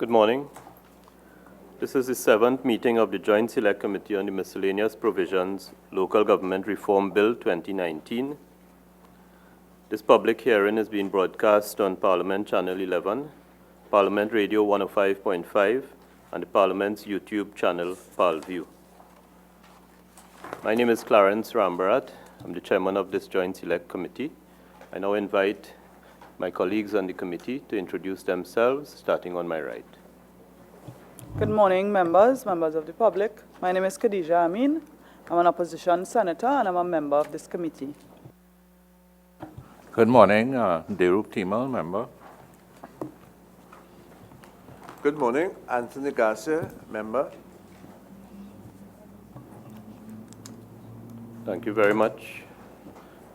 Good morning. This is the 7th meeting of the Joint Select Committee on the Miscellaneous Provisions Local Government Reform Bill 2019. This public hearing is being broadcast on Parliament Channel 11, Parliament Radio 105.5, and the Parliament's YouTube channel, Palview. My name is Clarence Bharat. I'm the chairman of this Joint Select Committee. I now invite my colleagues on the committee to introduce themselves, starting on my right. Good morning, members of the public. My name is Khadijah. I'm an opposition senator and I'm a member of this committee. Good morning, Derup Timal, member. Good morning, Anthony Garcia, member. Thank you very much.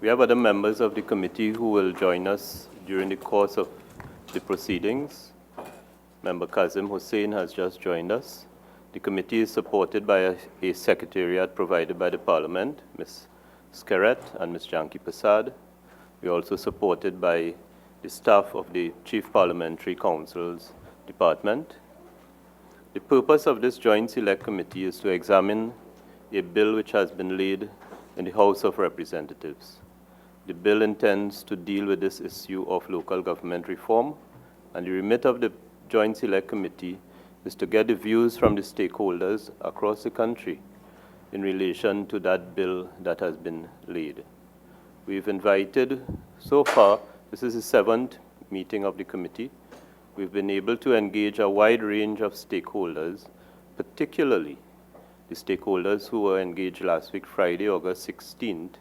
We have other members of the committee who will join us during the course of the proceedings. Member Kazim Hussain has just joined us. The committee is supported by a secretariat provided by the Parliament, Ms. Skeret and Ms. Janki Prasad. We are also supported by the staff of the Chief Parliamentary Counsels Department. The purpose of this Joint Select Committee is to examine a bill which has been laid in the House of Representatives. The bill intends to deal with this issue of local government reform, and the remit of the Joint Select Committee is to get the views from the stakeholders across the country in relation to that bill that has been laid. We've invited, so far, this is the 7th meeting of the committee, we've been able to engage a wide range of stakeholders, particularly the stakeholders who were engaged last week, Friday, August 16th,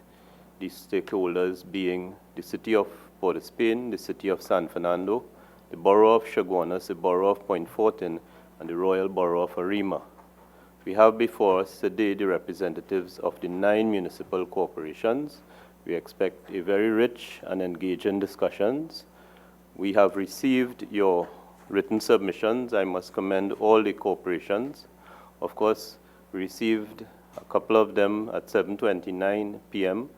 the stakeholders being the City of Port of Spain, the City of San Fernando, the Borough of Chaguanas, the Borough of Point Fortin, and the Royal Borough of Arima. We have before us today the representatives of the 9 municipal corporations. We expect a very rich and engaging discussions. We have received your written submissions. I must commend all the corporations. Of course, we received a couple of them at 7:29 p.m.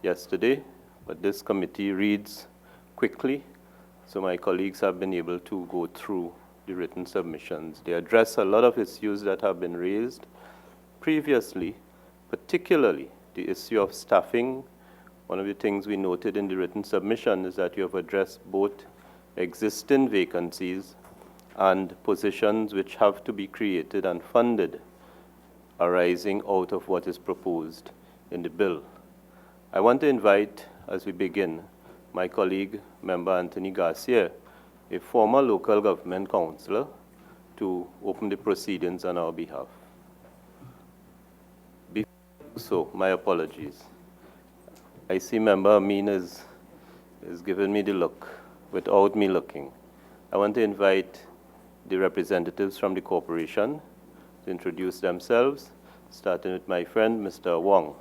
yesterday, but this committee reads quickly, so my colleagues have been able to go through the written submissions. They address a lot of issues that have been raised previously, particularly the issue of staffing. One of the things we noted in the written submission is that you have addressed both existing vacancies and positions which have to be created and funded arising out of what is proposed in the bill. I want to invite, as we begin, my colleague, Member Anthony Garcia, a former local government councillor, to open the proceedings on our behalf. So, my apologies. I see Member Amin is giving me the look without me looking. I want to invite the representatives from the corporation to introduce themselves, starting with my friend, Mr. Wong,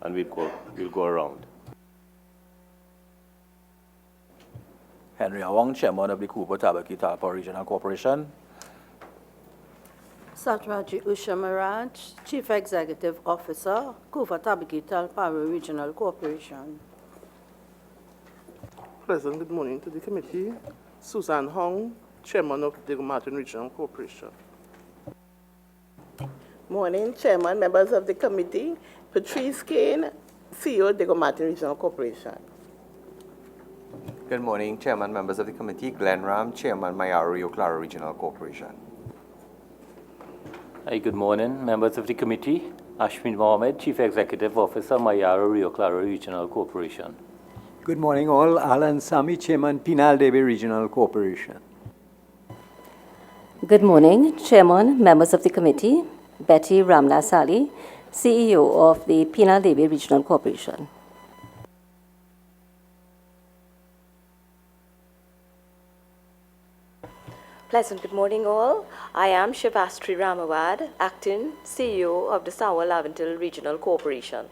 and we'll go around. Henry Wong, Chairman of the Couva Tabaquite Talparo Regional Corporation. Satraji Usha Maraj, Chief Executive Officer, Couva Tabaquite Talparo Regional Corporation. Pleasant good morning to the committee. Susan Hong, Chairman of the Martin Regional Corporation. Morning, Chairman, members of the committee. Patrice Kane, CEO of the Martin Regional Corporation. Good morning, Chairman, members of the committee. Glenn Ram, Chairman, Mayaro, Rio Claro Regional Corporation. Hi, good morning, members of the committee. Ashmin Mohammed, Chief Executive Officer, Mayaro, Rio Claro Regional Corporation. Good morning, all. Alan Sami, Chairman, Penal, Debe Regional Corporation. Good morning, Chairman, members of the committee. Betty Ramla Sali, CEO of the Penal Debe Regional Corporation. Pleasant good morning all. I am Shivastri Ramawad, Acting CEO of the Sawa Laventille Regional Corporation.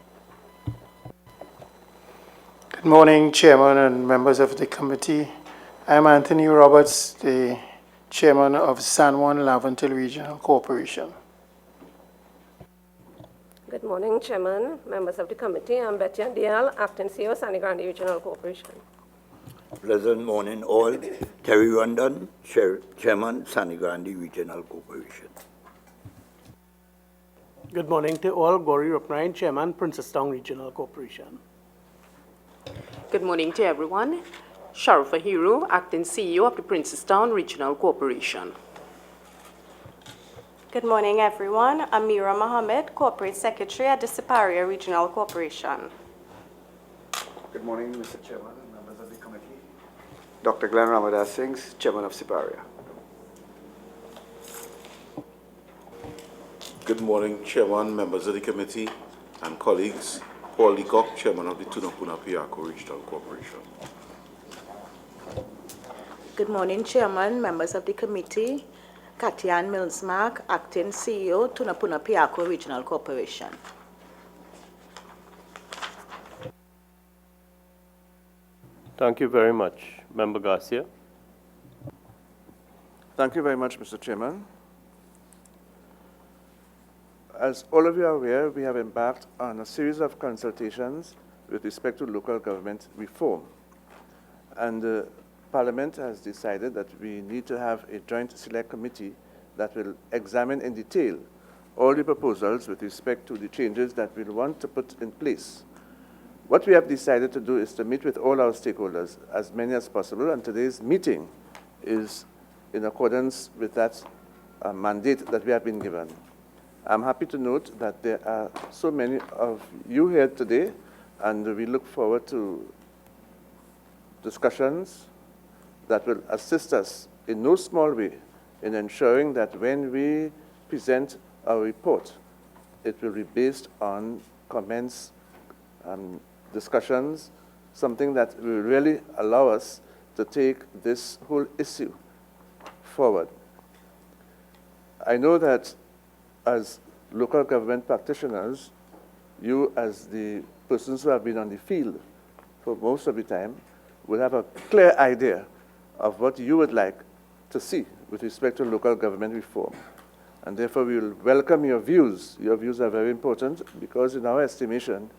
Good morning, Chairman and members of the committee. I am Anthony Roberts, the Chairman of San Juan Laventille Regional Corporation. Good morning, Chairman, members of the committee. I'm Betty Andial, Acting CEO, Sangre Grande Regional Corporation. Pleasant morning all. Terry Rondon, Chairman, Sangre Grande Regional Corporation. Good morning to all. Gori Ruprine, Chairman, Princestown Regional Corporation. Good morning to everyone. Sharifa Hero, Acting CEO of the Princestown Regional Corporation. Good morning, everyone. Amira Mohammed, Corporate Secretary at the Siparia Regional Corporation. Good morning, Mr. Chairman and members of the committee. Dr. Glenn Ramadas Singh, Chairman of Siparia. Good morning, Chairman, members of the committee, and colleagues. Paul Leacock, Chairman of the Tunapuna Piarco Regional Corporation. Good morning, Chairman, members of the committee. Katian Millsmark, Acting CEO, Tunapuna Piarco Regional Corporation. Thank you very much. Member Garcia. Thank you very much, Mr. Chairman. As all of you are aware, we have embarked on a series of consultations with respect to local government reform. And Parliament has decided that we need to have a joint select committee that will examine in detail all the proposals with respect to the changes that we want to put in place. What we have decided to do is to meet with all our stakeholders, as many as possible, and today's meeting is in accordance with that mandate that we have been given. I'm happy to note that there are so many of you here today, and we look forward to discussions that will assist us in no small way in ensuring that when we present our report, it will be based on comments and discussions, something that will really allow us to take this whole issue forward. I know that as local government practitioners, you as the persons who have been on the field for most of the time will have a clear idea of what you would like to see with respect to local government reform. And therefore, we will welcome your views. Your views are very important because in our estimation,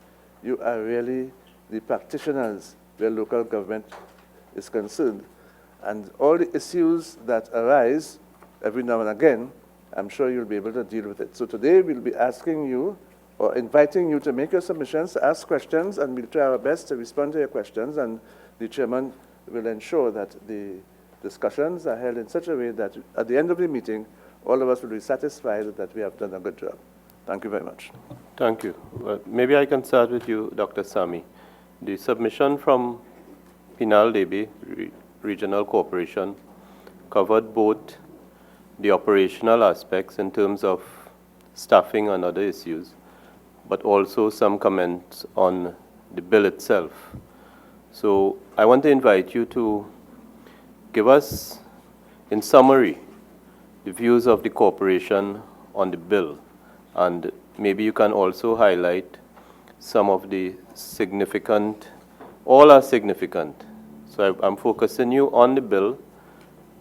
you are really the practitioners where local government is concerned. And all the issues that arise every now and again, I'm sure you'll be able to deal with it. So today, we'll be asking you or inviting you to make your submissions, ask questions, and we'll try our best to respond to your questions. And the chairman will ensure that the discussions are held in such a way that at the end of the meeting, all of us will be satisfied that we have done a good job. Thank you very much. Thank you. Well, maybe I can start with you, Dr. Sami. The submission from Penal Debe Regional Corporation covered both the operational aspects in terms of staffing and other issues, but also some comments on the bill itself. So I want to invite you to give us, in summary, the views of the corporation on the bill, and maybe you can also highlight some of the significant, all are significant. So I'm focusing you on the bill,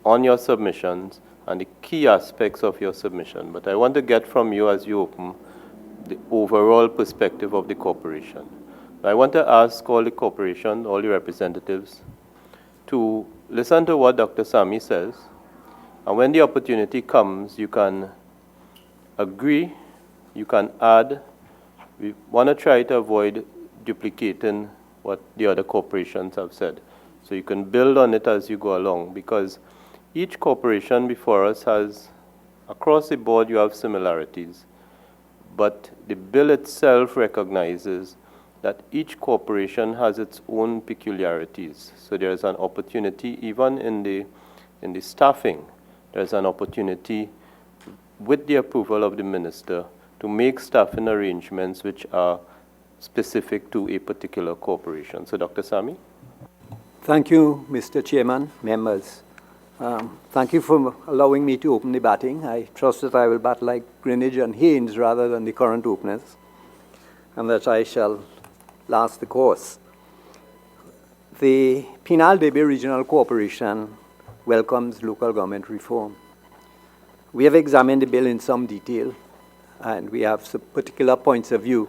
on your submissions, and the key aspects of your submission. But I want to get from you as you open the overall perspective of the corporation. I want to ask all the corporation, all the representatives, to listen to what Dr. Sami says, and when the opportunity comes, you can agree, you can add. We want to try to avoid duplicating what the other corporations have said. So you can build on it as you go along, because each corporation before us has, across the board, you have similarities. But the bill itself recognizes that each corporation has its own peculiarities. So there's an opportunity, even in the staffing, there's an opportunity with the approval of the minister to make staffing arrangements which are specific to a particular corporation. So Dr. Sami? Thank you, Mr. Chairman, members. Thank you for allowing me to open the batting. I trust that I will bat like Greenwich and Haynes rather than the current openers, and that I shall last the course. The Penal Debe Regional Corporation welcomes local government reform. We have examined the bill in some detail, and we have some particular points of view,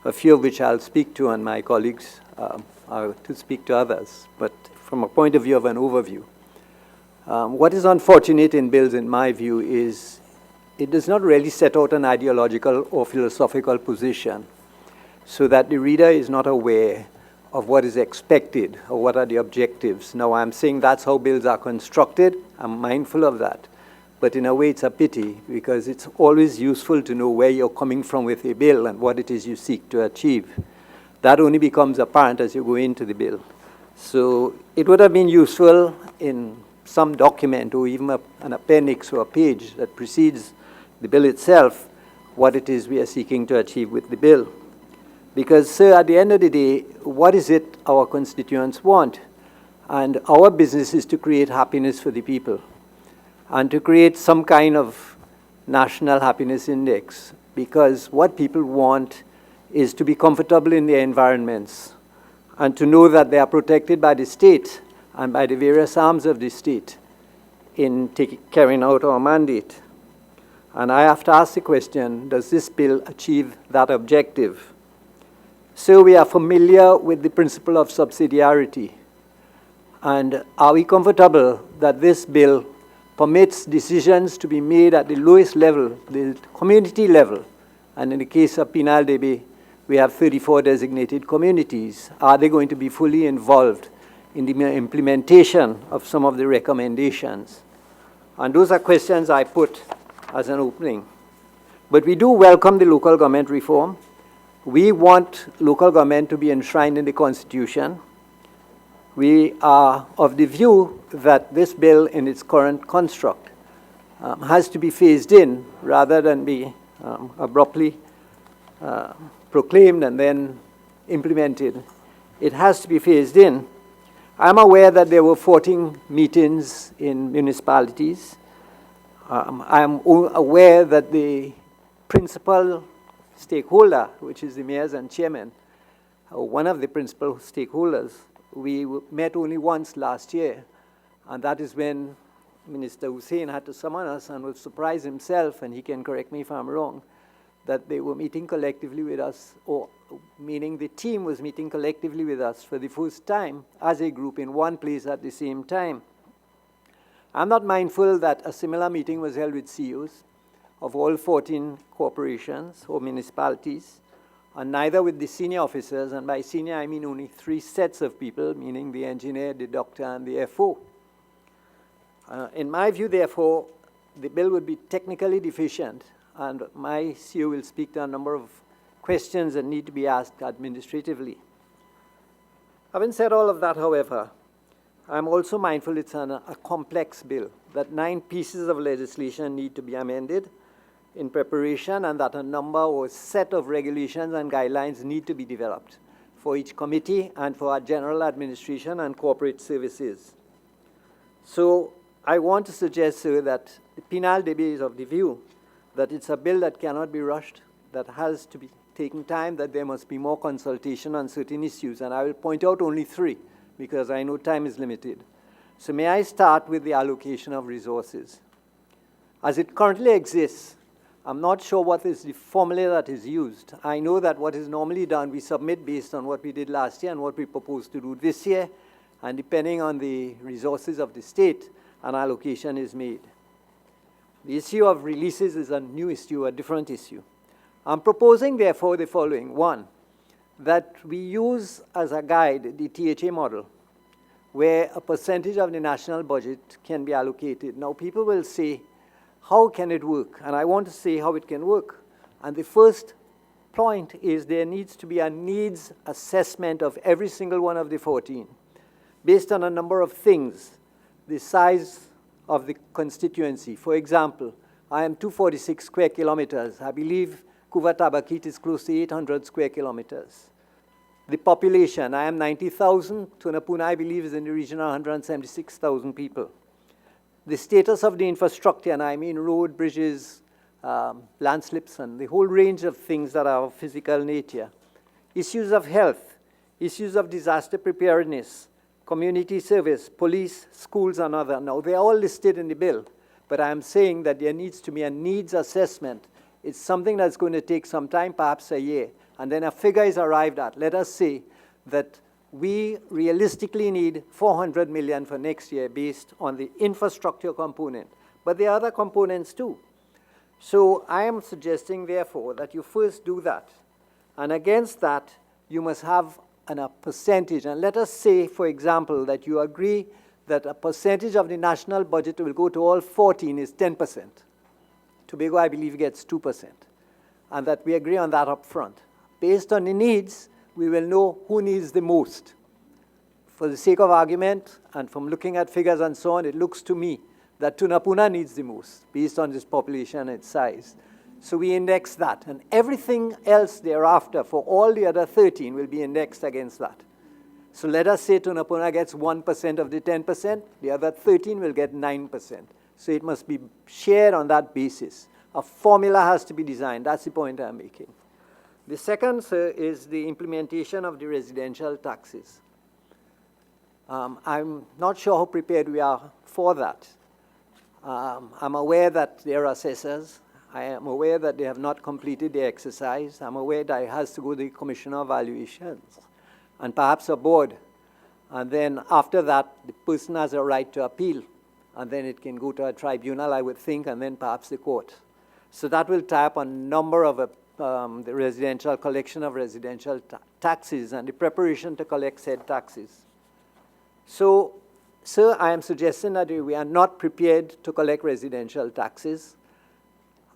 a few of which I'll speak to, and my colleagues are to speak to others. But from a point of view of an overview. What is unfortunate in bills, in my view, is it does not really set out an ideological or philosophical position so that the reader is not aware of what is expected or what are the objectives. Now, I'm saying that's how bills are constructed. I'm mindful of that. But in a way, it's a pity because it's always useful to know where you're coming from with a bill and what it is you seek to achieve. That only becomes apparent as you go into the bill. So it would have been useful in some document or even an appendix or a page that precedes the bill itself, what it is we are seeking to achieve with the bill. Because, sir, at the end of the day, what is it our constituents want? And our business is to create happiness for the people and to create some kind of national happiness index, because what people want is to be comfortable in their environments and to know that they are protected by the state and by the various arms of the state in carrying out our mandate. And I have to ask the question, does this bill achieve that objective? So we are familiar with the principle of subsidiarity. And are we comfortable that this bill permits decisions to be made at the lowest level, the community level? And in the case of Penal Debe, we have 34 designated communities. Are they going to be fully involved in the implementation of some of the recommendations? And those are questions I put as an opening. But we do welcome the local government reform. We want local government to be enshrined in the Constitution. We are of the view that this bill in its current construct has to be phased in rather than be abruptly proclaimed and then implemented. It has to be phased in. I'm aware that there were 14 meetings in municipalities. I'm aware that the principal stakeholder, which is the mayors and chairman, one of the principal stakeholders, we met only once last year, and that is when Minister Hussein had to summon us and was surprised himself, and he can correct me if I'm wrong, that they were meeting collectively with us, or meaning the team was meeting collectively with us for the first time as a group in one place at the same time. I'm not mindful that a similar meeting was held with CEOs of all 14 corporations or municipalities, and neither with the senior officers, and by senior I mean only 3 sets of people, meaning the engineer, the doctor, and the FO. In my view, therefore, the bill would be technically deficient, and my CEO will speak to a number of questions that need to be asked administratively. Having said all of that, however, I'm also mindful it's a complex bill, that 9 pieces of legislation need to be amended in preparation, and that a number or set of regulations and guidelines need to be developed for each committee and for our general administration and corporate services. So I want to suggest, sir, that the Penal Debe is of the view that it's a bill that cannot be rushed, that has to be taken time, that there must be more consultation on certain issues, and I will point out only 3 because I know time is limited. So may I start with the allocation of resources. As it currently exists, I'm not sure what is the formula that is used. I know that what is normally done, we submit based on what we did last year and what we propose to do this year, and depending on the resources of the state, an allocation is made. The issue of releases is a new issue, a different issue. I'm proposing, therefore, the following. 1, that we use as a guide the THA model, where a percentage of the national budget can be allocated. Now, people will say, how can it work? And I want to say how it can work. And the first point is there needs to be a needs assessment of every single one of the 14, based on a number of things. The size of the constituency. For example, I am 246 square kilometers. I believe Couva Tabaquite is close to 800 square kilometers. The population, I am 90,000. Tunapuna, I believe, is in the region of 176,000 people. The status of the infrastructure, and I mean road, bridges, landslips, and the whole range of things that are of physical nature. Issues of health, issues of disaster preparedness, community service, police, schools, and other. Now, they're all listed in the bill, but I'm saying that there needs to be a needs assessment. It's something that's going to take some time, perhaps a year, and then a figure is arrived at. Let us say that we realistically need 400 million for next year based on the infrastructure component. But there are other components too. So I am suggesting, therefore, that you first do that. And against that, you must have a percentage. And let us say, for example, that you agree that a percentage of the national budget will go to all 14 is 10%. Tobago, I believe, gets 2%. And that we agree on that up front. Based on the needs, we will know who needs the most. For the sake of argument, and from looking at figures and so on, it looks to me that Tunapuna needs the most, based on its population and its size. So we index that. And everything else thereafter, for all the other 13, will be indexed against that. So let us say Tunapuna gets 1% of the 10%, the other 13 will get 9%. So it must be shared on that basis. A formula has to be designed. That's the point I'm making. The second, sir, is the implementation of the residential taxes. I'm not sure how prepared we are for that. I'm aware that there are assessors. I am aware that they have not completed the exercise. I'm aware that it has to go to the Commissioner of Valuations and perhaps a board. And then after that, the person has a right to appeal. And then it can go to a tribunal, I would think, and then perhaps the court. So that will tie up a number of the residential collection of residential taxes and the preparation to collect said taxes. So, sir, I am suggesting that we are not prepared to collect residential taxes.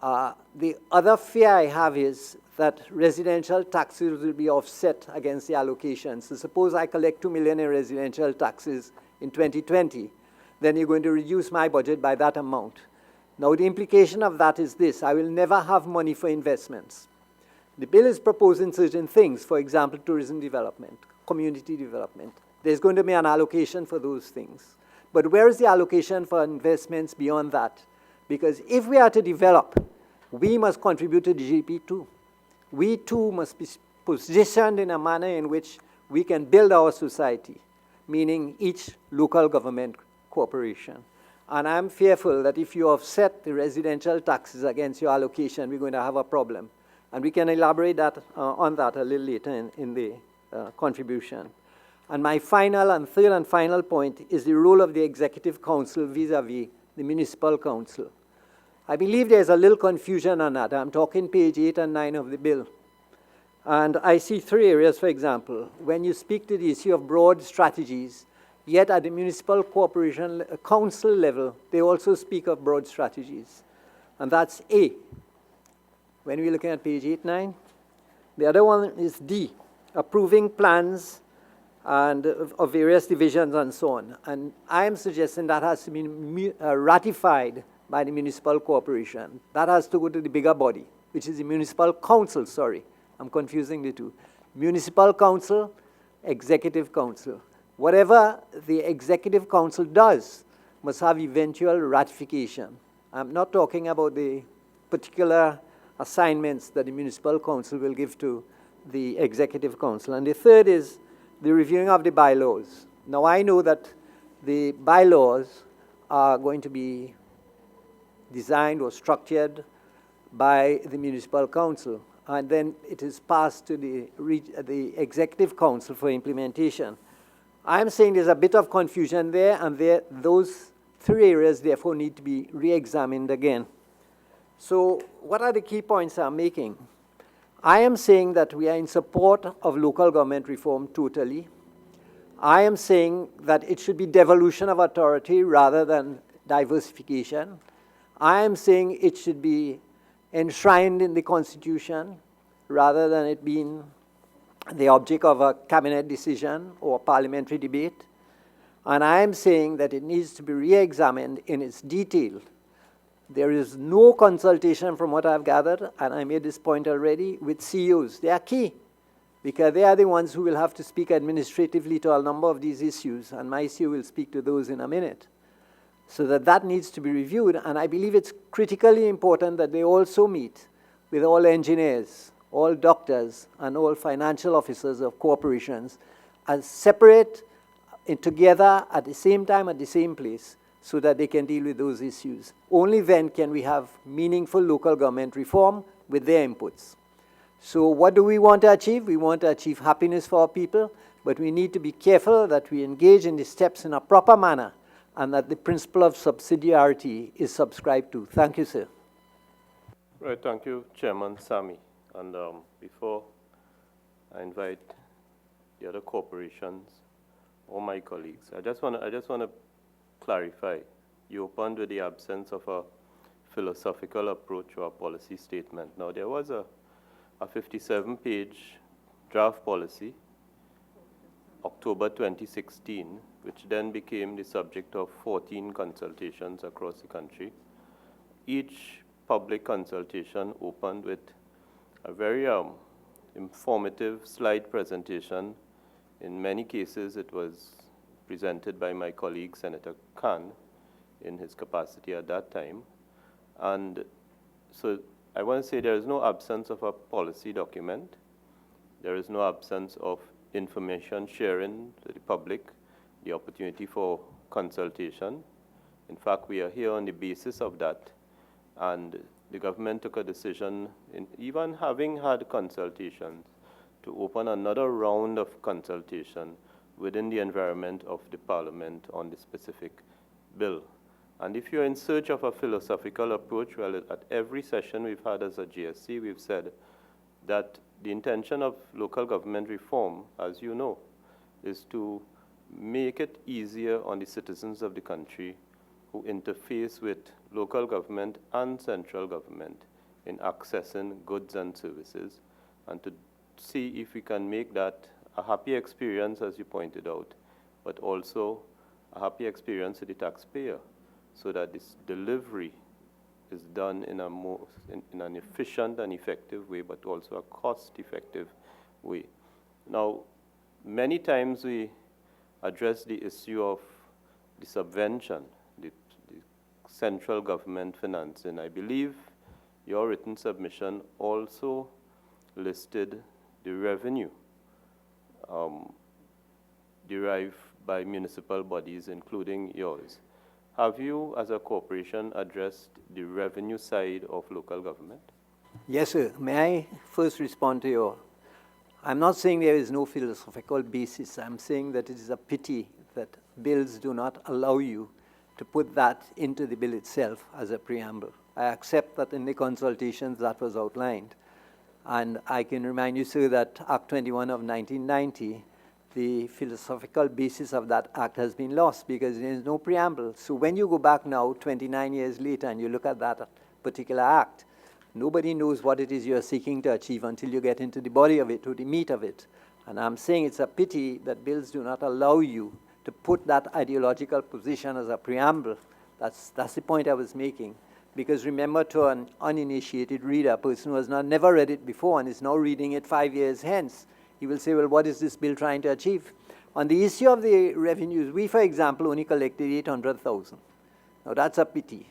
The other fear I have is that residential taxes will be offset against the allocations. So suppose I collect 2 million in residential taxes in 2020, then you're going to reduce my budget by that amount. Now, the implication of that is this: I will never have money for investments. The bill is proposing certain things, for example, tourism development, community development. There's going to be an allocation for those things. But where is the allocation for investments beyond that? Because if we are to develop, we must contribute to the GDP too. We too must be positioned in a manner in which we can build our society, meaning each local government corporation. And I'm fearful that if you offset the residential taxes against your allocation, we're going to have a problem. And we can elaborate that, on that a little later in the contribution. And my final and third and final point is the role of the Executive Council vis-a-vis the Municipal Council. I believe there's a little confusion on that. I'm talking page 8 and 9 of the bill. And I see 3 areas, for example. When you speak to the issue of broad strategies, yet at the Municipal Corporation Council level, they also speak of broad strategies. And that's A. When we're looking at page 8, 9. The other one is D, approving plans and of various divisions and so on. And I am suggesting that has to be ratified by the Municipal Corporation. That has to go to the bigger body, which is the Municipal Council, sorry. I'm confusing the two. Municipal Council, Executive Council. Whatever the Executive Council does must have eventual ratification. I'm not talking about the particular assignments that the Municipal Council will give to the Executive Council. And the third is the reviewing of the bylaws. Now, I know that the bylaws are going to be designed or structured by the Municipal Council, and then it is passed to the Executive Council for implementation. I'm saying there's a bit of confusion there, and those 3 areas, therefore, need to be re-examined again. So what are the key points I'm making? I am saying that we are in support of local government reform totally. I am saying that it should be devolution of authority rather than diversification. I am saying it should be enshrined in the Constitution rather than it being the object of a cabinet decision or parliamentary debate. And I am saying that it needs to be re-examined in its detail. There is no consultation from what I've gathered, and I made this point already, with CEOs. They are key, because they are the ones who will have to speak administratively to a number of these issues, and my CEO will speak to those in a minute. So that needs to be reviewed, and I believe it's critically important that they also meet with all engineers, all doctors, and all financial officers of corporations as separate and together at the same time, at the same place, so that they can deal with those issues. Only then can we have meaningful local government reform with their inputs. So what do we want to achieve? We want to achieve happiness for our people, but we need to be careful that we engage in the steps in a proper manner and that the principle of subsidiarity is subscribed to. Thank you, sir. Right, thank you, Chairman Sami. And before I invite the other corporations or my colleagues, I just want to clarify. You opened with the absence of a philosophical approach or a policy statement. Now, there was a 57-page draft policy, October 2016, which then became the subject of 14 consultations across the country. Each public consultation opened with a very informative slide presentation. In many cases, it was presented by my colleague, Senator Khan, in his capacity at that time. And so I want to say there is no absence of a policy document. There is no absence of information sharing to the public, the opportunity for consultation. In fact, we are here on the basis of that. And the government took a decision, in even having had consultations, to open another round of consultation within the environment of the Parliament on the specific bill. And if you're in search of a philosophical approach, well, at every session we've had as a JSC, we've said that the intention of local government reform, as you know, is to make it easier on the citizens of the country who interface with local government and central government in accessing goods and services, and to see if we can make that a happy experience, as you pointed out, but also a happy experience to the taxpayer, so that this delivery is done in an efficient and effective way, but also a cost-effective way. Now, many times we address the issue of the subvention, the central government financing. I believe your written submission also listed the revenue derived by municipal bodies, including yours. Have you, as a corporation, addressed the revenue side of local government? Yes, sir. May I first respond to your... I'm not saying there is no philosophical basis. I'm saying that it is a pity that bills do not allow you to put that into the bill itself as a preamble. I accept that in the consultations that was outlined. And I can remind you, sir, that Act 21 of 1990, the philosophical basis of that act has been lost because there is no preamble. So when you go back now, 29 years later, and you look at that particular act, nobody knows what it is you're seeking to achieve until you get into the body of it, or the meat of it. And I'm saying it's a pity that bills do not allow you to put that ideological position as a preamble. That's the point I was making. Because remember, to an uninitiated reader, a person who has never read it before and is now reading it 5 years hence, he will say, well, what is this bill trying to achieve? On the issue of the revenues, we, for example, only collected 800,000. Now, that's a pity.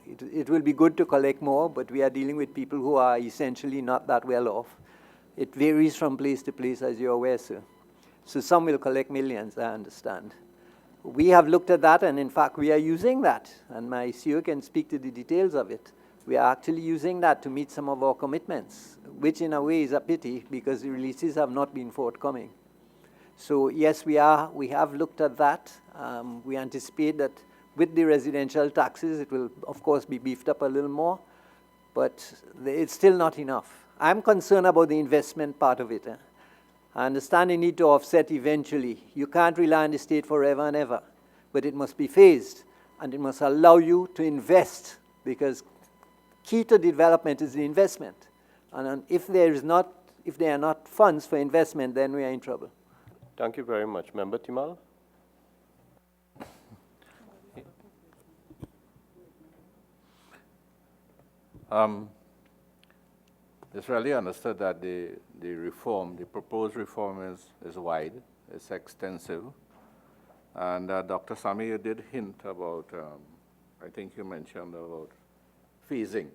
It will be good to collect more, but we are dealing with people who are essentially not that well off. It varies from place to place, as you're aware, sir. So some will collect millions, I understand. We have looked at that, and in fact, we are using that. And my CEO can speak to the details of it. We are actually using that to meet some of our commitments, which in a way is a pity because the releases have not been forthcoming. So yes, we have looked at that. We anticipate that with the residential taxes, it will, of course, be beefed up a little more, but it's still not enough. I'm concerned about the investment part of it. I understand you need to offset eventually. You can't rely on the state forever and ever, but it must be phased, and it must allow you to invest, because key to development is the investment. And if there are not funds for investment, then we are in trouble. Thank you very much. Member Timal? It's really understood that the proposed reform is wide, it's extensive. And Dr. Sami, you did hint about, I think you mentioned about phasing.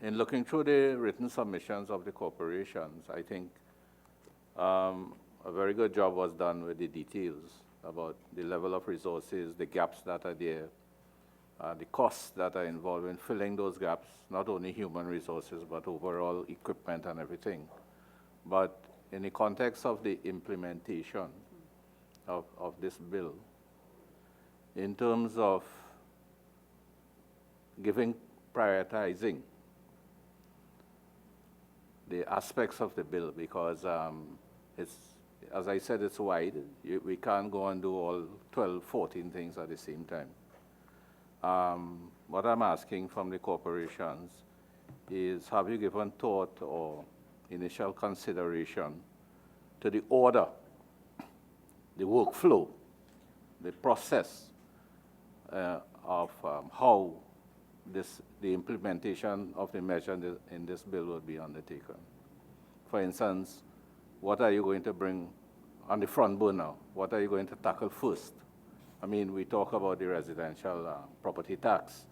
In looking through the written submissions of the corporations, I think a very good job was done with the details about the level of resources, the gaps that are there, the costs that are involved in filling those gaps, not only human resources, but overall equipment and everything. But in the context of the implementation of this bill, in terms of prioritizing the aspects of the bill, because it's, as I said, it's wide. We can't go and do all 12, 14 things at the same time. What I'm asking from the corporations is, have you given thought or initial consideration to the order, the workflow, the process of how the implementation of the measure in this bill will be undertaken? For instance, what are you going to bring on the front burner? What are you going to tackle first? I mean, we talk about the residential property tax,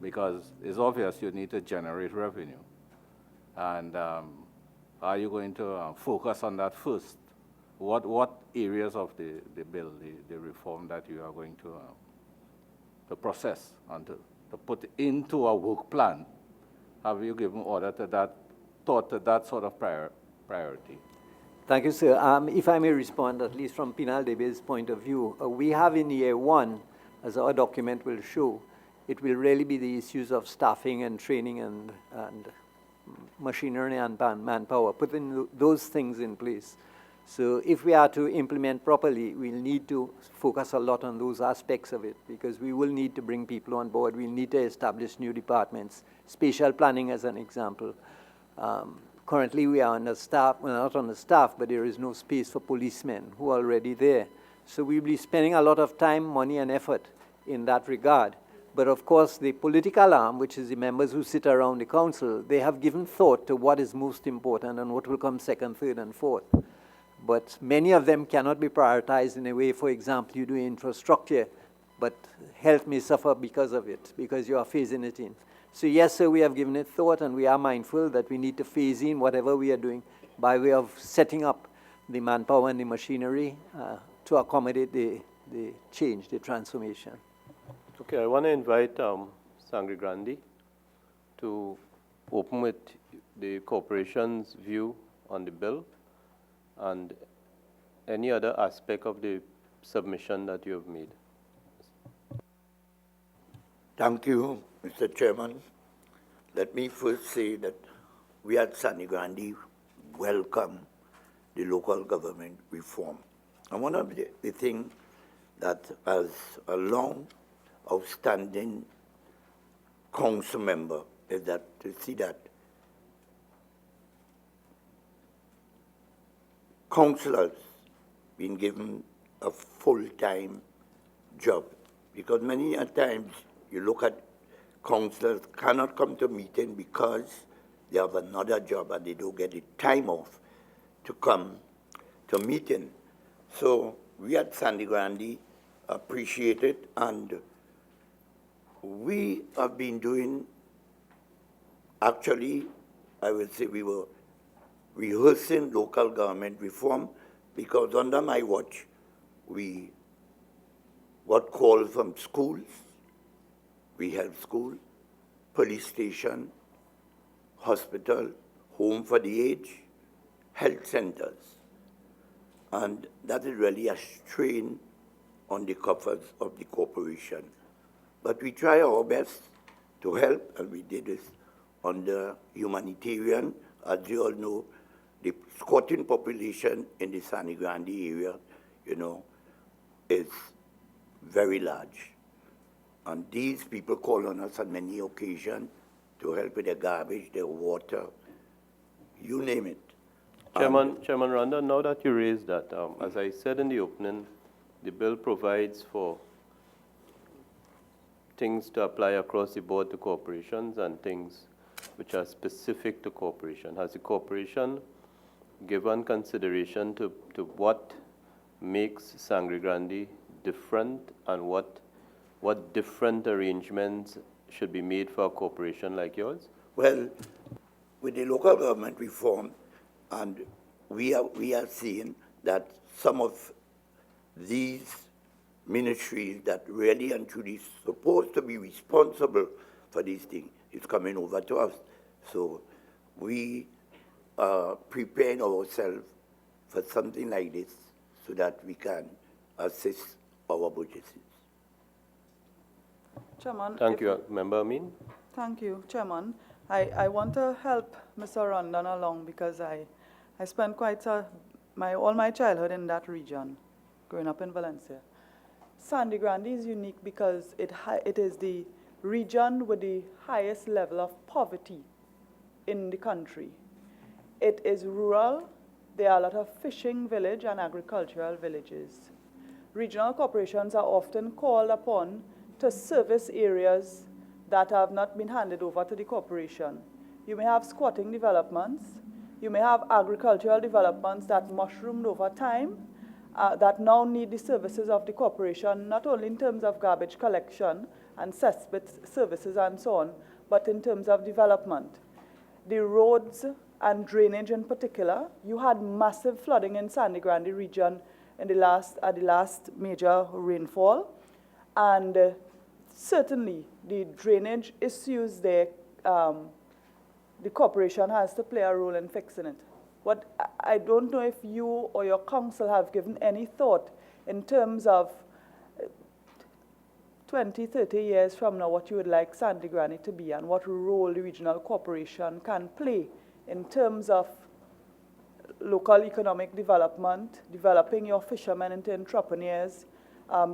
because it's obvious you need to generate revenue. And are you going to focus on that first? What areas of the bill, the reform that you are going to process and to put into a work plan, have you given order to that, thought to that sort of priority? Thank you, sir. If I may respond, at least from Penal Debe's point of view, we have in year one, as our document will show, it will really be the issues of staffing and training and machinery and manpower, putting those things in place. So if we are to implement properly, we'll need to focus a lot on those aspects of it, because we will need to bring people on board. We'll need to establish new departments, spatial planning as an example. Currently, we are understaffed, well, not understaffed, but there is no space for policemen who are already there. So we'll be spending a lot of time, money, and effort in that regard. But of course, the political arm, which is the members who sit around the council, they have given thought to what is most important and what will come second, third, and fourth. But many of them cannot be prioritized in a way, for example, you do infrastructure, but health may suffer because of it, because you are phasing it in. So yes, sir, we have given it thought, and we are mindful that we need to phase in whatever we are doing by way of setting up the manpower and the machinery to accommodate the change, the transformation. Okay, I want to invite Sangre Grande to open with the corporation's view on the bill and any other aspect of the submission that you have made. Thank you, Mr. Chairman. Let me first say that we at Sangre Grande welcome the local government reform. And one of the things that as a long outstanding council member is that to see that councillors being given a full-time job, because many a times you look at councillors cannot come to meeting because they have another job and they don't get the time off to come to meeting. So we at Sangre Grande appreciate it, and we have been doing, actually, I would say we were rehearsing local government reform, because under my watch, we got calls from schools, we health school, police station, hospital, home for the aged, health centers. And that is really a strain on the coffers of the corporation. But we try our best to help, and we did this under humanitarian. As you all know, the squatting population in the Sangre Grande area, is very large. And these people call on us on many occasions to help with their garbage, their water, you name it. Chairman Randa, now that you raised that, as I said in the opening, the bill provides for things to apply across the board to corporations and things which are specific to corporation. Has the corporation given consideration to what makes Sangre Grande different, and what different arrangements should be made for a corporation like yours? Well, with the local government reform, and we are seeing that some of these ministries that really and truly supposed to be responsible for these things is coming over to us. So we are preparing ourselves for something like this so that we can assist our budgets. Chairman. Thank you, Member Amin. Thank you, Chairman. I want to help Mr. Rondon along because I spent all my childhood in that region, growing up in Valencia. Sangre Grande is unique because it is the region with the highest level of poverty in the country. It is rural. There are a lot of fishing village and agricultural villages. Regional corporations are often called upon to service areas that have not been handed over to the corporation. You may have squatting developments. You may have agricultural developments that mushroomed over time that now need the services of the corporation, not only in terms of garbage collection and cesspit services and so on, but in terms of development. The roads and drainage in particular, you had massive flooding in Sangre Grande region at the last major rainfall, and certainly the drainage issues there, the corporation has to play a role in fixing it. But I don't know if you or your council have given any thought in terms of 20, 30 years from now what you would like Sangre Grande to be and what role the regional corporation can play in terms of local economic development, developing your fishermen into entrepreneurs,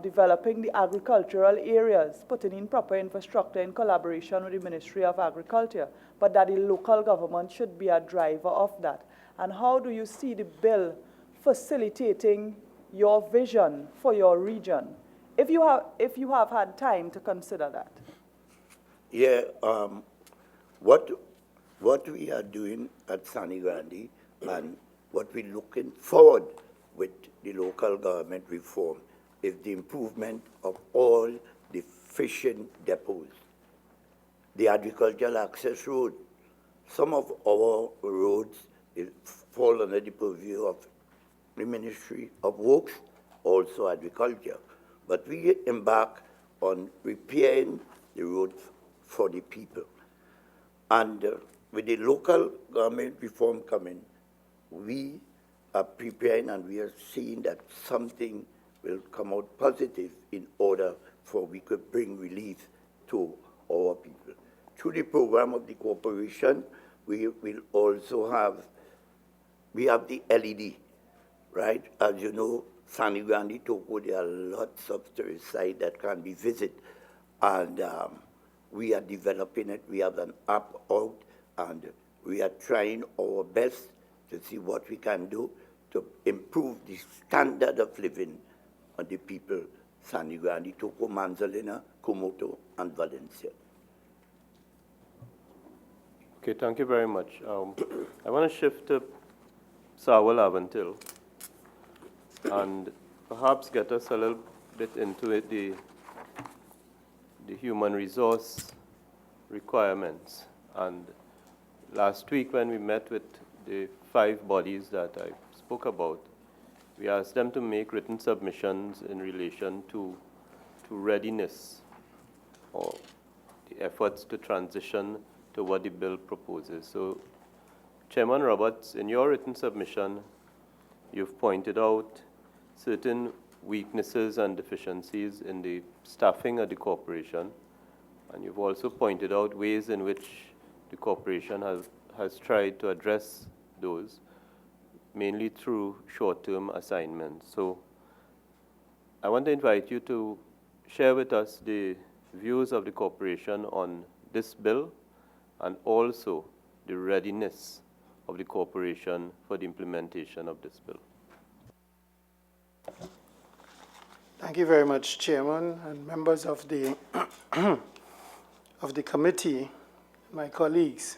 developing the agricultural areas, putting in proper infrastructure in collaboration with the Ministry of Agriculture, but that the local government should be a driver of that. And how do you see the bill facilitating your vision for your region, if you have had time to consider that? Yeah, what we are doing at Sangre Grande and what we're looking forward with the local government reform is the improvement of all the fishing depots, the agricultural access road. Some of our roads fall under the purview of the Ministry of Works, also agriculture. But we embark on repairing the roads for the people. And with the local government reform coming, we are preparing and we are seeing that something will come out positive in order for we could bring relief to our people. Through the program of the corporation, we will also have, we have the LED, right? As you know, Sangre Grande, Togo, there are lots of tourist sites that can be visited. And we are developing it. We have an app out, and we are trying our best to see what we can do to improve the standard of living of the people, Sangre Grande, Togo, Manzanilla, Kumoto, and Valencia. Okay, thank you very much. I want to shift to Sawa Laventille and perhaps get us a little bit into it, the human resource requirements. And last week when we met with the 5 bodies that I spoke about, we asked them to make written submissions in relation to readiness or the efforts to transition to what the bill proposes. So, Chairman Roberts, in your written submission, you've pointed out certain weaknesses and deficiencies in the staffing of the corporation, and you've also pointed out ways in which the corporation has tried to address those, mainly through short-term assignments. So I want to invite you to share with us the views of the corporation on this bill and also the readiness of the corporation for the implementation of this bill. Thank you very much, Chairman and members of the of the committee, my colleagues.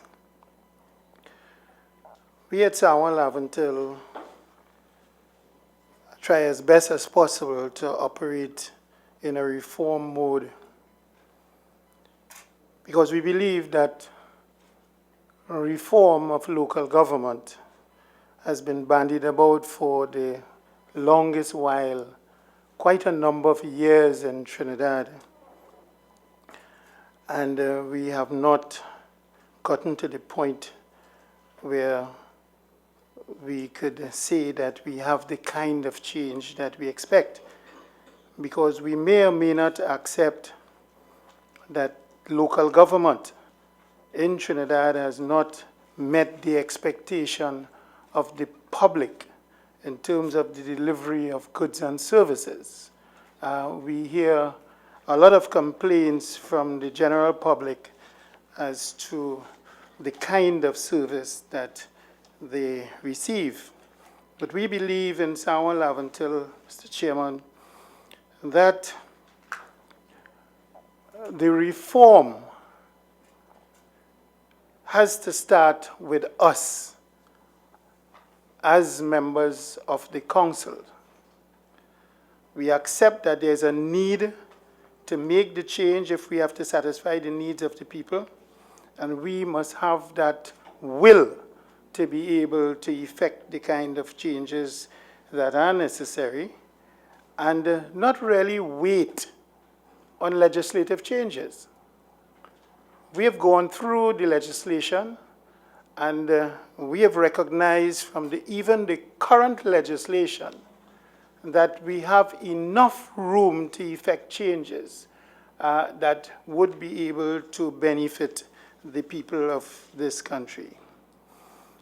We at Sawa Laventille try as best as possible to operate in a reform mode because we believe that reform of local government has been bandied about for the longest while, quite a number of years in Trinidad. And we have not gotten to the point where we could say that we have the kind of change that we expect. Because we may or may not accept that local government in Trinidad has not met the expectation of the public in terms of the delivery of goods and services. We hear a lot of complaints from the general public as to the kind of service that they receive. But we believe in San Juan Laventille, Mr. Chairman, that the reform has to start with us as members of the council. We accept that there's a need to make the change if we have to satisfy the needs of the people, and we must have that will to be able to effect the kind of changes that are necessary, and not really wait on legislative changes. We have gone through the legislation, and we have recognized from even the current legislation that we have enough room to effect changes that would be able to benefit the people of this country.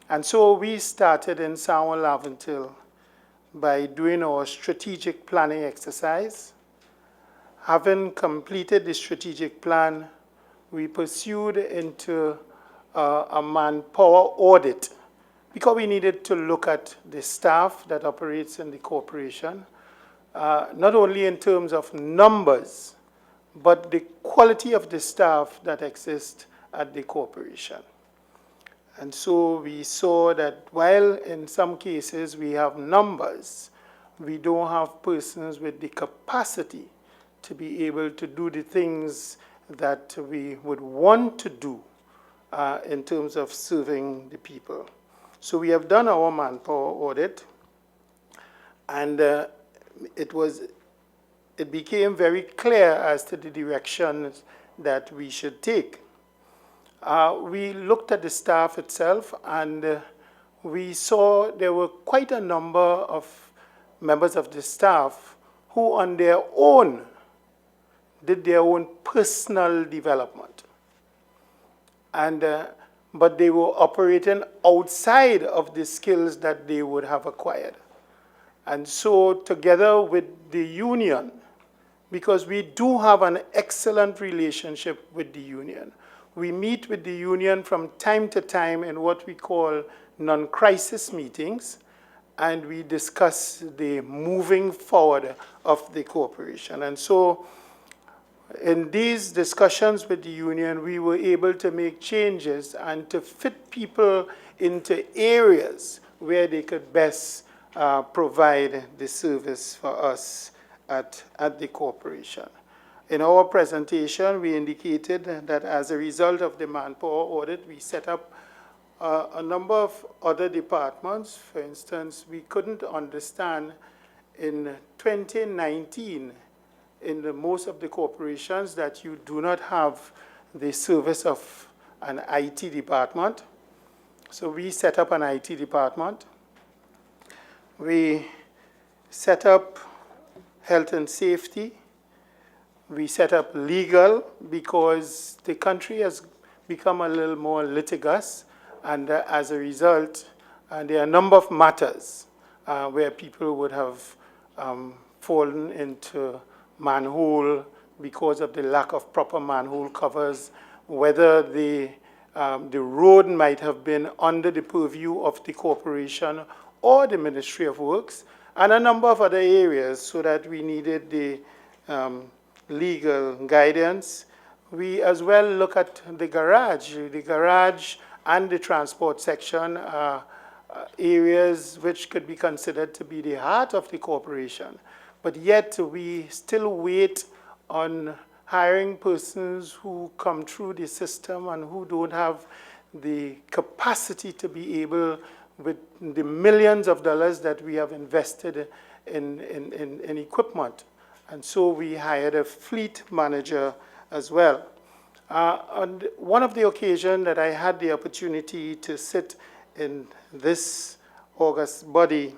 And so we started in San Juan Laventille by doing our strategic planning exercise. Having completed the strategic plan, we pursued into a manpower audit because we needed to look at the staff that operates in the corporation, not only in terms of numbers, but the quality of the staff that exists at the corporation. And so we saw that while in some cases we have numbers, we don't have persons with the capacity to be able to do the things that we would want to do in terms of serving the people. So we have done our manpower audit, and it became very clear as to the directions that we should take. We looked at the staff itself, and we saw there were quite a number of members of the staff who on their own did their own personal development. But they were operating outside of the skills that they would have acquired. And so together with the union, because we do have an excellent relationship with the union, we meet with the union from time to time in what we call non-crisis meetings, and we discuss the moving forward of the corporation. And so in these discussions with the union, we were able to make changes and to fit people into areas where they could best provide the service for us at the corporation. In our presentation, we indicated that as a result of the manpower audit, we set up a number of other departments. For instance, we couldn't understand in 2019 in most of the corporations that you do not have the service of an IT department. So we set up an IT department. We set up health and safety. We set up legal because the country has become a little more litigious, and as a result, there are a number of matters where people would have fallen into manhole because of the lack of proper manhole covers, whether the road might have been under the purview of the corporation or the Ministry of Works, and a number of other areas, so that we needed the legal guidance. We as well look at the garage and the transport section are areas which could be considered to be the heart of the corporation. But yet we still wait on hiring persons who come through the system and who don't have the capacity to be able, with the millions of dollars that we have invested in equipment. And so we hired a fleet manager as well. On one of the occasions that I had the opportunity to sit in this August body,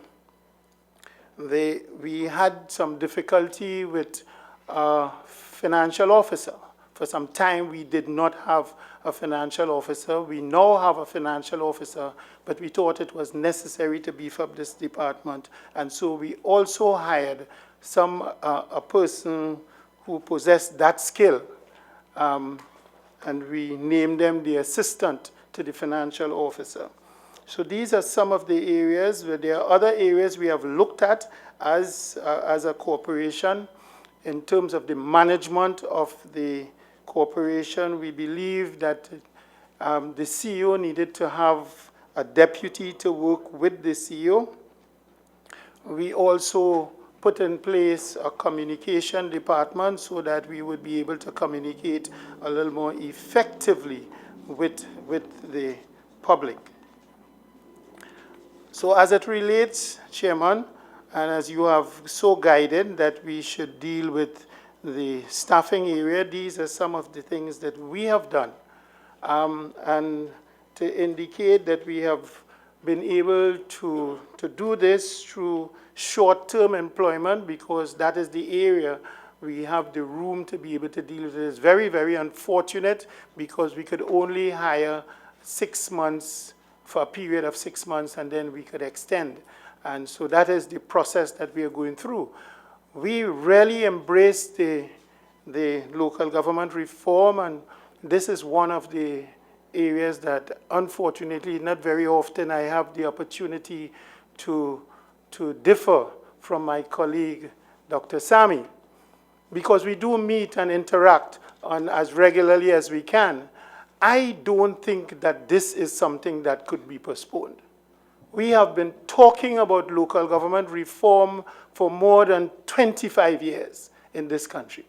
we had some difficulty with a financial officer. For some time, we did not have a financial officer. We now have a financial officer, but we thought it was necessary to beef up this department. And so we also hired a person who possessed that skill, and we named them the assistant to the financial officer. So these are some of the areas where there are other areas we have looked at as a corporation. In terms of the management of the corporation, we believe that the CEO needed to have a deputy to work with the CEO. We also put in place a communication department so that we would be able to communicate a little more effectively with the public. So as it relates, Chairman, and as you have so guided that we should deal with the staffing area, these are some of the things that we have done. And to indicate that we have been able to do this through short-term employment, because that is the area we have the room to be able to deal with it. It's very, very unfortunate because we could only hire 6 months for a period of 6 months, and then we could extend. And so that is the process that we are going through. We really embrace the local government reform, and this is one of the areas that, unfortunately, not very often I have the opportunity to differ from my colleague, Dr. Sami, because we do meet and interact as regularly as we can. I don't think that this is something that could be postponed. We have been talking about local government reform for more than 25 years in this country.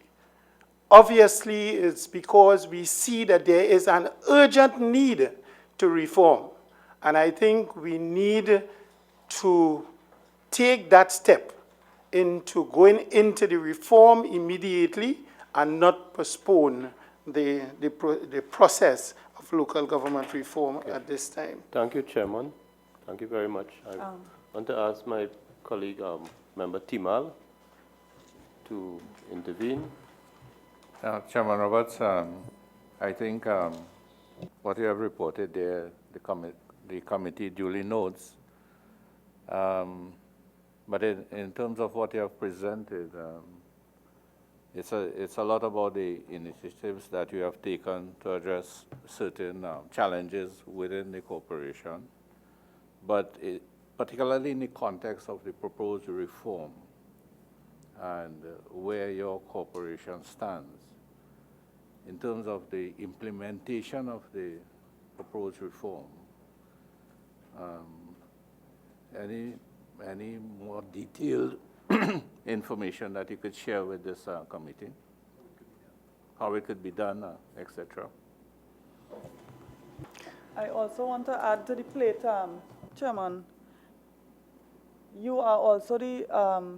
Obviously, it's because we see that there is an urgent need to reform. And I think we need to take that step into going into the reform immediately and not postpone the process of local government reform at this time. Thank you, Chairman. Thank you very much. I want to ask my colleague, Member Timal, to intervene. Chairman Roberts, I think what you have reported there, the committee duly notes. But in terms of what you have presented, it's a lot about the initiatives that you have taken to address certain challenges within the corporation, but particularly in the context of the proposed reform and where your corporation stands in terms of the implementation of the proposed reform. Any more detailed information that you could share with this committee? How it could be done, etc. I also want to add to the plate, Chairman, you are also the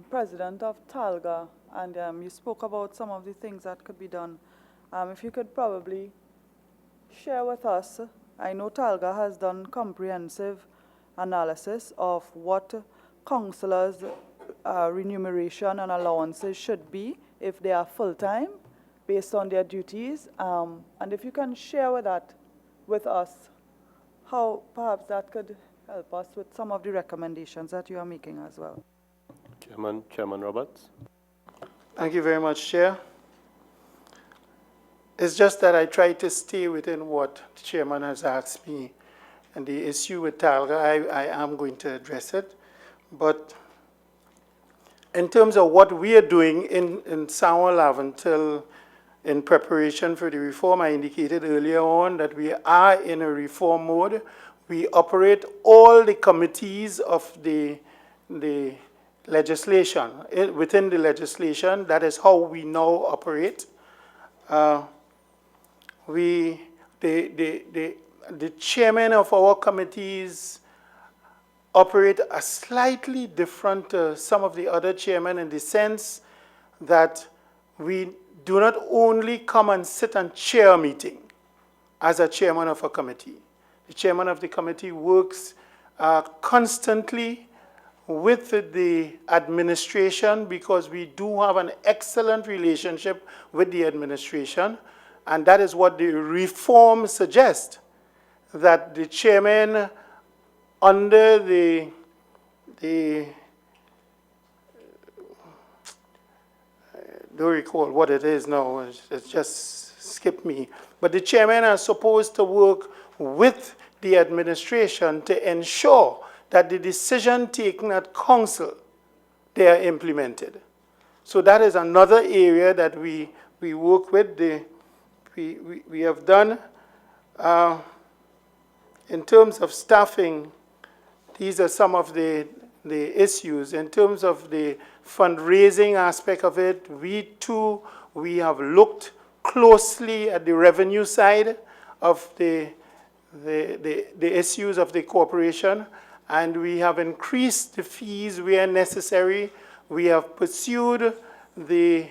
president of TALGA, and you spoke about some of the things that could be done. If you could probably share with us, I know TALGA has done comprehensive analysis of what councillors' remuneration and allowances should be if they are full-time based on their duties. And if you can share with us how perhaps that could help us with some of the recommendations that you are making as well. Chairman Roberts. Thank you very much, Chair. It's just that I try to stay within what the Chairman has asked me. And the issue with TALGA, I am going to address it. But in terms of what we are doing in Sawan Laventille in preparation for the reform, I indicated earlier on that we are in a reform mode. We operate all the committees of the legislation. Within the legislation, that is how we now operate. The chairman of our committees operate a slightly different to some of the other chairmen in the sense that we do not only come and sit and chair a meeting as a chairman of a committee. The chairman of the committee works constantly with the administration, because we do have an excellent relationship with the administration, and that is what the reform suggests, that the chairman under the don't recall what it is now, it just skipped me. But the chairman is supposed to work with the administration to ensure that the decision taken at council, they are implemented. So that is another area that we work with. We have done, in terms of staffing, these are some of the issues. In terms of the fundraising aspect of it, we have looked closely at the revenue side of the issues of the corporation, and we have increased the fees where necessary. We have pursued the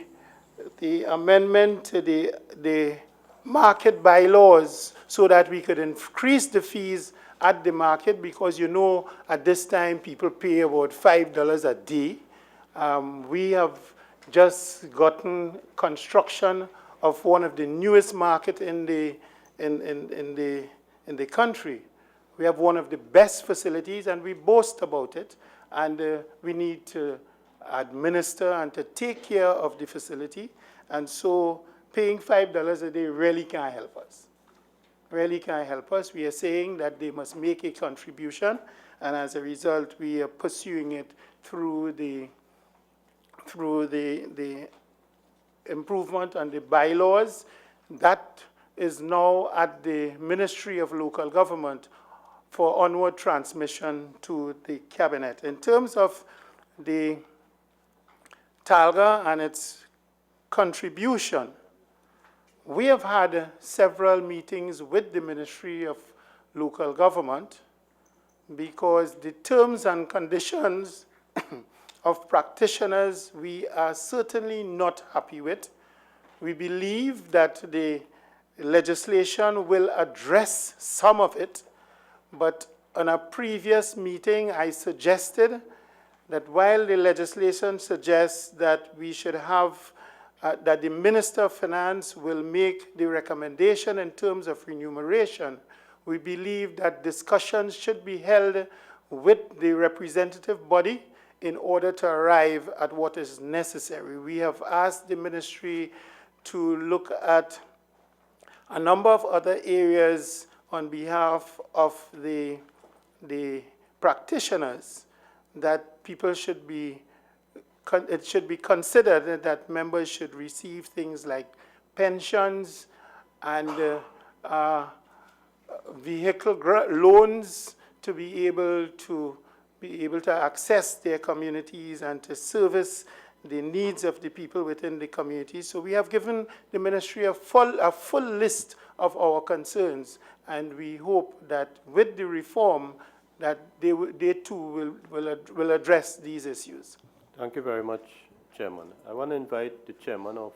amendment to the market bylaws so that we could increase the fees at the market, because you know at this time people pay about $5 a day. We have just gotten construction of one of the newest markets in the country. We have one of the best facilities, and we boast about it. And we need to administer and to take care of the facility. And so paying $5 a day really can't help us. Really can't help us. We are saying that they must make a contribution, and as a result, we are pursuing it through the improvement on the bylaws. That is now at the Ministry of Local Government for onward transmission to the Cabinet. In terms of the TALGA and its contribution, we have had several meetings with the Ministry of Local Government, because the terms and conditions of practitioners we are certainly not happy with. We believe that the legislation will address some of it, but on a previous meeting I suggested that while the legislation suggests that we should have that the Minister of Finance will make the recommendation in terms of remuneration, we believe that discussions should be held with the representative body in order to arrive at what is necessary. We have asked the ministry to look at a number of other areas on behalf of the practitioners that people should be it should be considered that members should receive things like pensions and vehicle loans to be able to access their communities and to service the needs of the people within the community. So we have given the ministry a full list of our concerns, and we hope that with the reform that they too will address these issues. Thank you very much, Chairman. I want to invite the Chairman of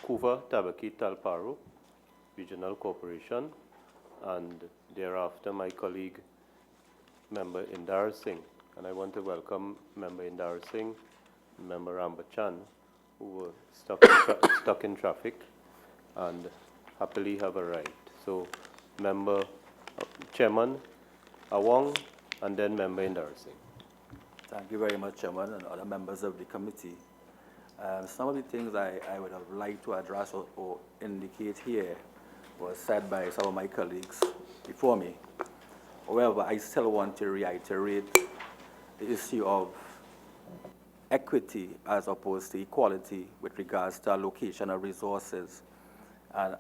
Couva, Tabaquite, Talparo Regional Corporation, and thereafter my colleague, Member Indar Singh. And I want to welcome Member Indar Singh, Member Rambachan, who were stuck in traffic and happily have arrived. So, Chairman Awang, and then Member Indar Singh. Thank you very much, Chairman, and other members of the committee. Some of the things I would have liked to address or indicate here was said by some of my colleagues before me. However, I still want to reiterate the issue of equity as opposed to equality with regards to allocation of resources. And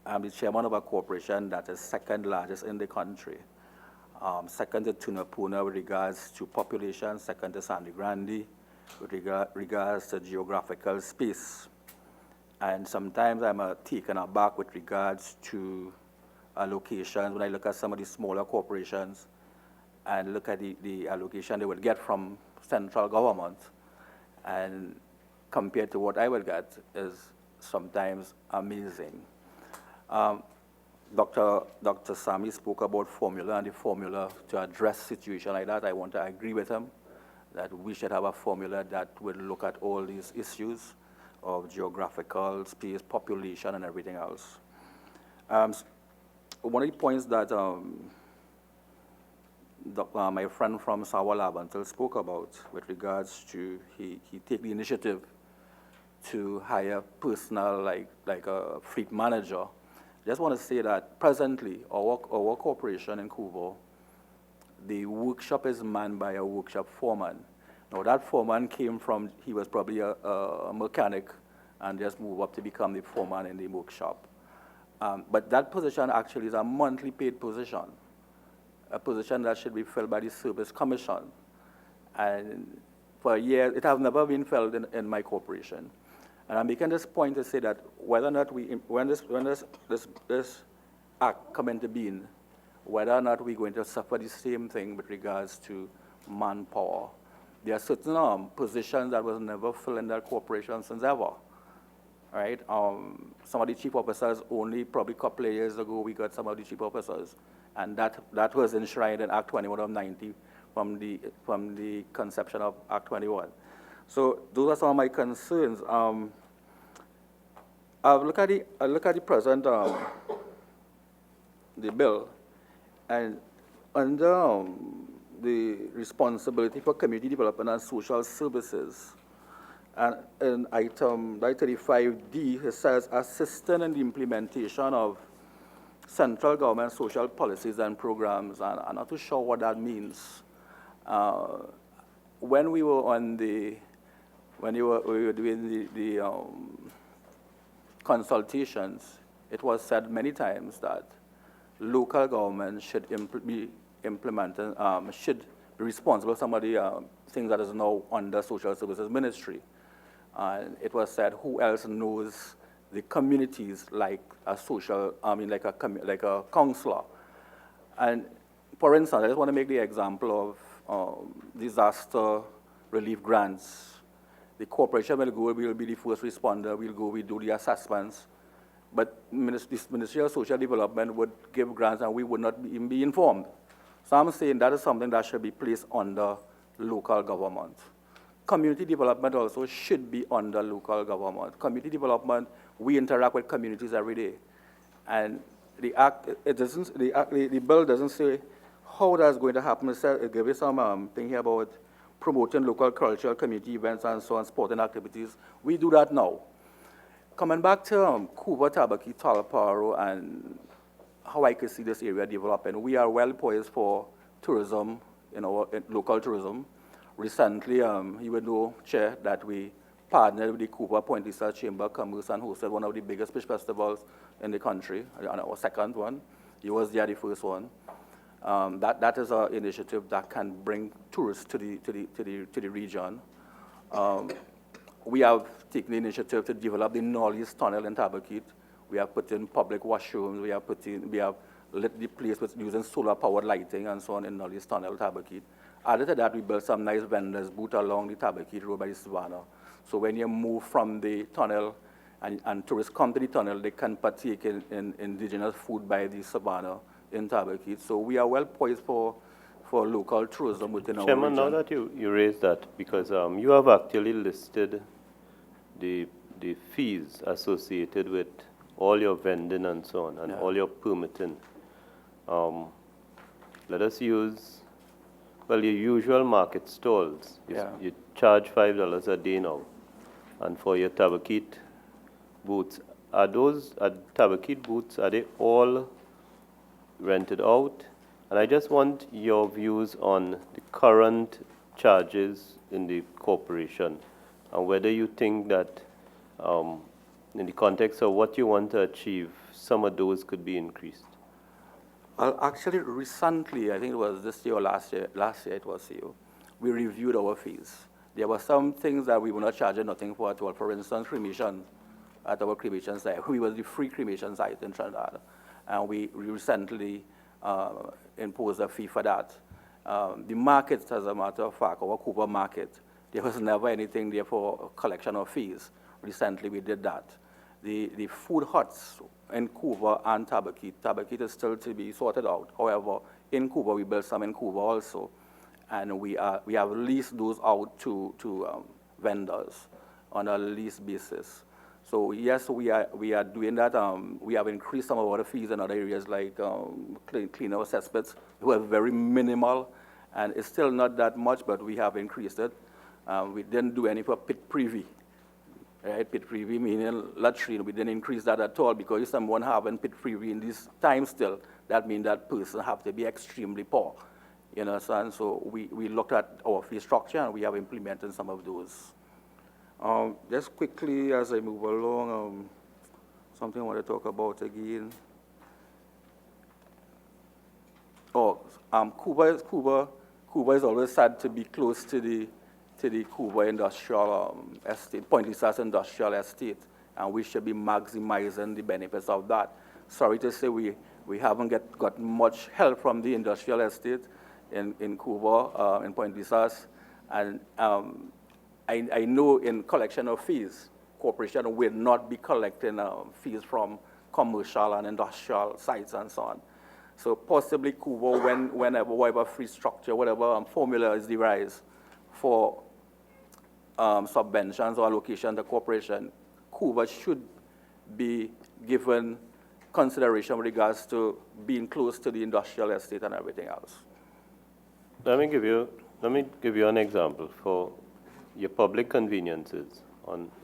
I'm the chairman of a corporation that is second largest in the country. Second to Tunapuna with regards to population, second to Sangre Grande with regards to geographical space. And sometimes I'm taken aback with regards to allocations when I look at some of the smaller corporations and look at the allocation they would get from central government, and compared to what I would get is sometimes amazing. Dr. Sami spoke about formula and the formula to address situation like that. I agree with him that we should have a formula that will look at all these issues of geographical space, population, and everything else. One of the points that my friend from Sawa Laventille spoke about with regards to he take the initiative to hire personnel like a fleet manager. I just want to say that presently our corporation in Couva, the workshop is manned by a workshop foreman. Now that foreman came from, he was probably a mechanic and just moved up to become the foreman in the workshop. But that position actually is a monthly paid position, a position that should be filled by the Service Commission. And for a year, it has never been filled in my corporation. And I'm making this point to say that whether or not when this act come into being, whether or not we're going to suffer the same thing with regards to manpower. There are certain positions that was never filled in that corporation since ever. Right? Some of the chief officers, only probably a couple of years ago, we got some of the chief officers. And that was enshrined in Act 21 of 90 from the conception of Act 21. So those are some of my concerns. I look at the present the bill, and under the responsibility for community development and social services, and in item 35D, it says assisting in the implementation of central government social policies and programs, and I'm not too sure what that means. When we were we were doing the consultations, it was said many times that local government should be implementing, should be responsible for some of the things that is now under Social Services Ministry. And it was said, who else knows the communities like a social, like a counselor? And for instance, I just want to make the example of disaster relief grants. The corporation will go, we'll be the first responder, we'll go, we do the assessments. But this Ministry of Social Development would give grants and we would not even be informed. So I'm saying that is something that should be placed under local government. Community development also should be under local government. Community development, we interact with communities every day. And the act, the bill doesn't say how that's going to happen. It gives you some thing here about promoting local cultural community events and so on, sporting activities. We do that now. Coming back to Couva, Tabaquite, Talparo, and how I can see this area developing, we are well poised for tourism, in local tourism. Recently, you would know, Chair, that we partnered with the Couva Point Research Chamber of Commerce and hosted one of the biggest fish festivals in the country, our second one. He was there, the first one. That is an initiative that can bring tourists to the region. We have taken the initiative to develop the Northeast Tunnel in Tabaquite. We have put in public washrooms. We have lit the place with using solar-powered lighting and so on in Northeast Tunnel, Tabaquite. Added to that, we built some nice vendors booth along the Tabaquite Road by the Sbarro. So when you move from the tunnel and tourists come to the tunnel, they can partake in indigenous food by the Shabana in Tabaquite. So we are well poised for local tourism within our Chairman, region. now that you raised that, because you have actually listed the fees associated with all your vending and so on, and all your permitting. Let us use, well, your usual market stalls. You charge $5 a day now. And for your Tabaquite booths, are Tabaquite booths, are they all rented out? And I just want your views on the current charges in the corporation and whether you think that in the context of what you want to achieve, some of those could be increased. Actually, recently, I think it was this year or last year it was here, we reviewed our fees. There were some things that we were not charging nothing for at all. For instance, cremation at our cremation site. We were the free cremation site in Trinidad. And we recently imposed a fee for that. The market, as a matter of fact, our Couva market, there was never anything there for collection of fees. Recently, we did that. the food huts in Couva and Tabaquite. Tabaquite is still to be sorted out. However, in Couva, we built some in Couva also. And we have leased those out to vendors on a lease basis. So yes, we are doing that. We have increased some of our fees in other areas like cleaner assessments. They were very minimal, and it's still not that much, but we have increased it. We didn't do any for pit privy. Right, pit privy meaning latrine. We didn't increase that at all because if someone having pit privy in this time still, that means that person have to be extremely poor. You know, so we looked at our fee structure and we have implemented some of those. Just quickly as I move along, something I want to talk about again. Couva is always said to be close to the Couva industrial estate, Point Lisas industrial estate, and we should be maximizing the benefits of that. Sorry to say we haven't got much help from the industrial estate in Couva, in Point Lisas, and I know in collection of fees, corporation will not be collecting fees from commercial and industrial sites and so on. So possibly Couva, whenever, whatever fee structure, whatever formula is devised for subventions or allocation to corporation, Couva should be given consideration with regards to being close to the industrial estate and everything else. Let me give you an example for your public conveniences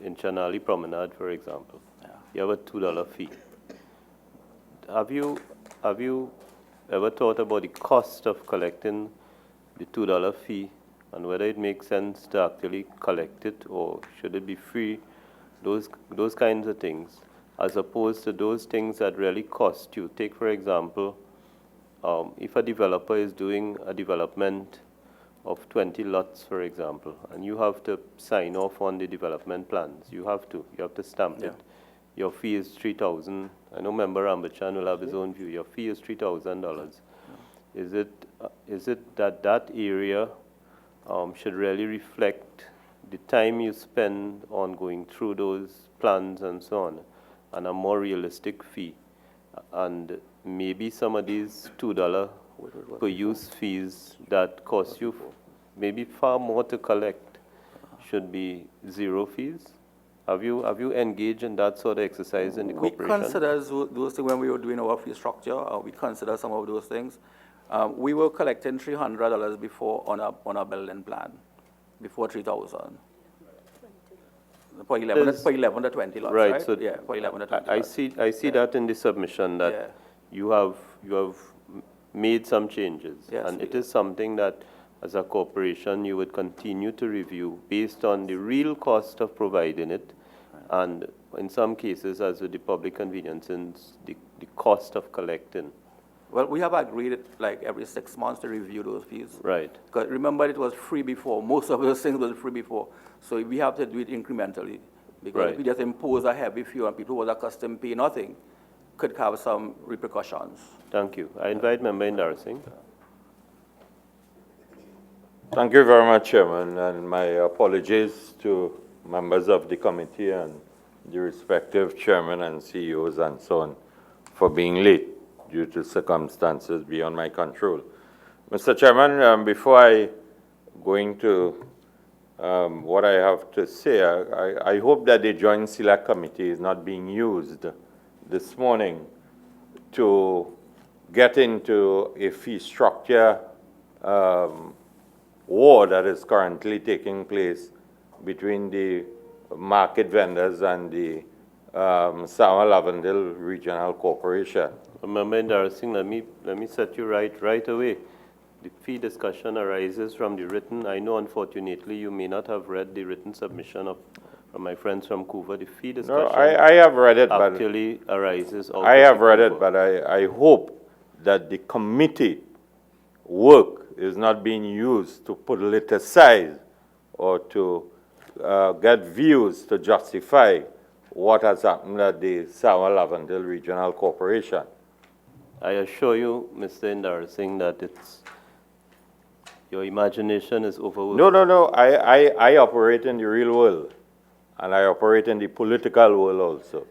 in Chanali Promenade, for example. Yeah. You have a $2 fee. Have you ever thought about the cost of collecting the $2 fee and whether it makes sense to actually collect it or should it be free? Those kinds of things, as opposed to those things that really cost you. Take, for example, if a developer is doing a development of 20 lots, for example, and you have to sign off on the development plans. You have to stamp it. Your fee is $3,000. I know Member Ambachan will have his own view. Your fee is $3,000. Is it that area should really reflect the time you spend on going through those plans and so on, and a more realistic fee? And maybe some of these $2 per use fees that cost you maybe far more to collect should be zero fees? Have you engaged in that sort of exercise in the corporation? We consider those things when we were doing our fee structure. We consider some of those things. We were collecting $300 before on a building plan, before 3,000. For 11 to 20 lots, right? So yeah, for 11 to 20 I see that in the submission that you have made some changes, and it is something that as a corporation you would continue to review based on the real cost of providing it, and in some cases, as with the public conveniences, the cost of collecting. Well, we have agreed like every 6 months to review those fees. Right. Because remember, it was free before. Most of those things were free before. So we have to do it incrementally. Because if we just impose a heavy fee on people who are accustomed to pay nothing, could have some repercussions. Thank you. I invite Member Indar Singh. Thank you very much, Chairman, and my apologies to members of the committee and the respective chairmen and CEOs and so on for being late due to circumstances beyond my control. Mr. Chairman, before I go into what I have to say, I hope that the Joint Select Committee is not being used this morning to get into a fee structure war that is currently taking place between the market vendors and the Laventille Regional Corporation. Member Indar Singh, let me set you right away. The fee discussion arises from the written. I know, unfortunately, you may not have read the written submission from my friends from Couva. The fee discussion. No, I have read it, actually arises. I have read it, but I hope that the committee work is not being used to politicize or to get views to justify what has happened at the Laventille Regional Corporation. I assure you, Mr. Indar Singh, that your imagination is overworked. No. I operate in the real world, and I operate in the political world also.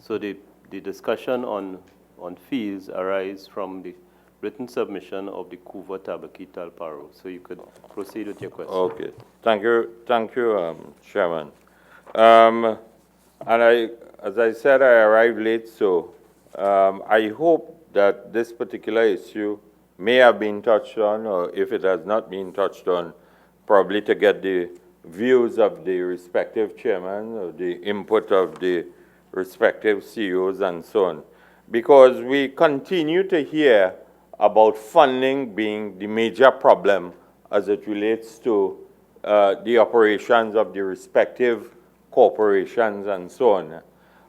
So the discussion on fees arise from the written submission of the Couva, Tabaquite, Talparo. So you could proceed with your question. Okay. Thank you, Chairman. And as I said, I arrived late, so I hope that this particular issue may have been touched on, or if it has not been touched on, probably to get the views of the respective chairman, or the input of the respective CEOs and so on. Because we continue to hear about funding being the major problem as it relates to the operations of the respective corporations and so on.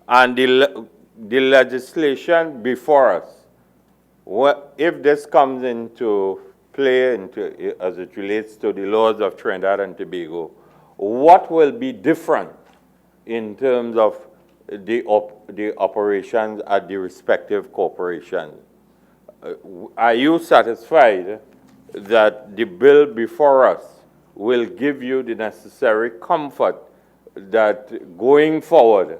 And the legislation before us, if this comes into play as it relates to the laws of Trinidad and Tobago, what will be different in terms of the operations at the respective corporations? Are you satisfied that the bill before us will give you the necessary comfort that going forward,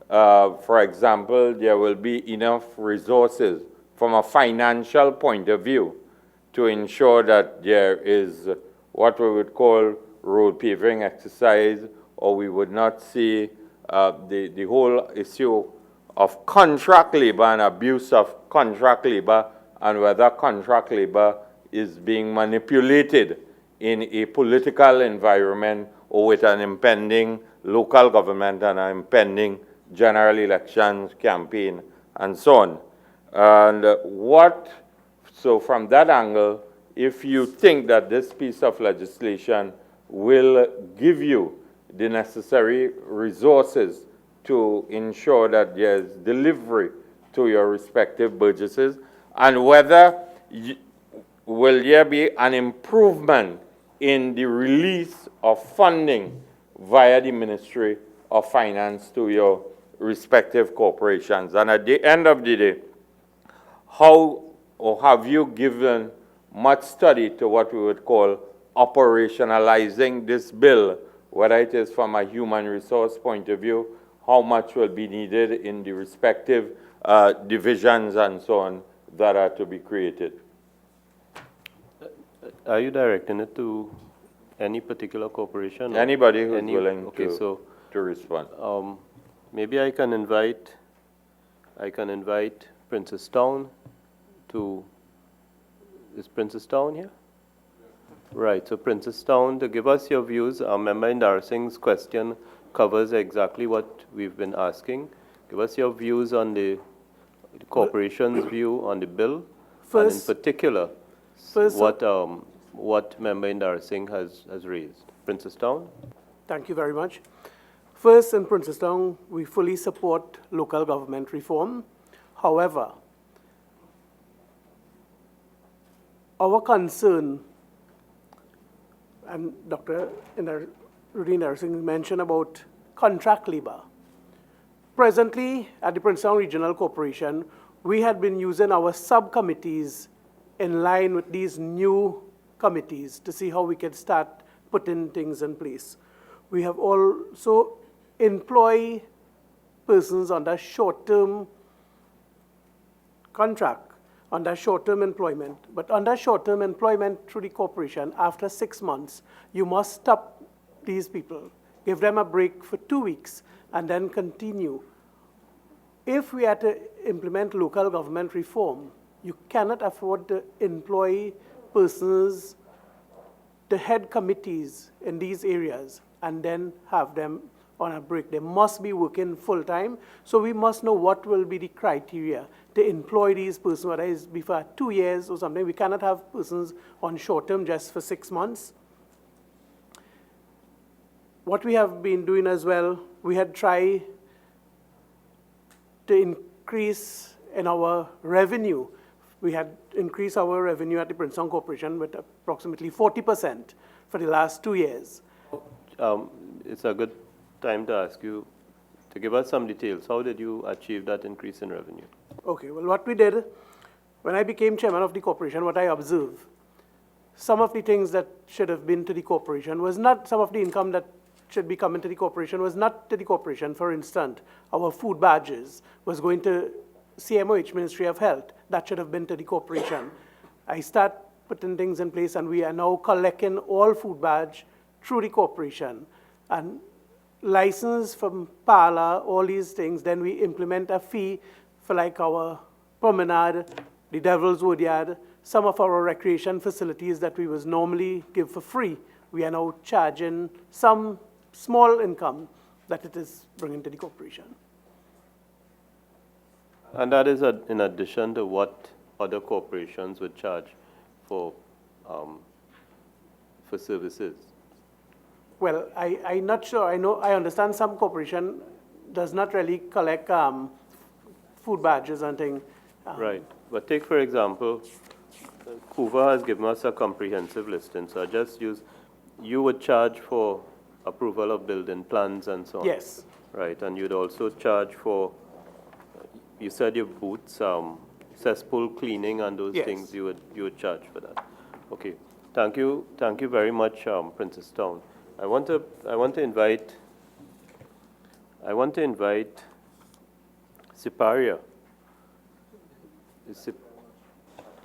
for example, there will be enough resources from a financial point of view to ensure that there is what we would call road paving exercise, or we would not see the whole issue of contract labor and abuse of contract labor, and whether contract labor is being manipulated in a political environment or with an impending local government and an impending general elections campaign and so on. And so from that angle, if you think that this piece of legislation will give you the necessary resources to ensure that there's delivery to your respective budgets, and whether will there be an improvement in the release of funding via the Ministry of Finance to your respective corporations. And at the end of the day, how or have you given much study to what we would call operationalizing this bill, whether it is from a human resource point of view, how much will be needed in the respective divisions and so on that are to be created? Are you directing it to any particular corporation? Anybody who's willing to respond. Maybe I can invite Princestown to, is Princestown here? Right, so Princestown, to give us your views. Our member Indar Singh's question covers exactly what we've been asking. Give us your views on the corporation's view on the bill, and in particular, what member Indar Singh has raised. Princestown? Thank you very much. First, in Princestown, we fully support local government reform. However, our concern, and Dr. Indar Singh mentioned about contract labor. Presently, at the Princestown Regional Corporation, we had been using our subcommittees in line with these new committees to see how we can start putting things in place. We have also employ persons under short-term contract, under short-term employment. But under short-term employment through the corporation, after 6 months, you must stop these people, give them a break for 2 weeks, and then continue. If we are to implement local government reform, you cannot afford to employ persons to head committees in these areas and then have them on a break. They must be working full-time, so we must know what will be the criteria to employ these persons, whether it's before 2 years or something. We cannot have persons on short-term just for 6 months. What we have been doing as well, we had tried to increase in our revenue. We had increased our revenue at the Princestown Corporation with approximately 40% for the last 2 years. It's a good time to ask you to give us some details. How did you achieve that increase in revenue? Okay, well, what we did, when I became chairman of the corporation, what I observed, some of the things that should have been to the corporation was not some of the income that should be coming to the corporation was not to the corporation. For instance, our food badges was going to CMOH, Ministry of Health. That should have been to the corporation. I start putting things in place, and we are now collecting all food badge through the corporation. And license from Palo, all these things, then we implement a fee for like our promenade, the Devil's Woodyard, some of our recreation facilities that we was normally give for free. We are now charging some small income that it is bringing to the corporation. And that is in addition to what other corporations would charge for services. Well, I'm not sure. I understand some corporation does not really collect food badges and things. Right. But take, for example, Couva has given us a comprehensive listing. So I just use, you would charge for approval of building plans and so on. Yes. Right. And you'd also charge for, you said your booths, cesspool cleaning and those Yes. things, you would charge for that. Okay. Thank you very much, Princess Town. I want to invite Siparia.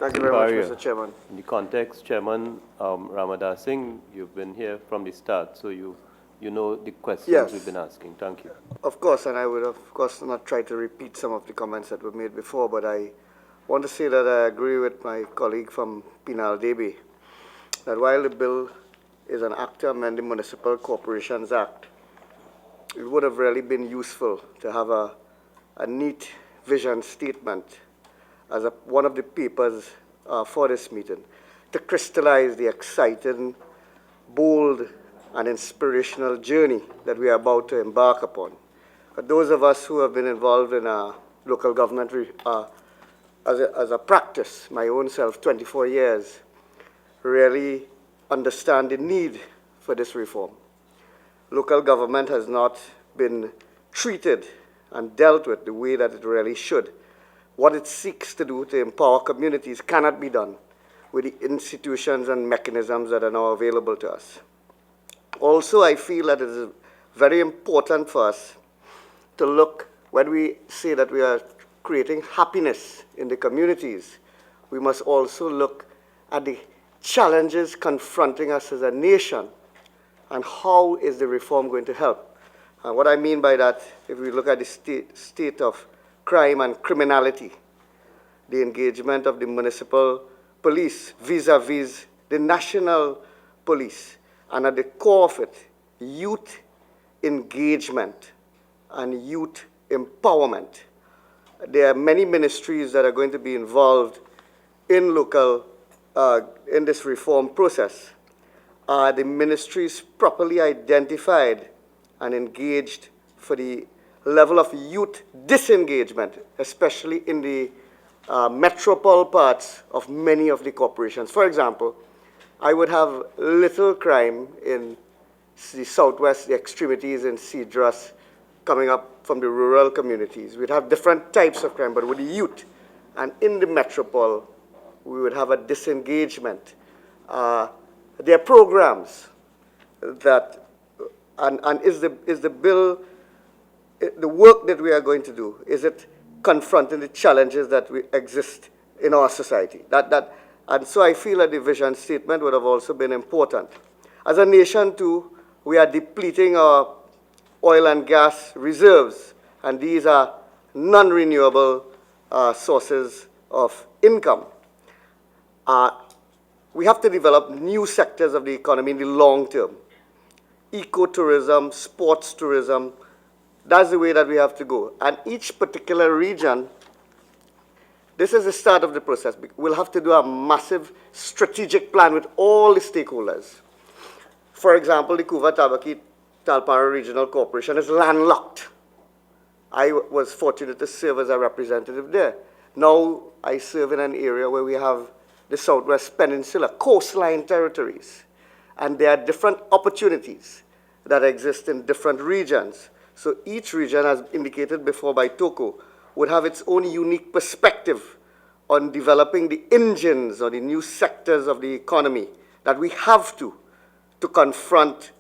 Thank you very much, Siparia. Mr. Chairman. In the context, Chairman Ramadas Singh, you've been here from the start, so you know the questions Yes. we've been asking. Thank you. Of course, and I would, of course, not try to repeat some of the comments that were made before, but I want to say that I agree with my colleague from Penal, Debe, that while the bill is an act to amend the Municipal Corporations Act, it would have really been useful to have a neat vision statement as one of the papers for this meeting to crystallize the exciting, bold, and inspirational journey that we are about to embark upon. But those of us who have been involved in local government as a practice, my own self, 24 years, really understand the need for this reform. Local government has not been treated and dealt with the way that it really should. What it seeks to do to empower communities cannot be done with the institutions and mechanisms that are now available to us. Also, I feel that it is very important for us to look, when we say that we are creating happiness in the communities, we must also look at the challenges confronting us as a nation and how is the reform going to help. And what I mean by that, if we look at the state of crime and criminality, the engagement of the municipal police vis-a-vis the national police, and at the core of it, youth engagement and youth empowerment. There are many ministries that are going to be involved in in this reform process. Are the ministries properly identified and engaged for the level of youth disengagement, especially in the metropole parts of many of the corporations? For example, I would have little crime in the southwest, the extremities in Cedras, coming up from the rural communities. We'd have different types of crime, but with the youth. And in the metropole, we would have a disengagement. There are programs that, and is the bill, the work that we are going to do, is it confronting the challenges that exist in our society? And so I feel that the vision statement would have also been important. As a nation, too, we are depleting our oil and gas reserves, and these are non-renewable sources of income. We have to develop new sectors of the economy in the long term. Ecotourism, sports tourism, that's the way that we have to go. And each particular region, this is the start of the process. We'll have to do a massive strategic plan with all the stakeholders. For example, the Couva Tabaquite Talparo Regional Corporation is landlocked. I was fortunate to serve as a representative there. Now I serve in an area where we have the Southwest Peninsula, coastline territories. And there are different opportunities that exist in different regions. So each region, as indicated before by Toko, would have its own unique perspective on developing the engines or the new sectors of the economy that we have to confront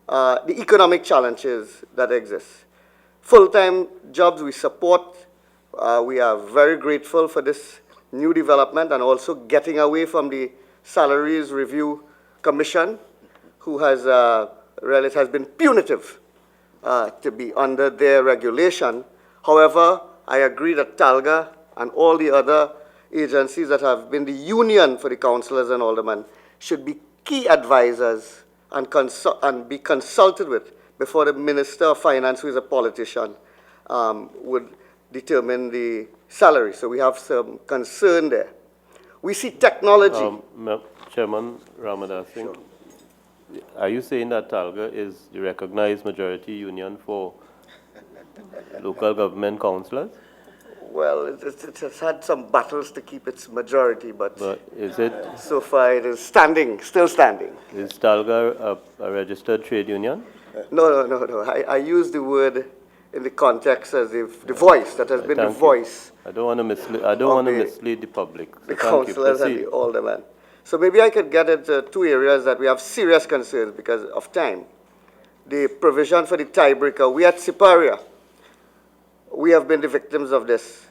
the economic challenges that exist. Full-time jobs we support. We are very grateful for this new development and also getting away from the Salaries Review Commission, who has really has been punitive to be under their regulation. However, I agree that TALGA and all the other agencies that have been the union for the councillors and aldermen should be key advisors and be consulted with before the Minister of Finance, who is a politician, would determine the salary. So we have some concern there. We see technology. Chairman Ramadas Singh, are you saying that TALGA is the recognized majority union for local government councillors? Well, it has had some battles to keep its majority, but is it? So far it is standing, still standing. Is TALGA a registered trade union? No. I use the word in the context as if the voice that has been the voice. I don't want to mislead. I don't want to mislead the public. So the councillors and the aldermen. So maybe I could get into two areas that we have serious concerns because of time. The provision for the tiebreaker. We at Siparia, we have been the victims of this,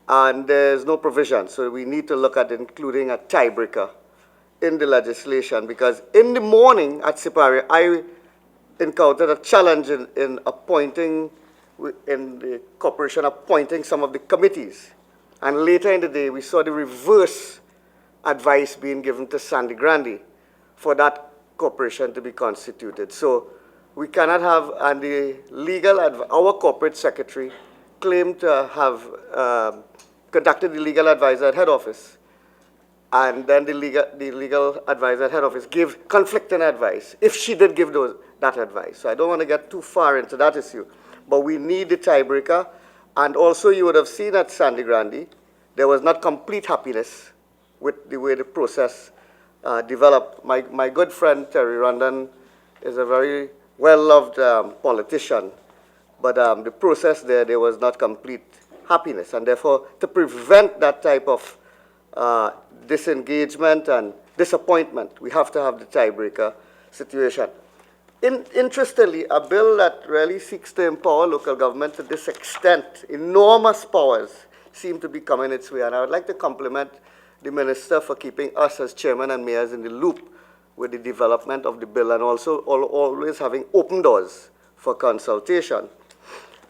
and there's no provision. So we need to look at including a tiebreaker in the legislation, because in the morning at Siparia, I encountered a challenge in appointing, in the corporation appointing some of the committees. And later in the day, we saw the reverse advice being given to Sangre Grande for that corporation to be constituted. So we cannot have, and the legal, our corporate secretary claimed to have conducted the legal advisor at head office. And then the legal advisor at head office gave conflicting advice, if she did give that advice. So I don't want to get too far into that issue. But we need the tiebreaker. And also you would have seen at Sangre Grande, there was not complete happiness with the way the process developed. My good friend Terry Rondon is a very well-loved politician. But the process there was not complete happiness. And therefore, to prevent that type of disengagement and disappointment, we have to have the tiebreaker situation. Interestingly, a bill that really seeks to empower local government to this extent, enormous powers seem to be coming its way. And I would like to compliment the Minister for keeping us as chairman and mayors in the loop with the development of the bill, and also always having open doors for consultation.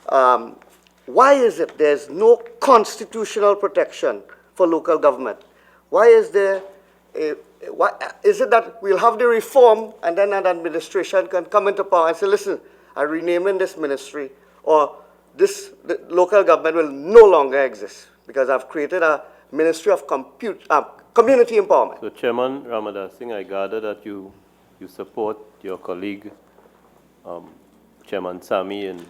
Why is it there's no constitutional protection for local government? Why is there why is it that we'll have the reform and then an administration can come into power and say, listen, I'm renaming this ministry, or the local government will no longer exist because I've created a ministry of community empowerment. So Chairman Ramadas Singh, I gather that you support your colleague, Chairman Sami, in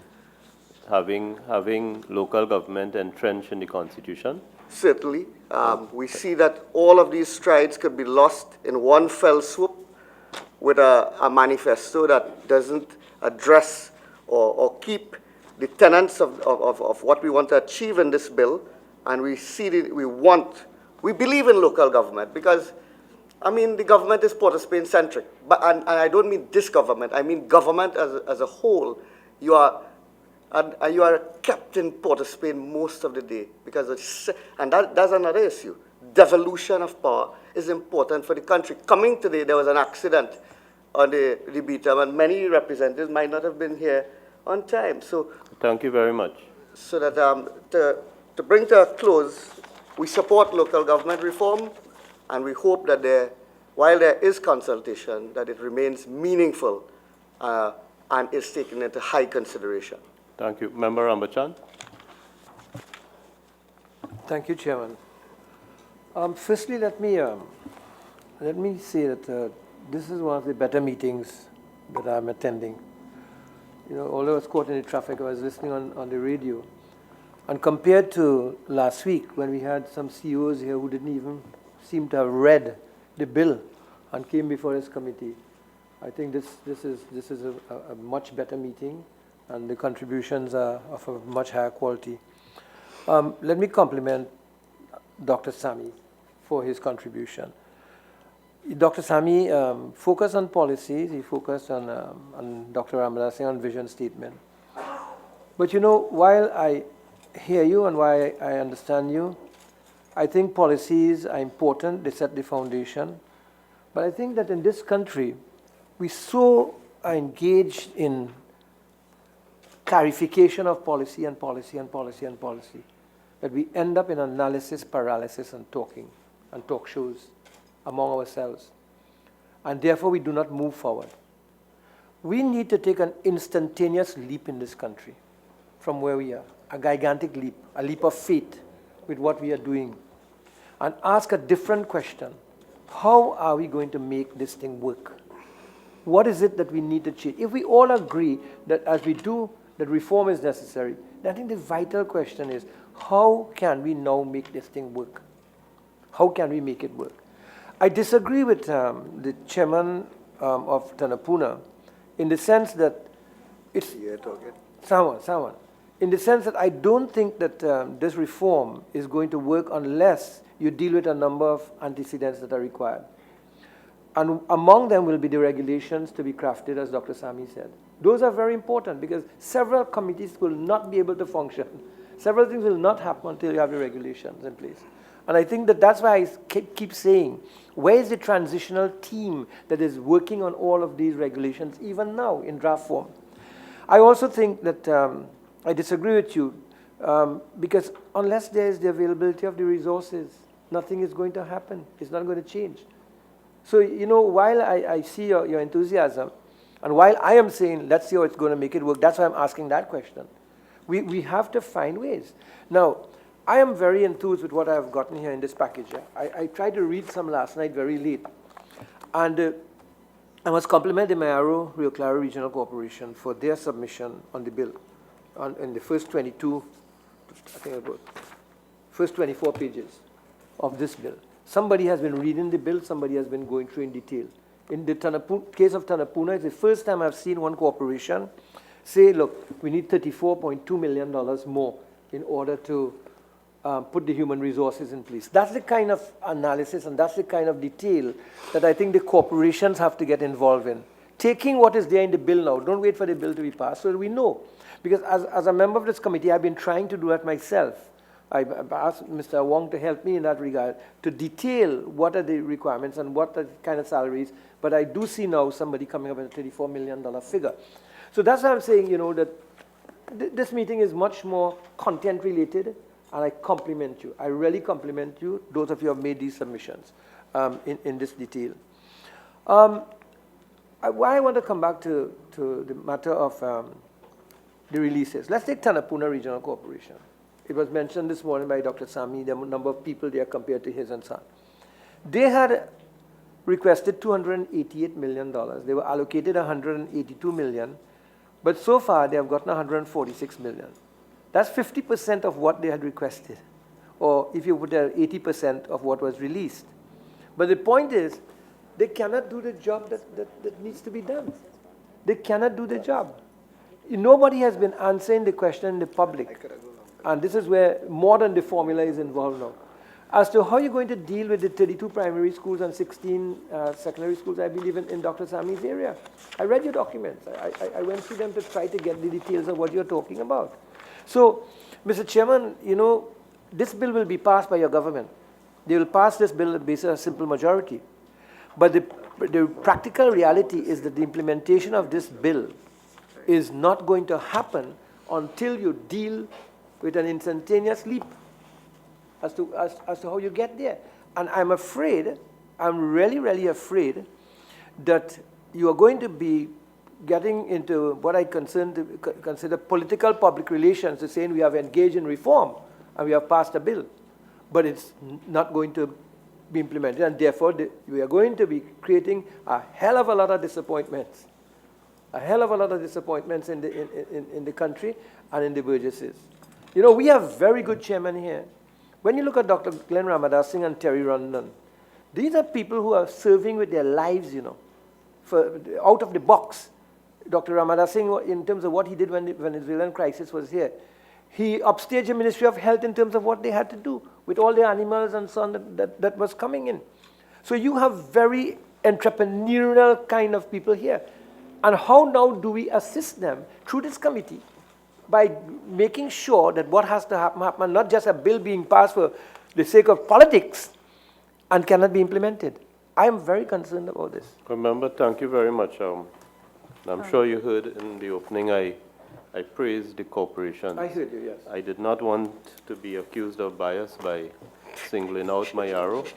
having local government entrenched in the Constitution? Certainly. We see that all of these strides could be lost in one fell swoop with a manifesto that doesn't address or keep the tenets of what we want to achieve in this bill. And we see we believe in local government because, I mean, the government is Port of Spain centric. And I don't mean this government, I mean government as a whole. You are kept in Port of Spain most of the day because that's another issue. Devolution of power is important for the country. Coming today, there was an accident on the beatum, and many representatives might not have been here on time. So thank you very much. So that to bring to a close, we support local government reform, and we hope that while there is consultation, that it remains meaningful and is taken into high consideration. Thank you. Member Rambachan. Thank you, Chairman. Firstly, let me say that this is one of the better meetings that I'm attending. You know, although I was caught in the traffic, I was listening on the radio. And compared to last week, when we had some CEOs here who didn't even seem to have read the bill and came before this committee, I think this is a much better meeting, and the contributions are of a much higher quality. Let me compliment Dr. Sami for his contribution. Dr. Sami focused on policies, he focused on Dr. Ramdas Singh on vision statement. But you know, while I hear you and while I understand you, I think policies are important, they set the foundation. But I think that in this country, we so are engaged in clarification of policy and policy and policy and policy that we end up in analysis paralysis and talking and talk shows among ourselves. And therefore, we do not move forward. We need to take an instantaneous leap in this country from where we are, a gigantic leap, a leap of faith with what we are doing, and ask a different question. How are we going to make this thing work? What is it that we need to change? If we all agree that as we do, that reform is necessary, then I think the vital question is, how can we now make this thing work? How can we make it work? I disagree with the chairman of Tunapuna in the sense that it's someone. In the sense that I don't think that this reform is going to work unless you deal with a number of antecedents that are required. And among them will be the regulations to be crafted, as Dr. Sami said. Those are very important because several committees will not be able to function. Several things will not happen until you have the regulations in place. And I think that that's why I keep saying, where is the transitional team that is working on all of these regulations, even now in draft form? I also think that I disagree with you because unless there is the availability of the resources, nothing is going to happen. It's not going to change. So, you know, while I see your enthusiasm, and while I am saying, let's see how it's going to make it work, that's why I'm asking that question. We have to find ways. Now, I am very enthused with what I have gotten here in this package. I tried to read some last night very late. And I must compliment the Mayaro Rio Claro Regional Corporation for their submission on the bill, in the first 22, I think about first 24 pages of this bill. Somebody has been reading the bill, somebody has been going through in detail. In the case of Tunapuna, it's the first time I've seen one corporation say, look, we need $34.2 million more in order to put the human resources in place. That's the kind of analysis and that's the kind of detail that I think the corporations have to get involved in. Taking what is there in the bill now, don't wait for the bill to be passed so that we know. Because as a member of this committee, I've been trying to do that myself. I've asked Mr. Wong to help me in that regard, to detail what are the requirements and what are the kind of salaries, but I do see now somebody coming up with a $34 million figure. So that's why I'm saying, you know, that this meeting is much more content related, and I compliment you. I really compliment you, those of you who have made these submissions in this detail. Why I want to come back to the matter of the releases. Let's take Tunapuna Regional Corporation. It was mentioned this morning by Dr. Sami, the number of people there compared to his and son. They had requested $288 million. They were allocated $182 million, but so far they have gotten $146 million. That's 50% of what they had requested, or if you put there, 80% of what was released. But the point is, they cannot do the job that needs to be done. They cannot do the job. Nobody has been answering the question in the public. And this is where more than the formula is involved now. As to how you're going to deal with the 32 primary schools and 16 secondary schools, I believe, in Dr. Sami's area. I read your documents. I went through them to try to get the details of what you're talking about. So, Mr. Chairman, you know, this bill will be passed by your government. They will pass this bill based on a simple majority. But the practical reality is that the implementation of this bill is not going to happen until you deal with an instantaneous leap as to how you get there. And I'm afraid, I'm really, really afraid that you are going to be getting into what I consider political public relations, to saying we have engaged in reform and we have passed a bill, but it's not going to be implemented, and therefore we are going to be creating a hell of a lot of disappointments, in the country and in the burgesses. You know, we have very good chairmen here. When you look at Dr. Glenn Ramadas Singh and Terry Rondon, these are people who are serving with their lives, you know, out of the box. Dr. Ramadas Singh, in terms of what he did when the Venezuelan crisis was here, he upstaged the Ministry of Health in terms of what they had to do with all the animals and so on that was coming in. So you have very entrepreneurial kind of people here. And how now do we assist them through this committee by making sure that what has to happen, not just a bill being passed for the sake of politics and cannot be implemented. I am very concerned about this. Remember, thank you very much. I'm sure you heard in the opening, I praised the corporation. I heard you, yes. I did not want to be accused of bias by singling out Mayaro.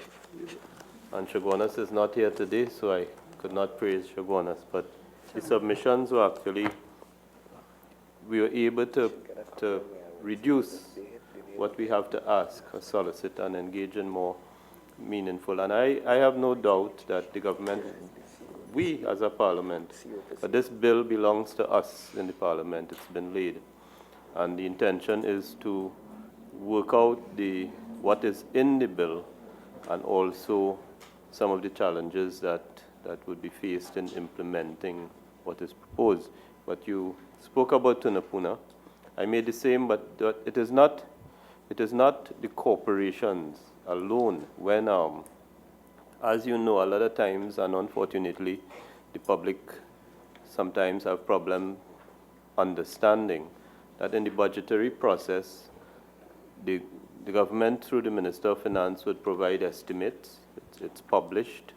And Shagonas is not here today, so I could not praise Shagonas. But the submissions were actually, we were able to reduce what we have to ask or solicit and engage in more meaningful. And I have no doubt that the government, we as a parliament, but this bill belongs to us in the parliament. It's been laid. And the intention is to work out what is in the bill and also some of the challenges that would be faced in implementing what is proposed. But you spoke about Tunapuna. I made the same, but it is not the corporations alone. When, as you know, a lot of times, and unfortunately, the public sometimes have problem understanding that in the budgetary process, the government through the Minister of Finance would provide estimates. It's published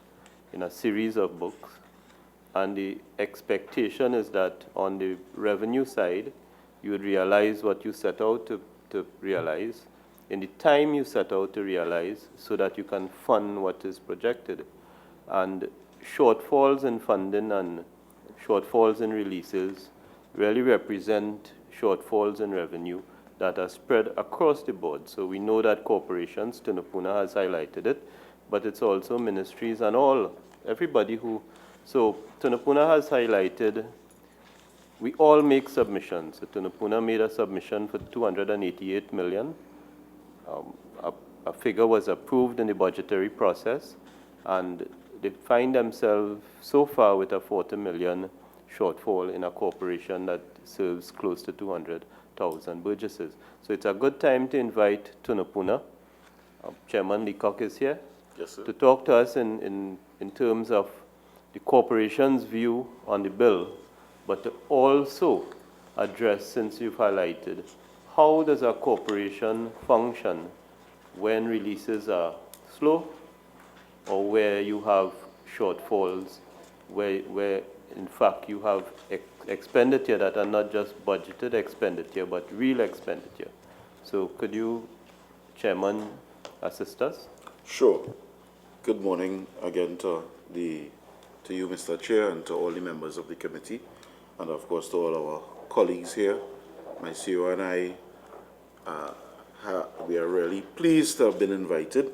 in a series of books. And the expectation is that on the revenue side, you would realize what you set out to realize in the time you set out to realize so that you can fund what is projected. And shortfalls in funding and shortfalls in releases really represent shortfalls in revenue that are spread across the board. So we know that corporations, Tunapuna has highlighted it, but it's also ministries and everybody who, so Tunapuna has highlighted, we all make submissions. So Tunapuna made a submission for 288 million. A figure was approved in the budgetary process, and they find themselves so far with a 40 million shortfall in a corporation that serves close to 200,000 burgesses. So it's a good time to invite Tunapuna. Chairman Leacock is here. Yes, sir. To talk to us in terms of the corporation's view on the bill, but to also address, since you've highlighted, how does a corporation function when releases are slow or where you have shortfalls, where in fact you have expenditure that are not just budgeted expenditure, but real expenditure. So could you, Chairman, assist us? Sure. Good morning again to you, Mr. Chair, and to all the members of the committee, and of course to all our colleagues here. My CEO and I, we are really pleased to have been invited.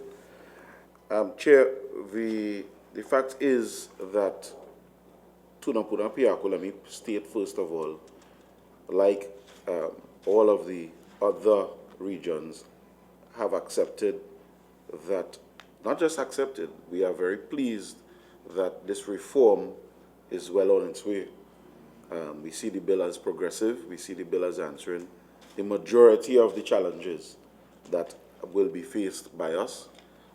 Chair, the fact is that Tunapuna Piarco, let me state first of all, like all of the other regions, have accepted that, not just accepted, we are very pleased that this reform is well on its way. We see the bill as progressive, we see the bill as answering the majority of the challenges that will be faced by us.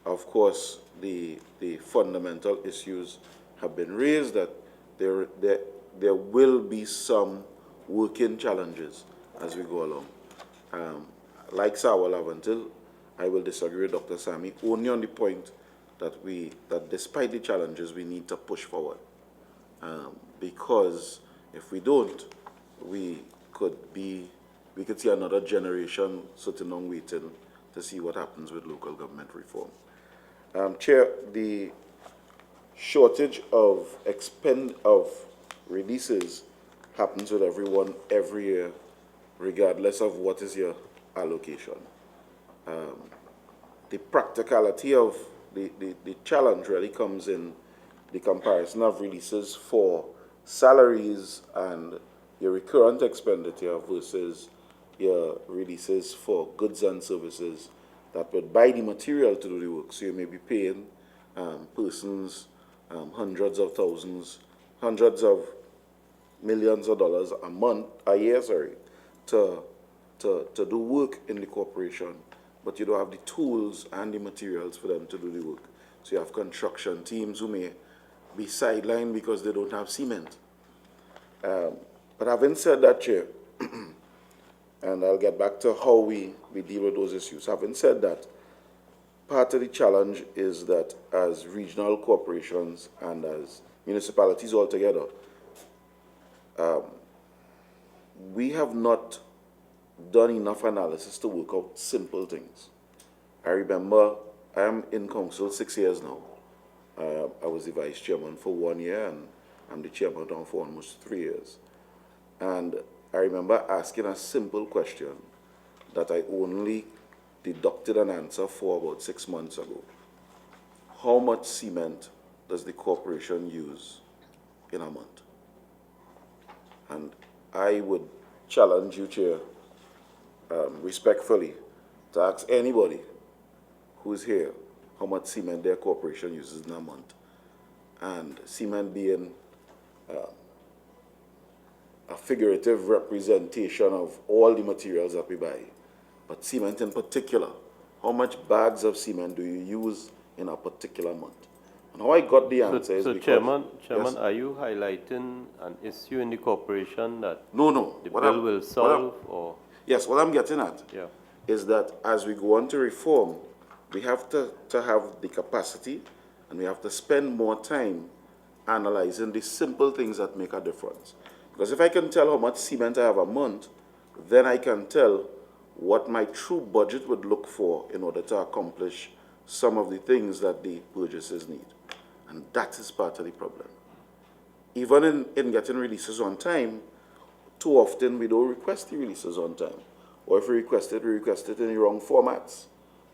Of course, the fundamental issues have been raised, that there will be some working challenges as we go along. Like Sawa Laventille, I will disagree with Dr. Sami only on the point that despite the challenges, we need to push forward. Because if we don't, we could see another generation sitting on waiting to see what happens with local government reform. Chair, the shortage of releases happens with everyone every year, regardless of what is your allocation. The practicality of the challenge really comes in the comparison of releases for salaries and your recurrent expenditure versus your releases for goods and services that would buy the material to do the work. So you may be paying persons hundreds of millions of dollars a year, to do work in the corporation, but you don't have the tools and the materials for them to do the work. So you have construction teams who may be sidelined because they don't have cement. But having said that, Chair, and I'll get back to how we deal with those issues. Having said that, part of the challenge is that as regional corporations and as municipalities altogether, we have not done enough analysis to work out simple things. I remember I am in council 6 years now. I was the vice chairman for 1 year, and I'm the chairman now for almost 3 years. And I remember asking a simple question that I only deducted an answer for about 6 months ago. How much cement does the corporation use in a month? And I would challenge you, Chair, respectfully, to ask anybody who's here how much cement their corporation uses in a month. And cement being a figurative representation of all the materials that we buy. But cement in particular, how much bags of cement do you use in a particular month? And how I got the answer is because... Chairman, yes? are you highlighting an issue in the corporation that the bill will solve? Or? Yes, what I'm getting at is that as we go on to reform, we have to have the capacity and we have to spend more time analyzing the simple things that make a difference. Because if I can tell how much cement I have a month, then I can tell what my true budget would look for in order to accomplish some of the things that the purchasers need. And that is part of the problem. Even in getting releases on time, too often we don't request the releases on time. Or if we request it in the wrong formats,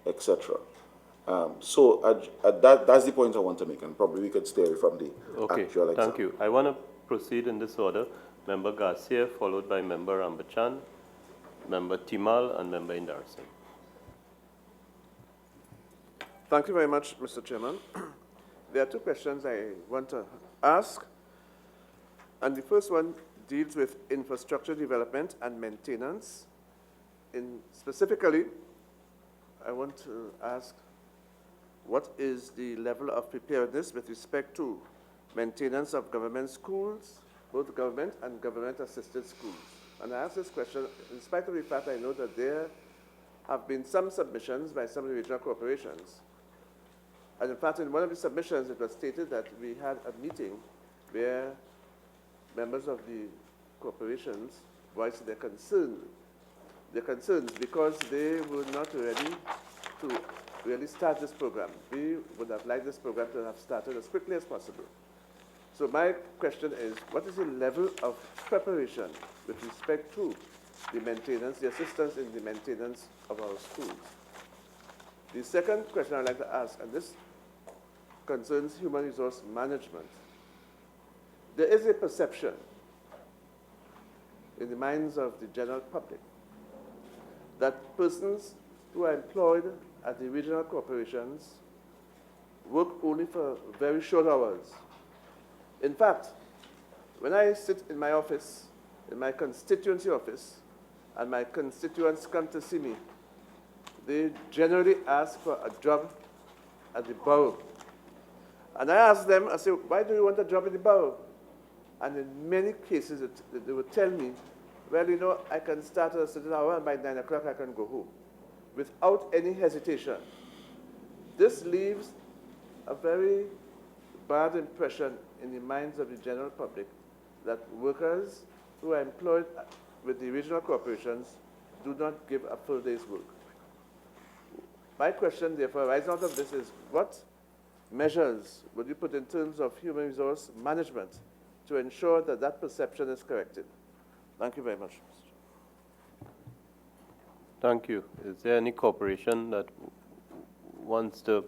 etc. So that's the point I want to make, and probably we could stay away from the actual exam. Thank you. I want to proceed in this order. Member Garcia, followed by Member Rambachan, Member Timal, and Member Indarson. Thank you very much, Mr. Chairman. There are two questions I want to ask. And the first one deals with infrastructure development and maintenance. Specifically, I want to ask, what is the level of preparedness with respect to maintenance of government schools, both government and government-assisted schools? And I ask this question in spite of the fact I know that there have been some submissions by some of the regional corporations. And in fact, in one of the submissions, it was stated that we had a meeting where members of the corporations voiced their concerns because they were not ready to really start this program. We would have liked this program to have started as quickly as possible. So my question is, what is the level of preparation with respect to the maintenance, the assistance in the maintenance of our schools? The second question I'd like to ask, and this concerns human resource management. There is a perception in the minds of the general public that persons who are employed at the regional corporations work only for very short hours. In fact, when I sit in my office, in my constituency office, and my constituents come to see me, they generally ask for a job at the borough. And I ask them, I say, why do you want a job in the borough? And in many cases, they would tell me, well, you know, I can start at a certain hour, and by 9 o'clock I can go home, without any hesitation. This leaves a very bad impression in the minds of the general public that workers who are employed with the regional corporations do not give a full day's work. My question, therefore, arising out of this is, what measures would you put in terms of human resource management to ensure that that perception is corrected? Thank you very much. Thank you. Is there any corporation that wants to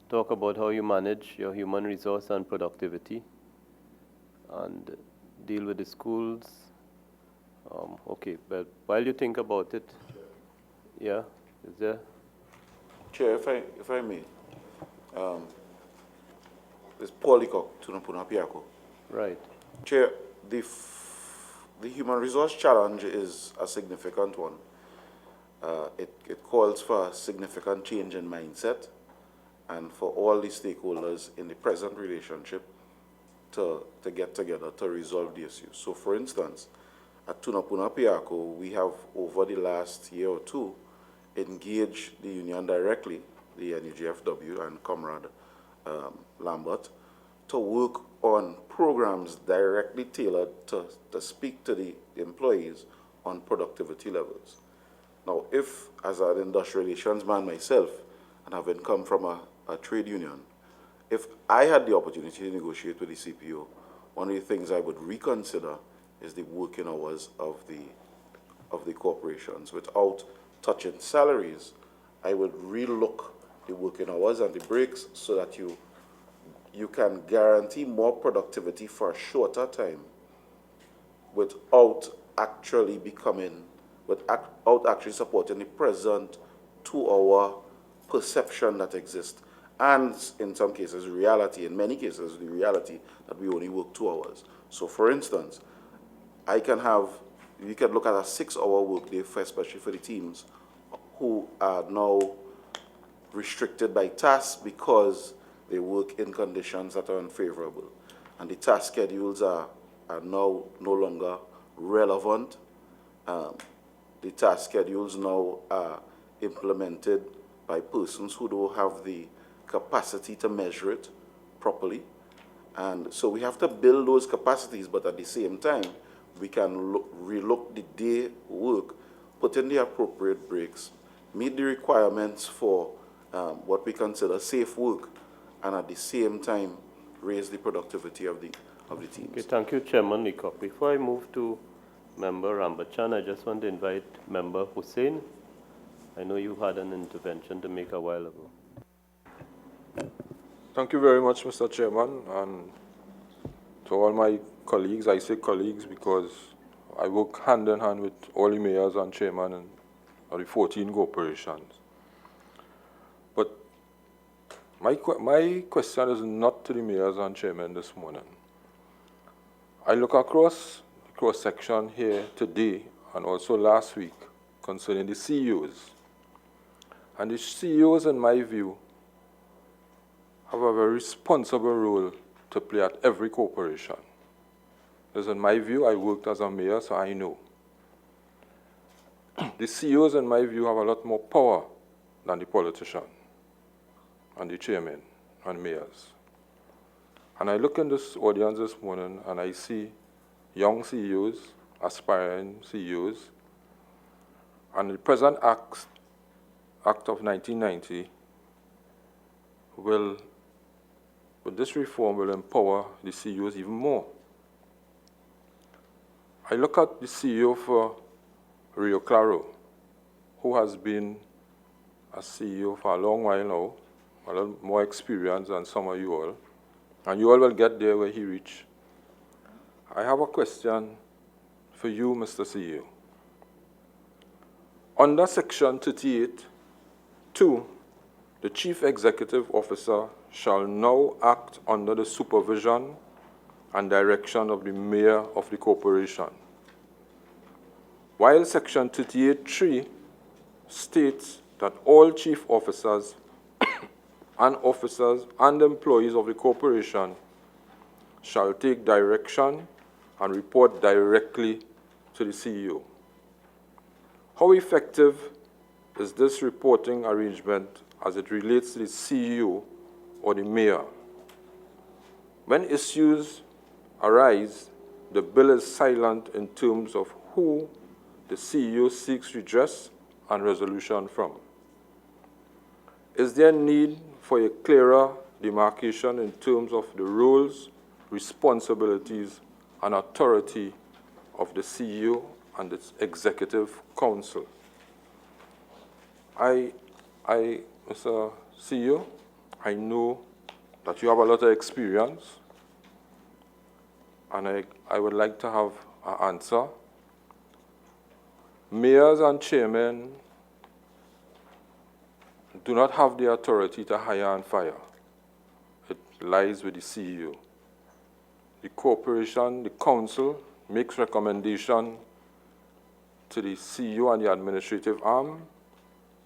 talk about how you manage your human resource and productivity and deal with the schools? Okay, but while you think about it, yeah, is there? Chair, if I may, it's Paulico, Tunapuna, Piarco. Right. Chair, the human resource challenge is a significant one. It calls for a significant change in mindset and for all the stakeholders in the present relationship to get together to resolve the issues. So for instance, at Tunapuna Piarco, we have over the last year or two engaged the union directly, the NUGFW and Comrade Lambert, to work on programs directly tailored to speak to the employees on productivity levels. Now, if, as an industrial relations man myself, and having come from a trade union, if I had the opportunity to negotiate with the CPO, one of the things I would reconsider is the working hours of the corporations. Without touching salaries, I would relook the working hours and the breaks so that you can guarantee more productivity for a shorter time without actually supporting the present 2-hour perception that exists. And in some cases, reality, in many cases, the reality that we only work 2 hours. So for instance, you can look at a 6-hour workday, especially for the teams who are now restricted by tasks because they work in conditions that are unfavorable. And the task schedules are now no longer relevant. The task schedules now are implemented by persons who don't have the capacity to measure it properly. And so we have to build those capacities, but at the same time, we can relook the day work, put in the appropriate breaks, meet the requirements for what we consider safe work, and at the same time, raise the productivity of the teams. Okay, thank you, Chairman Nikop. Before I move to Member Rambachan, I just want to invite Member Hussain. I know you had an intervention to make a while ago. Thank you very much, Mr. Chairman, and to all my colleagues. I say colleagues because I work hand in hand with all the mayors and chairmen of the 14 corporations. But my question is not to the mayors and chairmen this morning. I look across the cross-section here today and also last week concerning the CEOs. And the CEOs, in my view, have a very responsible role to play at every corporation. Because in my view, I worked as a mayor, so I know. The CEOs, in my view, have a lot more power than the politician and the chairman and mayors. And I look in this audience this morning and I see young CEOs, aspiring CEOs, and the present Act of 1990 with this reform will empower the CEOs even more. I look at the CEO for Rio Claro, who has been a CEO for a long while now, a lot more experience than some of you all, and you all will get there where he reached. I have a question for you, Mr. CEO. Under Section 38(2), the Chief Executive Officer shall now act under the supervision and direction of the mayor of the corporation. While Section 38(3) states that all chief officers and employees of the corporation shall take direction and report directly to the CEO. How effective is this reporting arrangement as it relates to the CEO or the mayor? When issues arise, the bill is silent in terms of who the CEO seeks redress and resolution from. Is there need for a clearer demarcation in terms of the roles, responsibilities, and authority of the CEO and its executive council? Mr. CEO, I know that you have a lot of experience, and I would like to have an answer. Mayors and chairmen do not have the authority to hire and fire. It lies with the CEO. The corporation, the council, makes recommendation to the CEO and the administrative arm,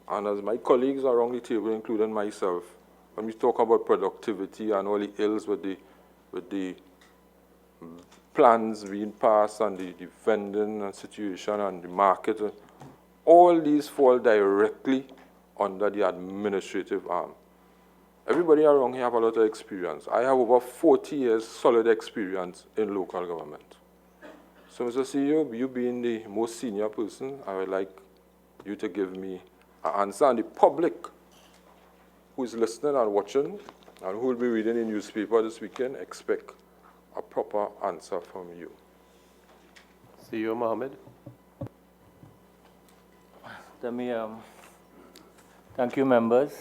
and as my colleagues around the table, including myself, when we talk about productivity and all the ills with the plans being passed and the vending and situation and the market, all these fall directly under the administrative arm. Everybody around here have a lot of experience. I have over 40 years solid experience in local government. So, Mr. CEO, you being the most senior person, I would like you to give me an answer. And the public who is listening and watching and who will be reading the newspaper this weekend expect a proper answer from you. CEO Mohammed. Thank you, members.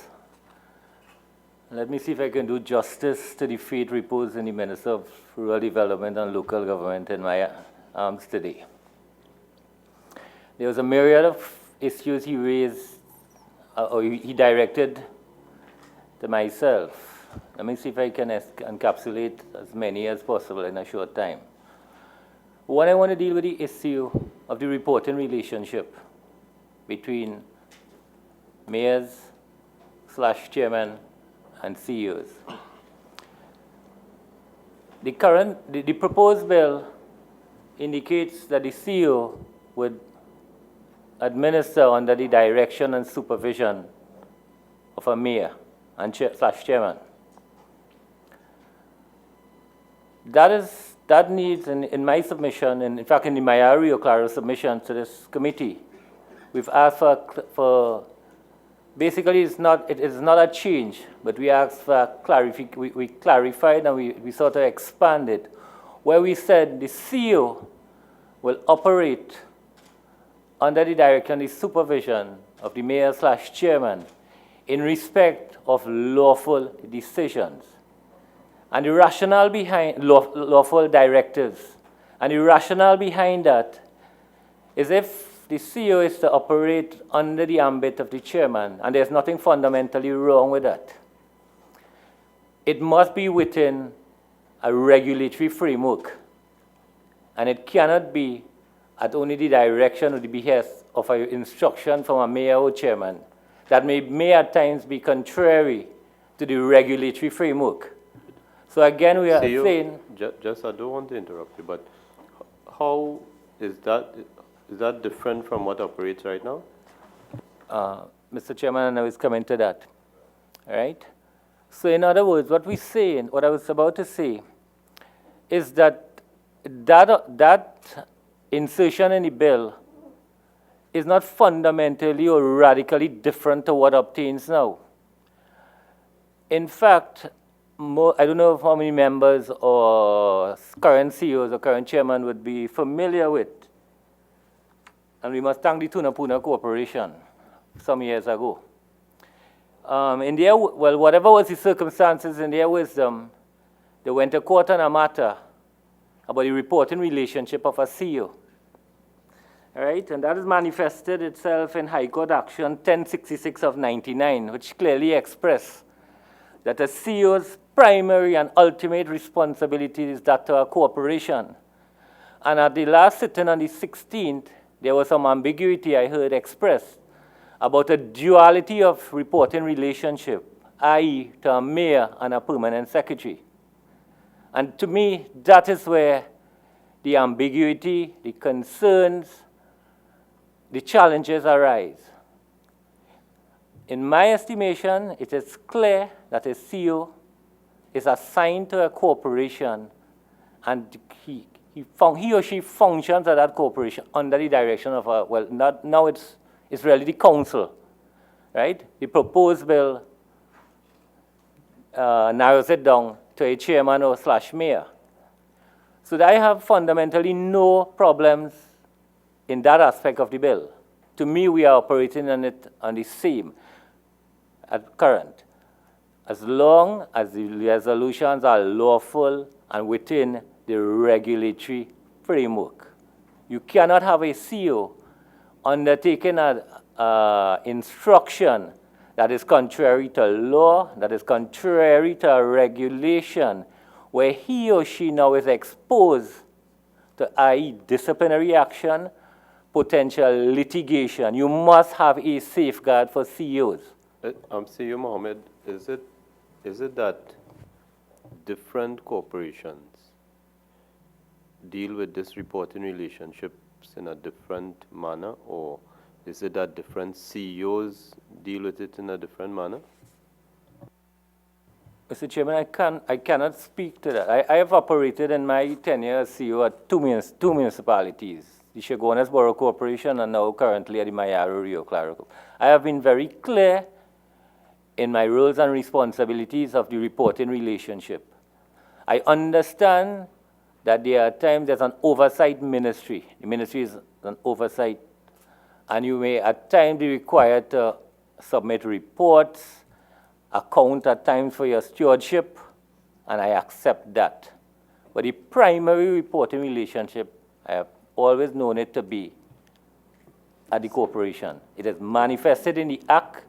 Let me see if I can do justice to the fate reposed in the Minister of Rural Development and Local Government in my arms today. There was a myriad of issues he raised, or he directed to myself. Let me see if I can encapsulate as many as possible in a short time. One, I want to deal with the issue of the reporting relationship between mayors/chairman and CEOs. The proposed bill indicates that the CEO would administer under the direction and supervision of a mayor and /chairman. That needs, in my submission, and in fact in the Mayaro Rio Claro submission to this committee, we've asked for basically it is not a change, but we asked for we clarified and we sort of expanded, where we said the CEO will operate under the direction and the supervision of the mayor/chairman in respect of lawful decisions. And the rationale behind lawful directives, and the rationale behind that is if the CEO is to operate under the ambit of the chairman, and there's nothing fundamentally wrong with that, it must be within a regulatory framework, and it cannot be at only the direction or the behest of an instruction from a mayor or chairman that may at times be contrary to the regulatory framework. So again, we are CEO, saying... Just, I don't want to interrupt you, but how is that different from what operates right now? Mr. Chairman, I was coming to that. All right? So in other words, what I was about to say is that insertion in the bill is not fundamentally or radically different to what obtains now. In fact, I don't know how many members or current CEOs or current chairman would be familiar with, and we must thank the Tunapuna Corporation some years ago. Whatever was the circumstances, in their wisdom, they went to court on a matter about the reporting relationship of a CEO. All right? And that has manifested itself in High Court Action 1066 of 99, which clearly expressed that a CEO's primary and ultimate responsibility is that to a corporation. And at the last sitting on the 16th, there was some ambiguity I heard expressed about a duality of reporting relationship, i.e. to a mayor and a permanent secretary. And to me, that is where the ambiguity, the concerns, the challenges arise. In my estimation, it is clear that a CEO is assigned to a corporation, and he or she functions at that corporation under the direction of now it's really the council, right? The proposed bill narrows it down to a chairman or /mayor. So I have fundamentally no problems in that aspect of the bill. To me, we are operating on it on the same at current, as long as the resolutions are lawful and within the regulatory framework. You cannot have a CEO undertaking an instruction that is contrary to law, that is contrary to a regulation, where he or she now is exposed to, i.e., disciplinary action, potential litigation. You must have a safeguard for CEOs. CEO Mohammed, is it is it that different corporations deal with this reporting relationships in a different manner, or is it that different CEOs deal with it in a different manner? Mr. Chairman, I cannot speak to that. I have operated in my tenure as CEO at two municipalities, the Chaguanas Borough Corporation and now currently at the Mayaro Rio Claro. I have been very clear in my roles and responsibilities of the reporting relationship. I understand that there are times there's an oversight ministry. The ministry is an oversight, and you may at times be required to submit reports, account at times for your stewardship, and I accept that. But the primary reporting relationship, I have always known it to be at the corporation. It is manifested in the Act,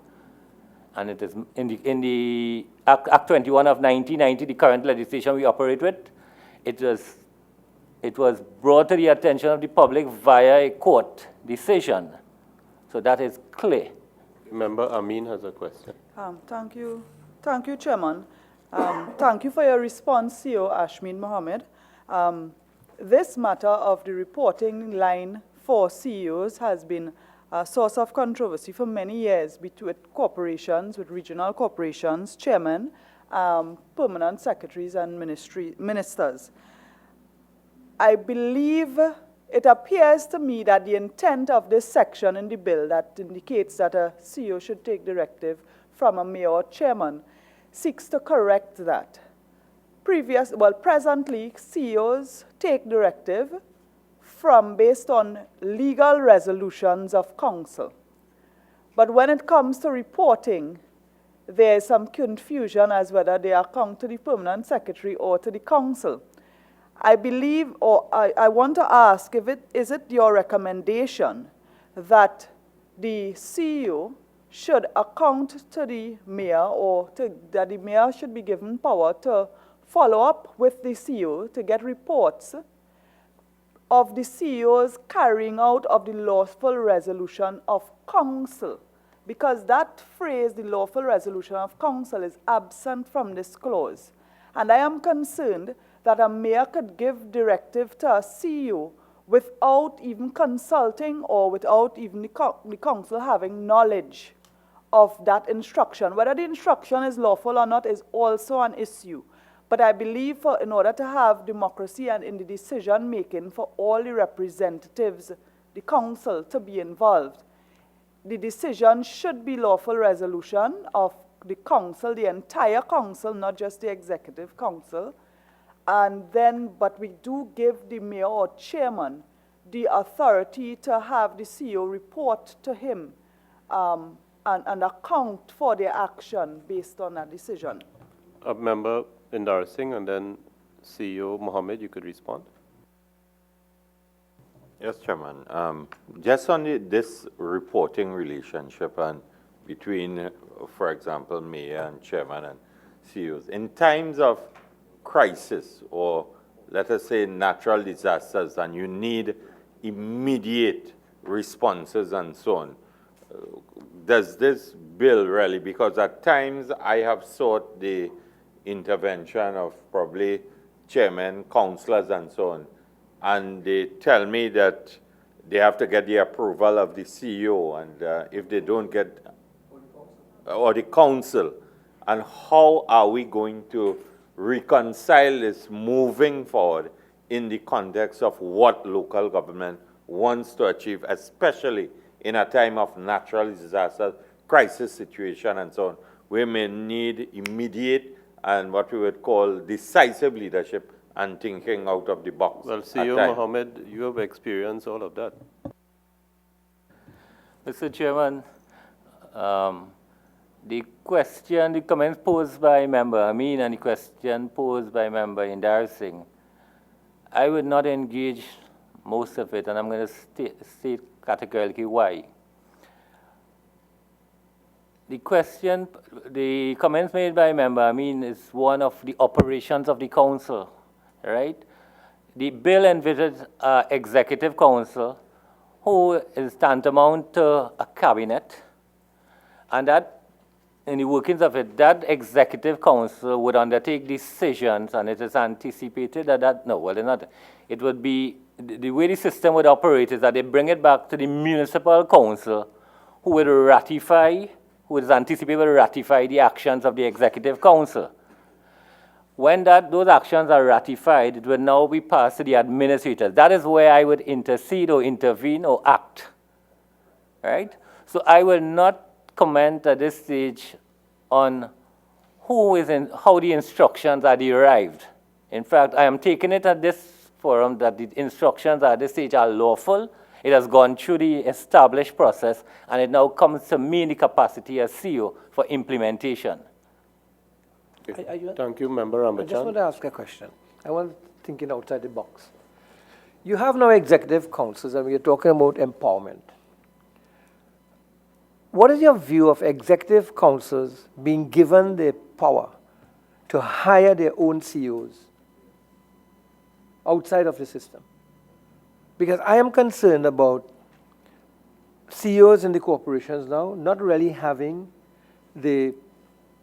and it is in the Act 21 of 1990, the current legislation we operate with. It was brought to the attention of the public via a court decision. So that is clear. Member Amin has a question. Thank you, Chairman. Thank you for your response, CEO Ashmin Mohammed. This matter of the reporting line for CEOs has been a source of controversy for many years between corporations, with regional corporations, chairmen, permanent secretaries, and ministers. I believe it appears to me that the intent of this section in the bill that indicates that a CEO should take directive from a mayor or chairman seeks to correct that. Presently, CEOs take directive based on legal resolutions of council. But when it comes to reporting, there is some confusion as whether they account to the permanent secretary or to the council. I believe, or I want to ask, is it your recommendation that the CEO should account to the mayor, or that the mayor should be given power to follow up with the CEO to get reports of the CEO's carrying out of the lawful resolution of council? Because that phrase, the lawful resolution of council, is absent from this clause. And I am concerned that a mayor could give directive to a CEO without even consulting or without even the council having knowledge of that instruction. Whether the instruction is lawful or not is also an issue. But I believe in order to have democracy and in the decision-making for all the representatives, the council, to be involved, the decision should be lawful resolution of the council, the entire council, not just the executive council. And then, but we do give the mayor or chairman the authority to have the CEO report to him and account for their action based on that decision. Member Indar Singh, and then CEO Mohammed, you could respond. Yes, Chairman. Just on this reporting relationship and between, for example, mayor and chairman and CEOs, in times of crisis, or let us say natural disasters, and you need immediate responses and so on, does this bill really, because at times I have sought the intervention of probably chairmen, councillors and so on, and they tell me that they have to get the approval of the CEO, and if they don't get, or the council, and how are we going to reconcile this moving forward in the context of what local government wants to achieve, especially in a time of natural disaster, crisis situation and so on. We may need immediate and what we would call decisive leadership and thinking out of the box. Well, CEO Mohammed, you have experienced all of that. Mr. Chairman, the question, the comments posed by Member Amin and the question posed by Member Indar Singh, I would not engage most of it, and I'm going to state categorically why. The comments made by Member Amin is one of the operations of the council, right? The bill envisages an executive council who is tantamount to a cabinet, and that in the workings of it, that executive council would undertake decisions, and it is anticipated that no, well, it's not. It would be, the way the system would operate is that they bring it back to the municipal council, who would ratify, who is anticipated to ratify the actions of the executive council. When those actions are ratified, it will now be passed to the administrators. That is where I would intercede or intervene or act, right? So I will not comment at this stage on who is in, how the instructions are derived. In fact, I am taking it at this forum that the instructions at this stage are lawful. It has gone through the established process, and it now comes to me in the capacity as CEO for implementation. Thank you, Member Ramachan. I just want to ask a question. I want thinking outside the box. You have now executive councils, and we are talking about empowerment. What is your view of executive councils being given the power to hire their own CEOs outside of the system? Because I am concerned about CEOs in the corporations now not really having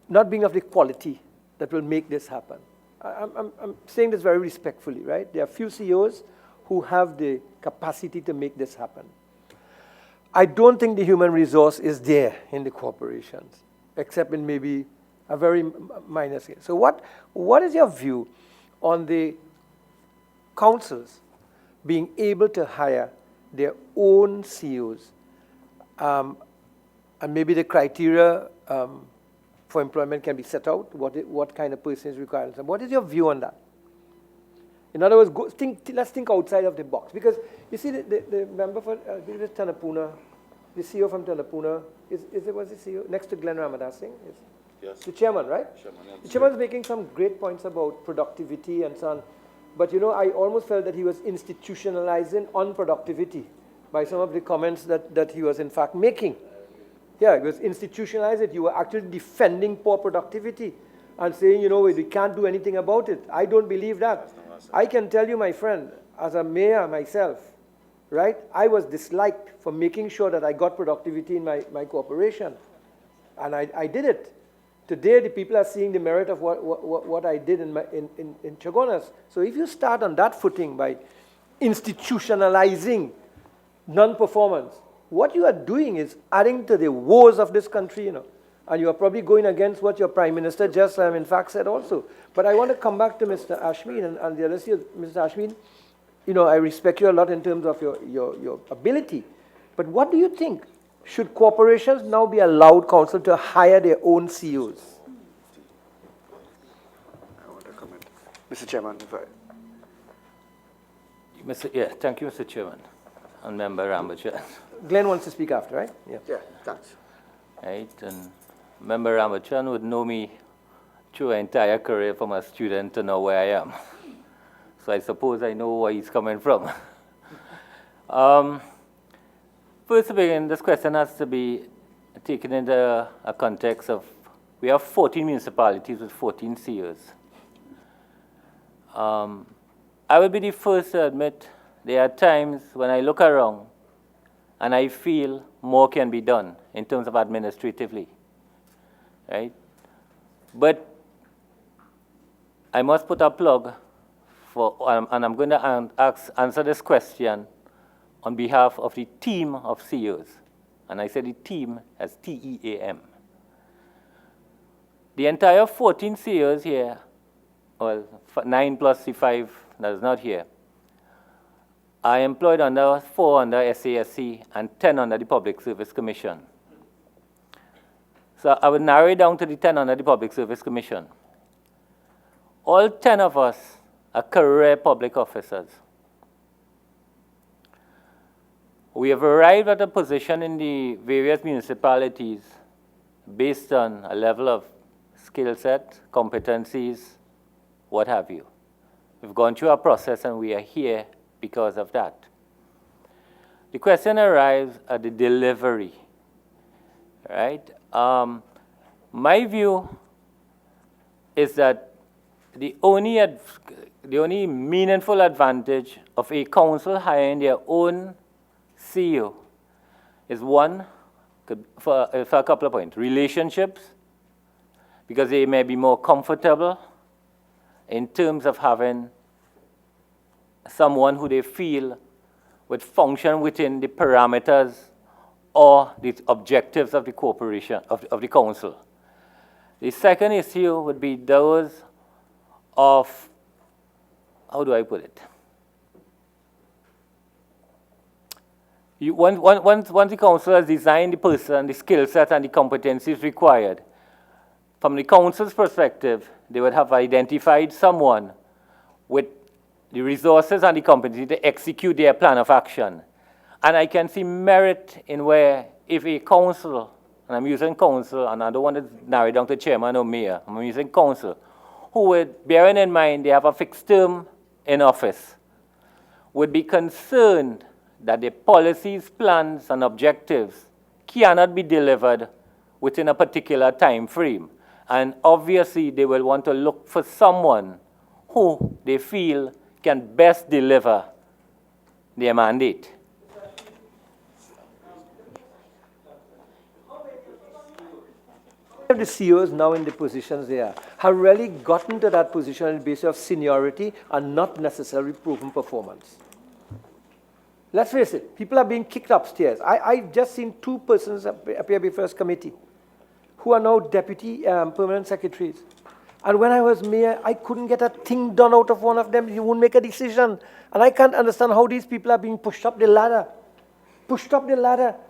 not being of the quality that will make this happen. I'm saying this very respectfully, right? There are few CEOs who have the capacity to make this happen. I don't think the human resource is there in the corporations, except in maybe a very minor scale. So what is your view on the councils being able to hire their own CEOs, and maybe the criteria for employment can be set out, what kind of person is required. What is your view on that? In other words, let's think outside of the box. Because you see, the member for Tunapuna, the CEO from Tunapuna, was the CEO next to Glenn Ramadas Singh? Yes. The chairman, right? The chairman is making some great points about productivity and so on. But you know, I almost felt that he was institutionalizing unproductivity by some of the comments that he was in fact making. Yeah, he was institutionalizing it. You were actually defending poor productivity and saying, you know, we can't do anything about it. I don't believe that. I can tell you, my friend, as a mayor myself, right, I was disliked for making sure that I got productivity in my corporation. And I did it. Today, the people are seeing the merit of what I did in Chagonas. So if you start on that footing by institutionalizing non-performance, what you are doing is adding to the woes of this country, you know. And you are probably going against what your Prime Minister just, in fact, said also. But I want to come back to Mr. Ashmin and the other CEO. Mr. Ashmin, you know, I respect you a lot in terms of your ability. But what do you think? Should corporations now be allowed council to hire their own CEOs? I want to comment. Mr. Chairman, if I... Yeah, thank you, Mr. Chairman. And Member Ramachan. Glenn wants to speak after, right? Yeah, thanks. Right, and Member Ramachan would know me through an entire career from a student to know where I am. So I suppose I know where he's coming from. First to begin, this question has to be taken into a context of, we have 14 municipalities with 14 CEOs. I will be the first to admit there are times when I look around and I feel more can be done in terms of administratively, right? But I must put a plug for, and I'm going to answer this question on behalf of the team of CEOs. And I said the team as T-E-A-M. The entire 14 CEOs here, well, 9 plus the 5 that is not here, are employed under 4 under SASC and 10 under the Public Service Commission. So I would narrow it down to the 10 under the Public Service Commission. All 10 of us are career public officers. We have arrived at a position in the various municipalities based on a level of skill set, competencies, what have you. We've gone through a process and we are here because of that. The question arrives at the delivery, right? My view is that the only meaningful advantage of a council hiring their own CEO is one, for a couple of points, relationships because they may be more comfortable in terms of having someone who they feel would function within the parameters or the objectives of the corporation, of the council. The second issue would be those of, how do I put it? Once the council has designed the person, the skill set and the competencies required, from the council's perspective, they would have identified someone with the resources and the competency to execute their plan of action. And I can see merit in where if a council, and I'm using council, and I don't want to narrow it down to chairman or mayor, I'm using council, who would, bearing in mind they have a fixed term in office, would be concerned that the policies, plans, and objectives cannot be delivered within a particular time frame. And obviously, they will want to look for someone who they feel can best deliver their mandate. The CEOs now in the positions they are have really gotten to that position on the basis of seniority and not necessarily proven performance. Let's face it, people are being kicked upstairs. I've just seen 2 persons appear before this committee who are now deputy permanent secretaries. And when I was mayor, I couldn't get a thing done out of one of them. You won't make a decision. And I can't understand how these people are being pushed up the ladder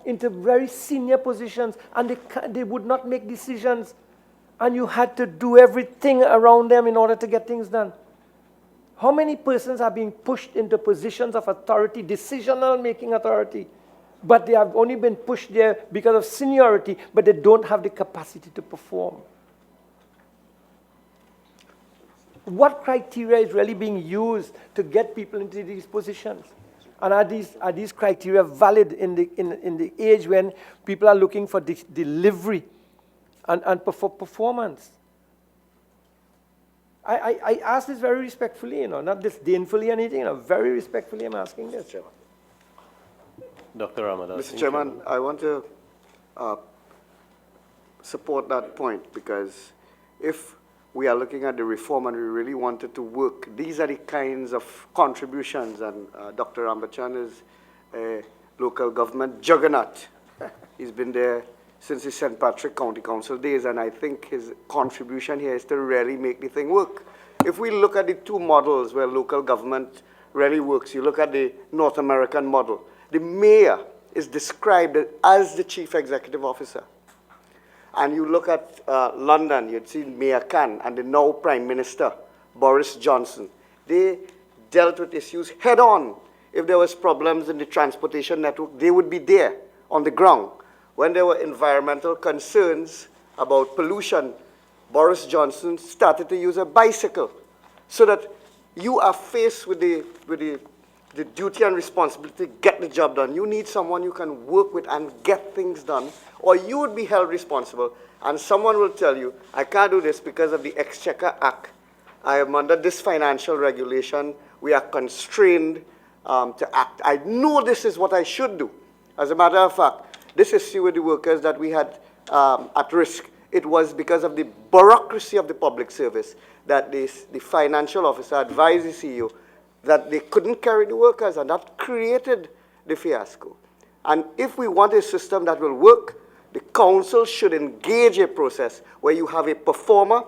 into very senior positions, and they would not make decisions. And you had to do everything around them in order to get things done. How many persons are being pushed into positions of authority, decisional making authority, but they have only been pushed there because of seniority, but they don't have the capacity to perform? What criteria is really being used to get people into these positions? And are these criteria valid in the age when people are looking for delivery and performance? I ask this very respectfully, not disdainfully or anything, very respectfully I'm asking this. Dr. Ramadan. Mr. Chairman, I want to support that point, because if we are looking at the reform and we really want it to work, these are the kinds of contributions, and Dr. Rambachan is a local government juggernaut. He's been there since the St. Patrick County Council days, and I think his contribution here is to really make the thing work. If we look at the 2 models where local government really works, you look at the North American model, the mayor is described as the chief executive officer. And you look at London, you'd see Mayor Khan and the now Prime Minister, Boris Johnson. They dealt with issues head on. If there was problems in the transportation network, they would be there on the ground. When there were environmental concerns about pollution, Boris Johnson started to use a bicycle, so that you are faced with the duty and responsibility to get the job done. You need someone you can work with and get things done, or you would be held responsible, and someone will tell you, I can't do this because of the Exchequer Act. I am under this financial regulation. We are constrained to act. I know this is what I should do. As a matter of fact, this issue with the workers that we had at risk, it was because of the bureaucracy of the public service that the financial officer advised the CEO that they couldn't carry the workers, and that created the fiasco. And if we want a system that will work, the council should engage a process where you have a performer.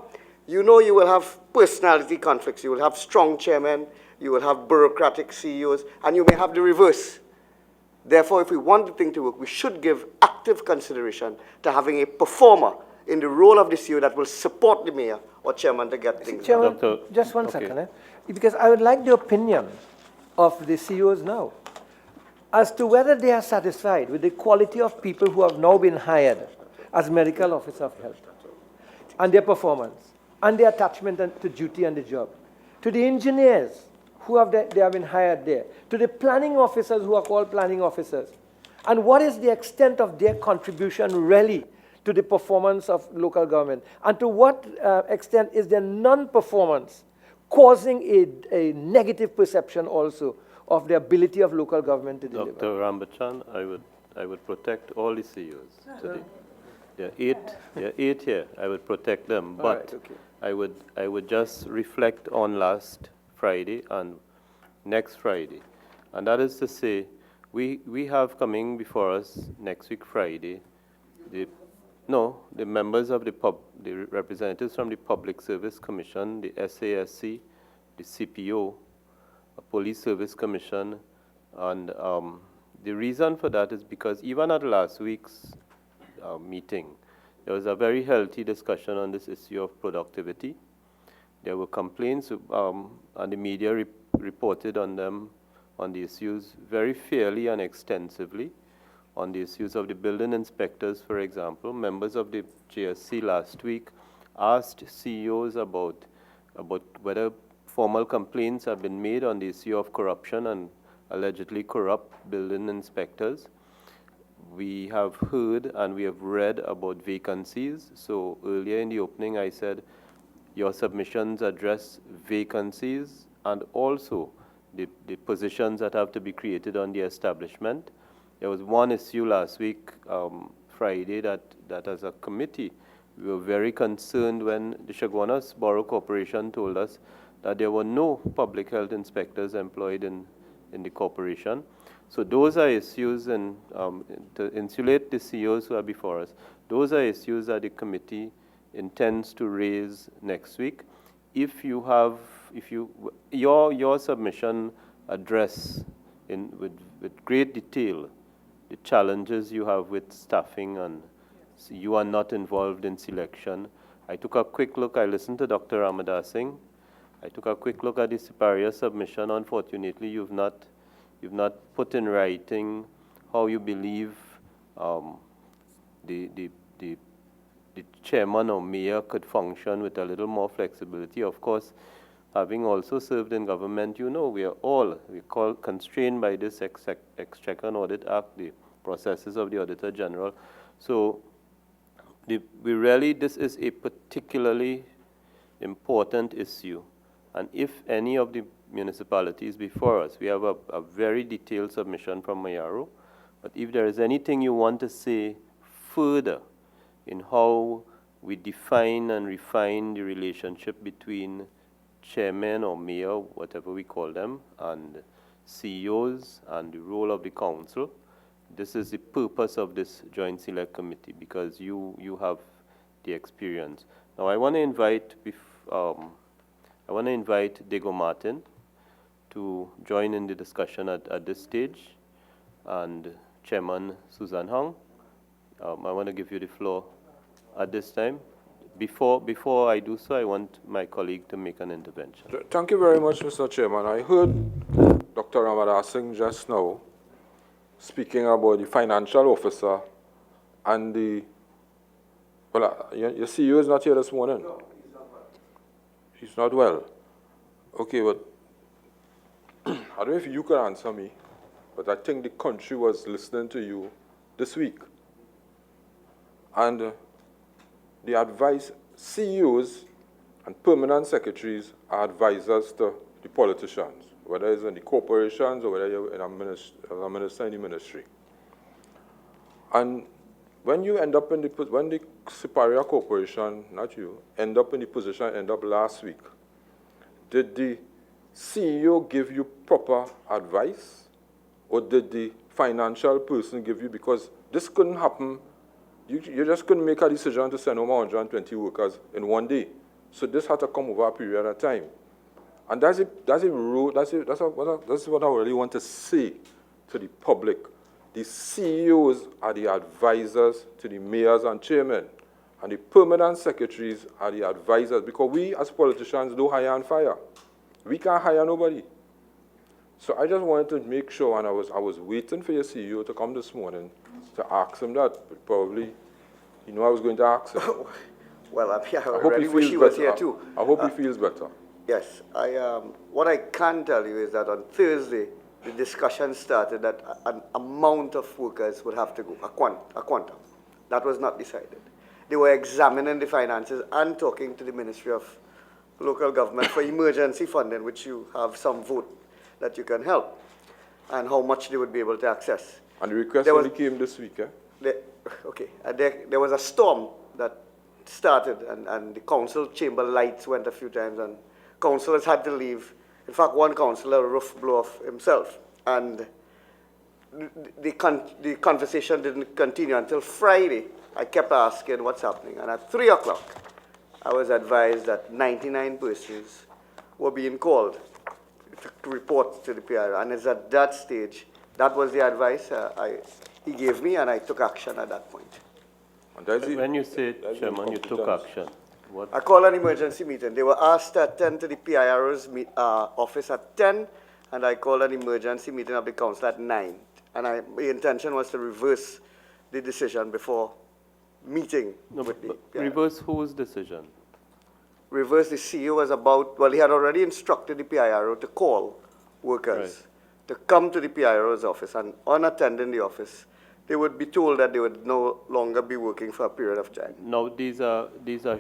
You know you will have personality conflicts. You will have strong chairmen. You will have bureaucratic CEOs, and you may have the reverse. Therefore, if we want the thing to work, we should give active consideration to having a performer in the role of the CEO that will support the mayor or chairman to get things done. Chairman, just one second. Because I would like the opinion of the CEOs now as to whether they are satisfied with the quality of people who have now been hired as medical officer of health, and their performance, and their attachment to duty and the job, to the engineers who they have been hired there, to the planning officers who are called planning officers, and what is the extent of their contribution really to the performance of local government, and to what extent is their non-performance causing a negative perception also of the ability of local government to deliver. Dr. Rambachan, I would protect all the CEOs today. There are eight here. I would protect them, All but right, okay. I would just reflect on last Friday and next Friday. And that is to say, we have coming before us next week Friday, the members of the representatives from the Public Service Commission, the SASC, the CPO, a Police Service Commission, and the reason for that is because even at last week's meeting, there was a very healthy discussion on this issue of productivity. There were complaints, and the media reported on them, on the issues very fairly and extensively, on the issues of the building inspectors, for example. Members of the JSC last week asked CEOs about whether formal complaints have been made on the issue of corruption and allegedly corrupt building inspectors. We have heard and we have read about vacancies. So earlier in the opening I said your submissions address vacancies and also the positions that have to be created on the establishment. There was one issue last week, Friday, that as a committee, we were very concerned when the Sbarro Corporation told us that there were no public health inspectors employed in the corporation. So those are issues, and to insulate the CEOs who are before us, those are issues that the committee intends to raise next week. If your submission address with great detail the challenges you have with staffing and you are not involved in selection. I took a quick look, I listened to Dr. Ramadas Singh. I took a quick look at the Siparia submission. Unfortunately, you've not put in writing how you believe the chairman or mayor could function with a little more flexibility. Of course, having also served in government, you know, we call constrained by this Exchequer and Audit Act, the processes of the Auditor General. So this is a particularly important issue. And if any of the municipalities before us, we have a very detailed submission from Mayaro, but if there is anything you want to say further in how we define and refine the relationship between chairman or mayor, whatever we call them, and CEOs and the role of the council, this is the purpose of this Joint Select Committee, because you have the experience. Now I want to invite Diego Martin to join in the discussion at this stage, and Chairman Susan Hong. I want to give you the floor at this time. Before I do so, I want my colleague to make an intervention. Thank you very much, Mr. Chairman. I heard Dr. Ramadas Singh just now speaking about the financial officer and the, your CEO is not here this morning? No, he's not well. He's not well. Okay, but I don't know if you can answer me, but I think the country was listening to you this week. And the advice, CEOs and permanent secretaries are advisors to the politicians, whether it's in the corporations or whether you're in a minister in the ministry. And when you end up when the Siparia Corporation, not you, end up in the position end up last week, did the CEO give you proper advice, or did the financial person give you, because this couldn't happen. You just couldn't make a decision to send over 120 workers in one day. So this had to come over a period of time. And that's what I really want to say to the public. The CEOs are the advisors to the mayors and chairmen, and the permanent secretaries are the advisors, because we as politicians do hire and fire. We can't hire nobody. So I just wanted to make sure, and I was waiting for your CEO to come this morning to ask him that, but probably, I was going to ask him. Well, I really wish he was here too. I hope he feels better. Yes, what I can tell you is that on Thursday, the discussion started that an amount of workers would have to go, a quantum. That was not decided. They were examining the finances and talking to the Ministry of Local Government for emergency funding, which you have some vote that you can help, and how much they would be able to access. And the request only came this week, eh? there was a storm that started, and the council chamber lights went a few times, and councillors had to leave. In fact, one councillor roof blew off himself, and the conversation didn't continue until Friday. I kept asking what's happening, and at 3 o'clock, I was advised that 99 persons were being called to report to the PR, and it's at that stage, that was the advice he gave me, and I took action at that point. When you say, Chairman, you took action, what? I called an emergency meeting. They were asked to attend to the PIRO's office at 10, and I called an emergency meeting of the council at 9. And the intention was to reverse the decision before meeting with the PIRO. Reverse whose decision? Reverse, the CEO was about, well, he had already instructed the PIRO to call workers to come to the PIRO's office, and on attending the office, they would be told that they would no longer be working for a period of time. Now, these are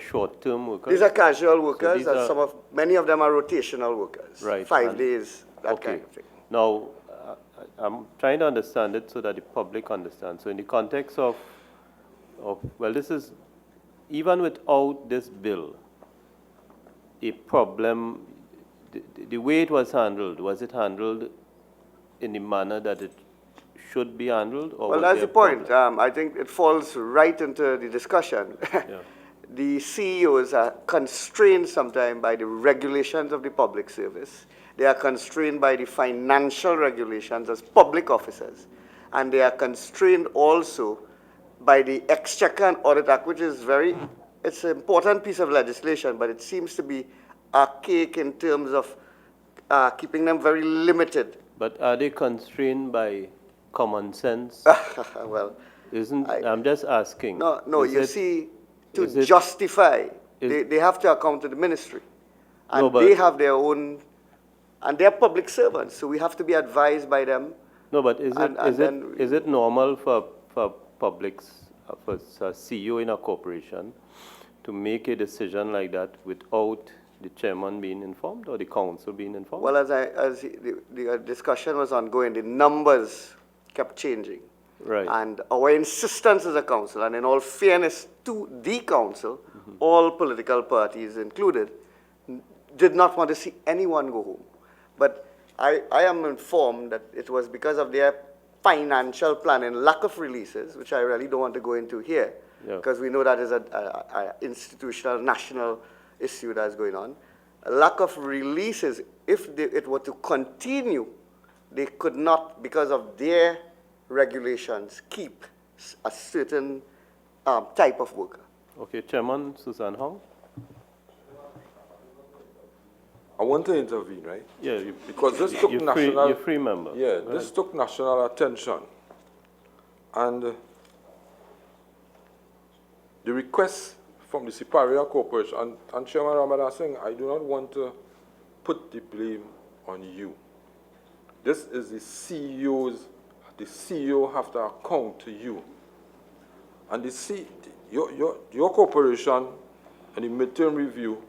short-term workers? These are casual workers, So and many of them are rotational workers. Right. 5 days, that kind of thing. Now, I'm trying to understand it so that the public understands. So in the context of well, this is, even without this bill, a problem, the way it was it handled in the manner that it should be handled? Or Well, that's the point. I think it falls right into the discussion. The CEOs are constrained sometimes by the regulations of the public service. They are constrained by the financial regulations as public officers. And they are constrained also by the Exchequer and Audit Act, which is it's an important piece of legislation, but it seems to be archaic in terms of keeping them very limited. But are they constrained by common sense? Well, I'm just asking. No, you see, to justify, they have to account to the ministry. And they have their own, and they're public servants, so we have to be advised by them. No, but is it normal for publics, for a CEO in a corporation, to make a decision like that without the chairman being informed or the council being informed? Well, as the discussion was ongoing, the numbers kept changing. Right. And our insistence as a council, and in all fairness to the council, all political parties included, did not want to see anyone go home. But I am informed that it was because of their financial planning, lack of releases, which I really don't want to go into here, because we know that is an institutional, national issue that's going on. A lack of releases, if it were to continue, they could not, because of their regulations, keep a certain type of worker. Okay, Chairman Susan Hong. I want to intervene, right? Yeah, because this took national. You're free member. Yeah, this took national attention, and the request from the Siparia Corporation and Chairman Ramadan Singh, I do not want to put the blame on you. This is the CEO's. The CEO have to account to you, and your corporation and the midterm review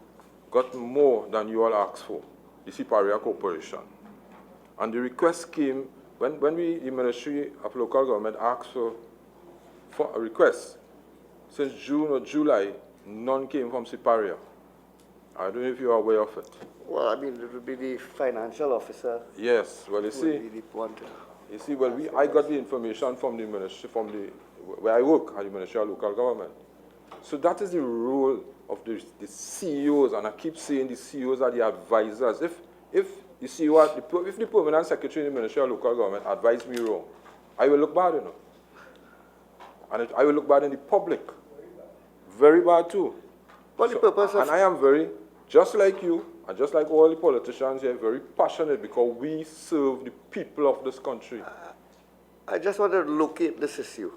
got more than you all asked for, the Siparia Corporation. And the request came when the Ministry of Local Government asked for a request. Since June or July, none came from Siparia. I don't know if you are aware of it. Well, I mean, it would be the financial officer. Yes, well, you see, I got the information from the ministry, where I work at the Ministry of Local Government. So that is the role of the CEOs, and I keep saying the CEOs are the advisors. If the CEO, if the permanent secretary in the Ministry of Local Government advised me wrong, I will look bad, And I will look bad in the public. Very bad too. What's the purpose of... And I am just like you, and just like all the politicians here, very passionate because we serve the people of this country. I just want to locate this issue.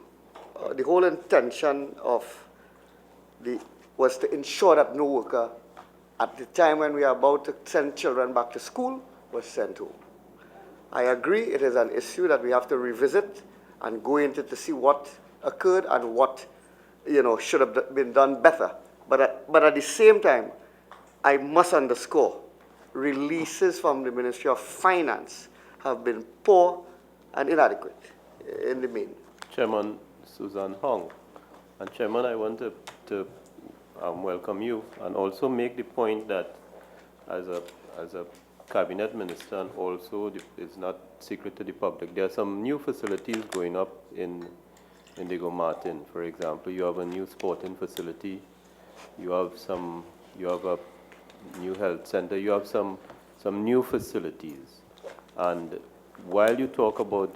The whole intention of was to ensure that no worker, at the time when we are about to send children back to school, was sent home. I agree it is an issue that we have to revisit and go into to see what occurred and what should have been done better. But at the same time, I must underscore, releases from the Ministry of Finance have been poor and inadequate in the main. Chairman, Susan Hong. And Chairman, I want to welcome you and also make the point that as a cabinet minister, and also it's not secret to the public, there are some new facilities going up in Diego Martin. For example, you have a new sporting facility, you have a new health center, you have some new facilities. And while you talk about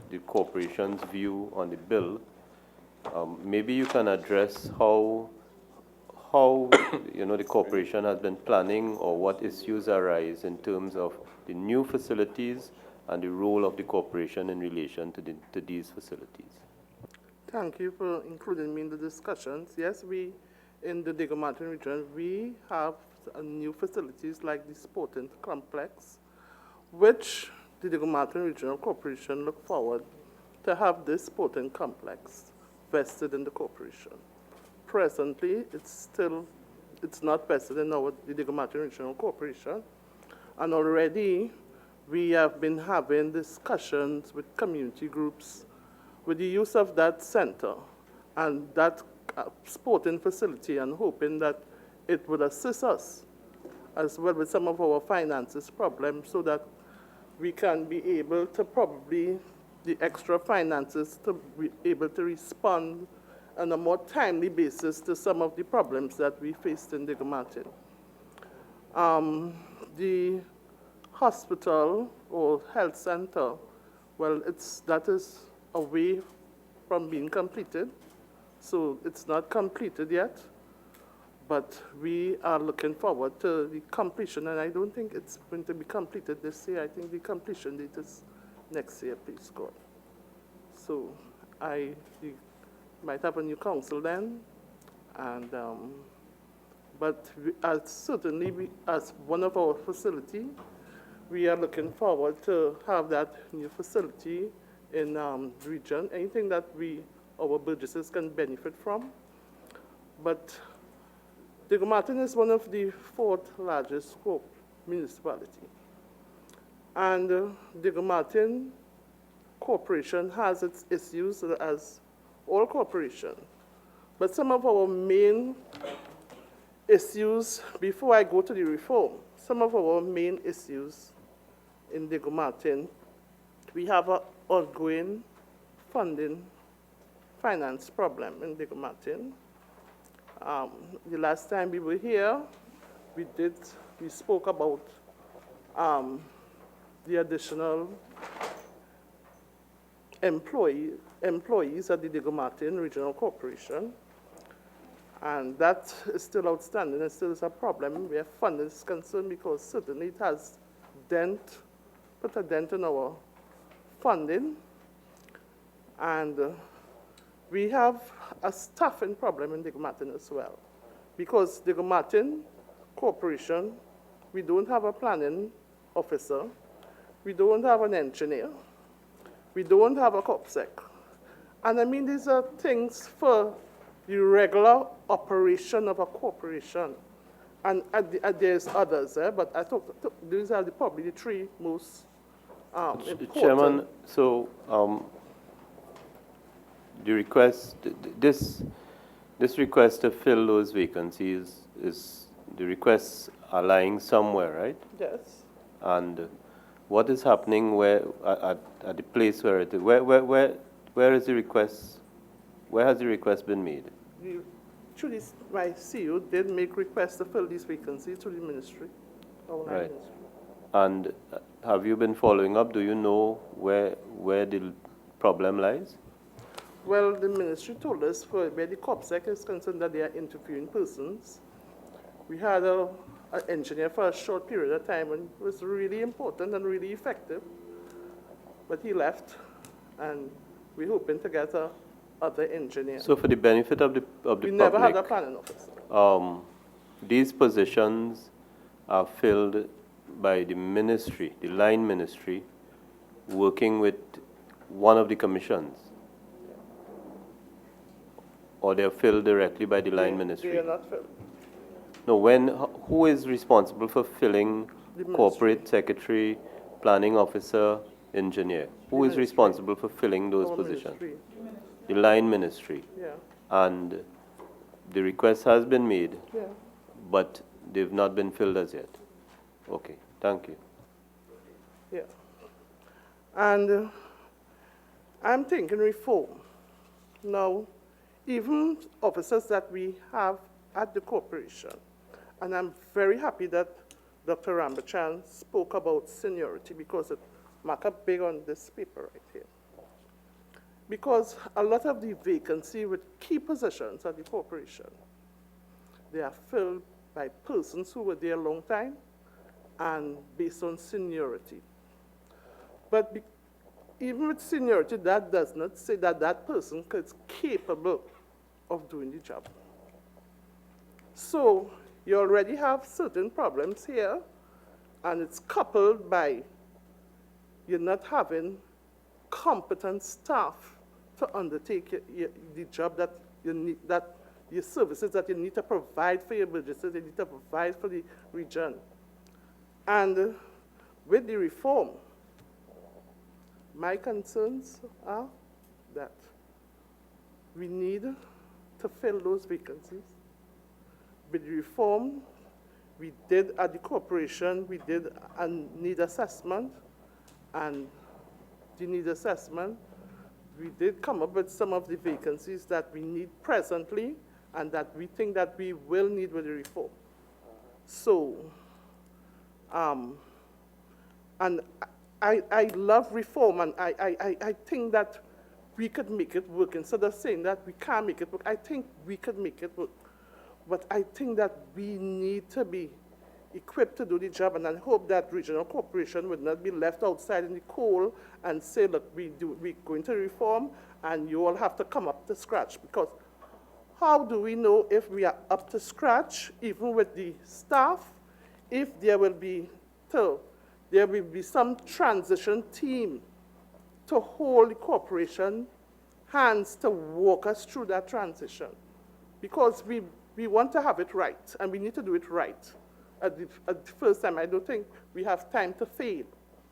the corporation's view on the bill, maybe you can address how the corporation has been planning, or what issues arise in terms of the new facilities and the role of the corporation in relation to these facilities. Thank you for including me in the discussions. Yes, we, in the Diego Martin region, we have new facilities like the sporting complex, which the Diego Martin Regional Corporation look forward to have this sporting complex vested in the corporation. Presently, it's not vested in the Diego Martin Regional Corporation, and already we have been having discussions with community groups with the use of that center and that sporting facility, and hoping that it would assist us as well with some of our finances problems, so that we can be able to probably, the extra finances, to be able to respond on a more timely basis to some of the problems that we faced in Diego Martin. The hospital or health center, well, that is away from being completed, so it's not completed yet, but we are looking forward to the completion, and I don't think it's going to be completed this year. I think the completion date is next year, please God. So we might have a new council then, and but certainly as one of our facility, we are looking forward to have that new facility in the region. Anything that our burgesses can benefit from, but Diego Martin is one of the 4th largest municipality, and Diego Martin Corporation has its issues as all corporations. But some of our main issues, before I go to the reform, some of our main issues in Diego Martin, we have an ongoing finance problem in Diego Martin. The last time we were here, we spoke about the additional employees at the Diego Martin Regional Corporation, and that is still outstanding. It still is a problem where funding is concerned, because certainly it has put a dent in our funding, and we have a staffing problem in Diego Martin as well, because Diego Martin Corporation, we don't have a planning officer, we don't have an engineer, we don't have a COPSEC. And I mean, these are things for the regular operation of a corporation. And there's others, but I thought these are probably the 3 most important. Chairman, so the request, this request to fill those vacancies, is the requests are lying somewhere, right? Yes. And what is happening at the place where it is? Where is the request? Where has the request been made? My CEO did make requests to fill these vacancies to the ministry. Right. And have you been following up? Do you know where the problem lies? Well, the ministry told us where the COPSEC is concerned that they are interviewing persons. We had an engineer for a short period of time, and it was really important and really effective. But he left, and we're hoping to get other engineer. So for the benefit of the public, we never had a planning officer. These positions are filled by the ministry, the line ministry, working with one of the commissions, or they're filled directly by the line ministry? They are not filled. No, who is responsible for filling corporate secretary, planning officer, engineer? Who is responsible for filling those positions? the line ministry. Yeah. And the request has been made, Yeah. but they've not been filled as yet. Okay, thank you. Yeah. And I'm thinking reform. Now, even officers that we have at the corporation, and I'm very happy that Dr. Rambachan spoke about seniority because it marked up big on this paper right here. Because a lot of the vacancy with key positions at the corporation, they are filled by persons who were there a long time and based on seniority. But even with seniority, that does not say that that person is capable of doing the job. So you already have certain problems here, and it's coupled by you not having competent staff to undertake the job that you need, that your services that you need to provide for your businesses, you need to provide for the region. And with the reform, my concerns are that we need to fill those vacancies. With the reform, we did at the corporation, we did a need assessment, and the need assessment, we did come up with some of the vacancies that we need presently and that we think that we will need with the reform. So, and I love reform, and I think that we could make it work. Instead of saying that we can't make it work, I think we could make it work. But I think that we need to be equipped to do the job, and I hope that regional corporation would not be left outside in the cold and say, look, we're going to reform, and you all have to come up to scratch. Because how do we know if we are up to scratch, even with the staff, if there will be some transition team to hold the corporation hands to walk us through that transition? Because we want to have it right, and we need to do it right. At the first time, I don't think we have time to fail.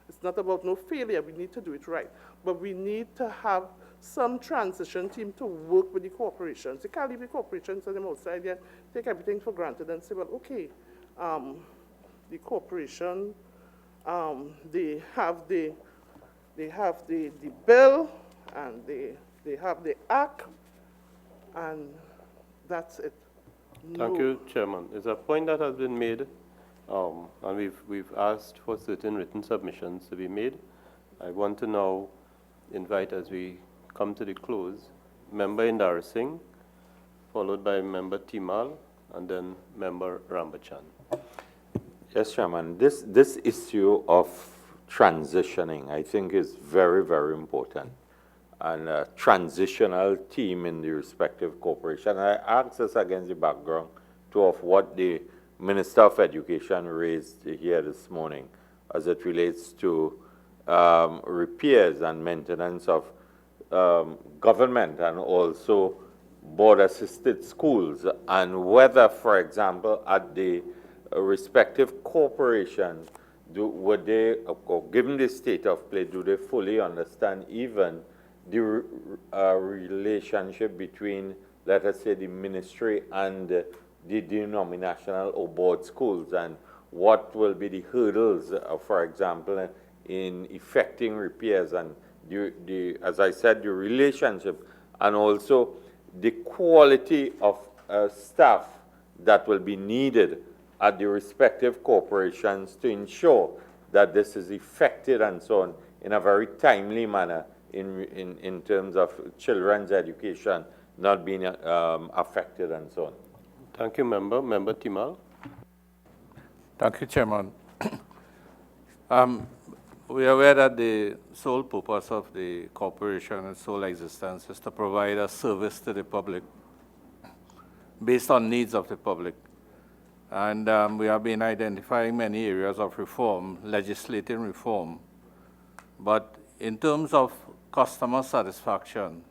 It's not about no failure. We need to do it right. But we need to have some transition team to work with the corporations. You can't leave the corporations on them outside and take everything for granted and say, well, okay, the corporation, they have the bill, and they have the act, and that's it. Thank you, Chairman. There's a point that has been made, and we've asked for certain written submissions to be made. I want to now invite, as we come to the close, Member Indara Singh, followed by Member Timal, and then Member Rambachan. Yes, Chairman. This issue of transitioning, I think, is very, very important. And a transitional team in the respective corporation. I ask this against the background of what the Minister of Education raised here this morning as it relates to repairs and maintenance of government and also board-assisted schools, and whether, for example, at the respective corporations, would they, given the state of play, do they fully understand even the relationship between, let us say, the ministry and the denominational or board schools, and what will be the hurdles, for example, in effecting repairs, and as I said, the relationship, and also the quality of staff that will be needed at the respective corporations to ensure that this is effected and so on in a very timely manner, in terms of children's education not being affected and so on. Thank you, Member. Member Timal. Thank you, Chairman. We are aware that the sole purpose of the corporation and sole existence is to provide a service to the public based on needs of the public. And we have been identifying many areas of reform, legislative reform. But in terms of customer satisfaction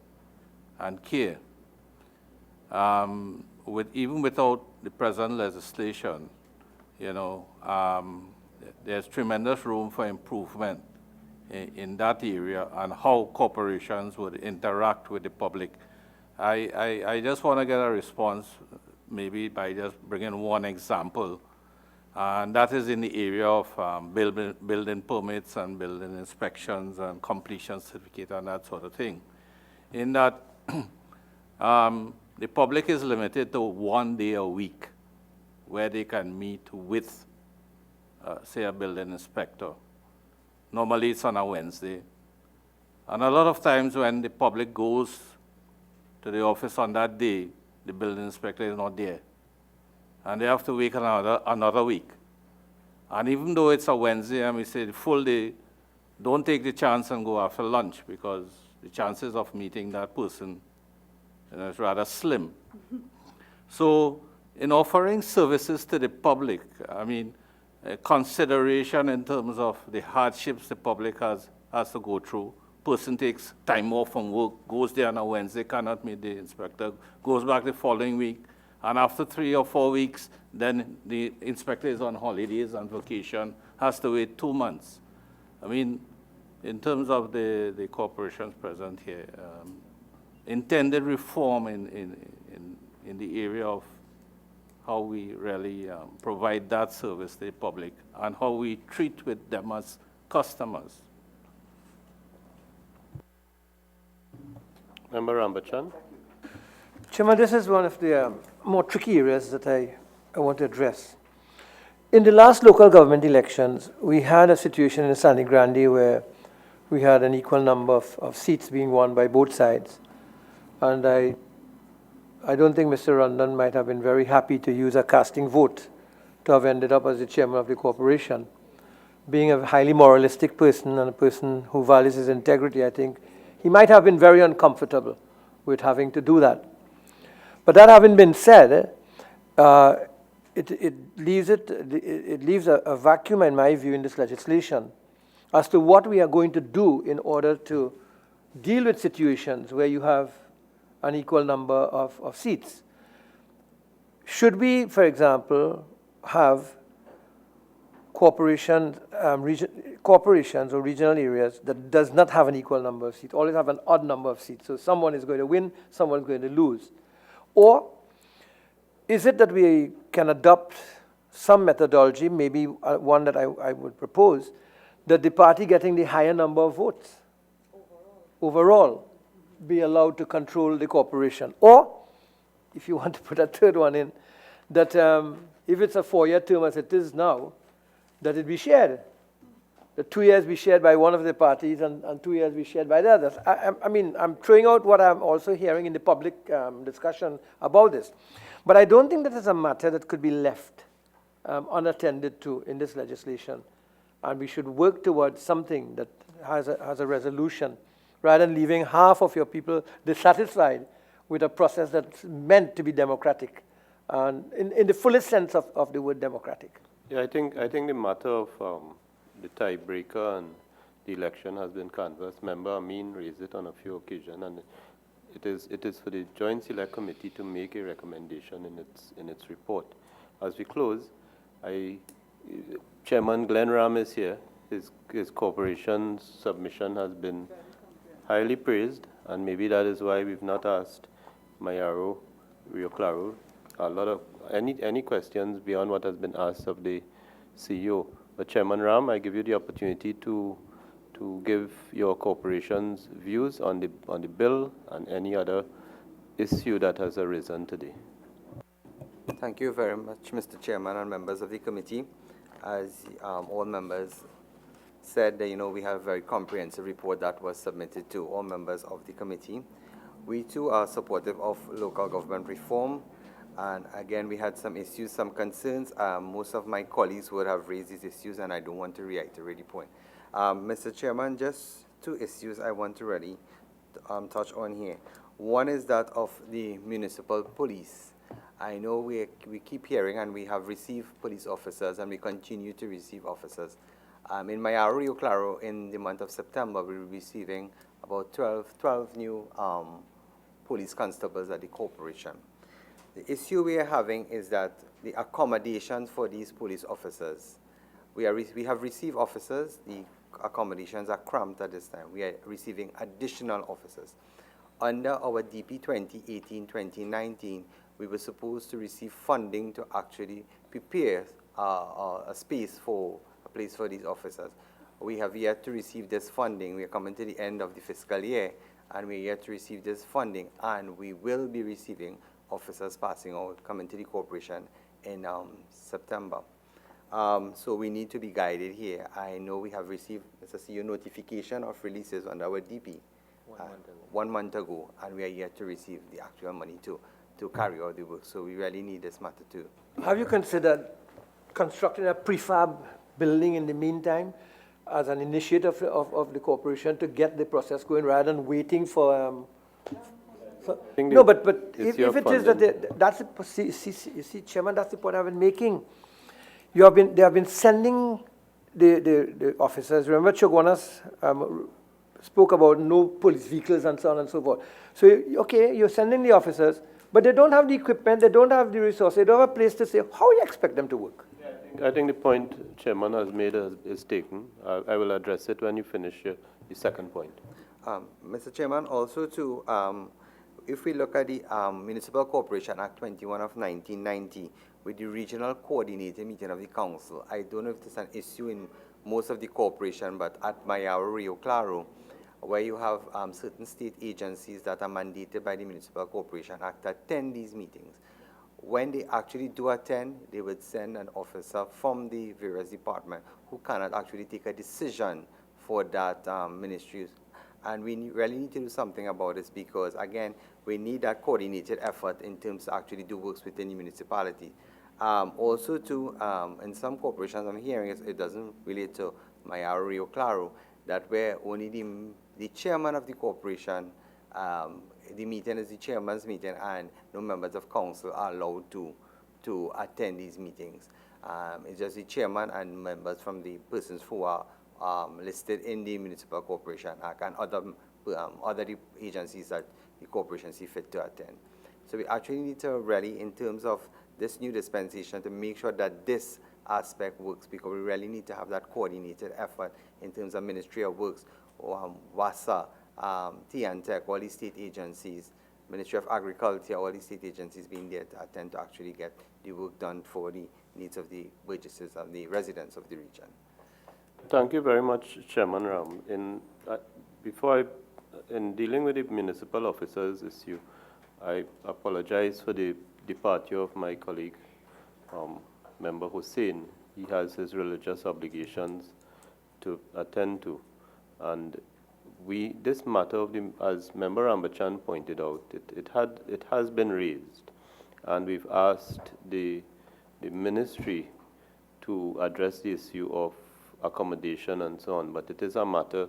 and care, even without the present legislation, there's tremendous room for improvement in that area and how corporations would interact with the public. I just want to get a response, maybe by just bringing one example, and that is in the area of building permits and building inspections and completion certificate and that sort of thing. In that, the public is limited to 1 day a week where they can meet with, say, a building inspector. Normally it's on a Wednesday. And a lot of times when the public goes to the office on that day, the building inspector is not there. And they have to wait another week. And even though it's a Wednesday and we say the full day, don't take the chance and go after lunch, because the chances of meeting that person is rather slim. So in offering services to the public, I mean, consideration in terms of the hardships the public has to go through. Person takes time off from work, goes there on a Wednesday, cannot meet the inspector, goes back the following week, and after 3 or 4 weeks, then the inspector is on holidays and vacation, has to wait 2 months. I mean, in terms of the corporations present here, intended reform in the area of how we really provide that service to the public and how we treat with them as customers. Member Rambachan. Chairman, this is one of the more tricky areas that I want to address. In the last local government elections, we had a situation in Sangre Grande where we had an equal number of seats being won by both sides. And I don't think Mr. Rondon might have been very happy to use a casting vote to have ended up as the chairman of the corporation. Being a highly moralistic person and a person who values his integrity, I think he might have been very uncomfortable with having to do that. But that having been said, it leaves a vacuum, in my view, in this legislation as to what we are going to do in order to deal with situations where you have an equal number of seats. Should we, for example, have corporations or regional areas that does not have an equal number of seats, always have an odd number of seats? So someone is going to win, someone is going to lose. Or is it that we can adopt some methodology, maybe one that I would propose, that the party getting the higher number of votes overall be allowed to control the corporation? Or, if you want to put a third one in, that if it's a 4-year term as it is now, that it be shared. The 2 years be shared by one of the parties and 2 years be shared by the others. I mean, I'm throwing out what I'm also hearing in the public discussion about this. But I don't think that is a matter that could be left unattended to in this legislation. And we should work towards something that has a resolution, rather than leaving half of your people dissatisfied with a process that's meant to be democratic, and in the fullest sense of the word democratic. Yeah, I think the matter of the tiebreaker and the election has been canvassed. Member Amin raised it on a few occasions, and it is for the Joint Select Committee to make a recommendation in its report. As we close, Chairman Glenn Ram is here. His corporation's submission has been highly praised, and maybe that is why we've not asked Mayaro, Rio Claro, a lot of any questions beyond what has been asked of the CEO. But Chairman Ram, I give you the opportunity to give your corporation's views on the bill and any other issue that has arisen today. Thank you very much, Mr. Chairman and members of the committee. As all members said, we have a very comprehensive report that was submitted to all members of the committee. We too are supportive of local government reform. And again, we had some issues, some concerns. Most of my colleagues would have raised these issues, and I don't want to reiterate the point. Mr. Chairman, just 2 issues I want to really touch on here. One is that of the municipal police. I know we keep hearing, and we have received police officers, and we continue to receive officers. In Mayaro, Rio Claro, in the month of September, we were receiving about 12 new police constables at the corporation. The issue we are having is that the accommodations for these police officers, we have received officers, the accommodations are cramped at this time. We are receiving additional officers. Under our DP 2018-2019, we were supposed to receive funding to actually prepare a space for a place for these officers. We have yet to receive this funding. We are coming to the end of the fiscal year, and we are yet to receive this funding, and we will be receiving officers passing out, coming to the corporation in September. So we need to be guided here. I know we have received, Mr. CEO, notification of releases under our DP 1 month ago, and we are yet to receive the actual money to carry out the work. So we really need this matter too. Have you considered constructing a prefab building in the meantime as an initiative of the corporation to get the process going rather than waiting for... no, but if it is that that's the, see, Chairman, that's the point I've been making. They have been sending the officers. Remember, Chogonas spoke about no police vehicles and so on and so forth. So, okay, you're sending the officers, but they don't have the equipment, they don't have the resources, they don't have a place to say, how you expect them to work? I think the point Chairman has made is taken. I will address it when you finish your second point. Mr. Chairman, also too, if we look at the Municipal Corporation Act 21 of 1990, with the regional coordinating meeting of the council, I don't know if there's an issue in most of the corporation, but at Mayaro, Rio Claro, where you have certain state agencies that are mandated by the Municipal Corporation Act to attend these meetings. When they actually do attend, they would send an officer from the various departments who cannot actually take a decision for that ministry. And we really need to do something about this because, again, we need that coordinated effort in terms to actually do works within the municipality. Also, too, in some corporations, I'm hearing it doesn't relate to Mayaro, Rio Claro, that where only the chairman of the corporation, the meeting is the chairman's meeting, and no members of council are allowed to attend these meetings. It's just the chairman and members from the persons who are listed in the Municipal Corporation Act and other agencies that the corporation see fit to attend. So we actually need to really, in terms of this new dispensation, to make sure that this aspect works, because we really need to have that coordinated effort in terms of Ministry of Works, WASA, TNTEC, all these state agencies, Ministry of Agriculture, all these state agencies being there to attend to actually get the work done for the needs of the burgesses and the residents of the region. Thank you very much, Chairman Ram. In dealing with the municipal officers issue, I apologize for the departure of my colleague, Member Hussein. He has his religious obligations to attend to. And this matter of as Member Ambachan pointed out, it has been raised. And we've asked the ministry to address the issue of accommodation and so on, but it is a matter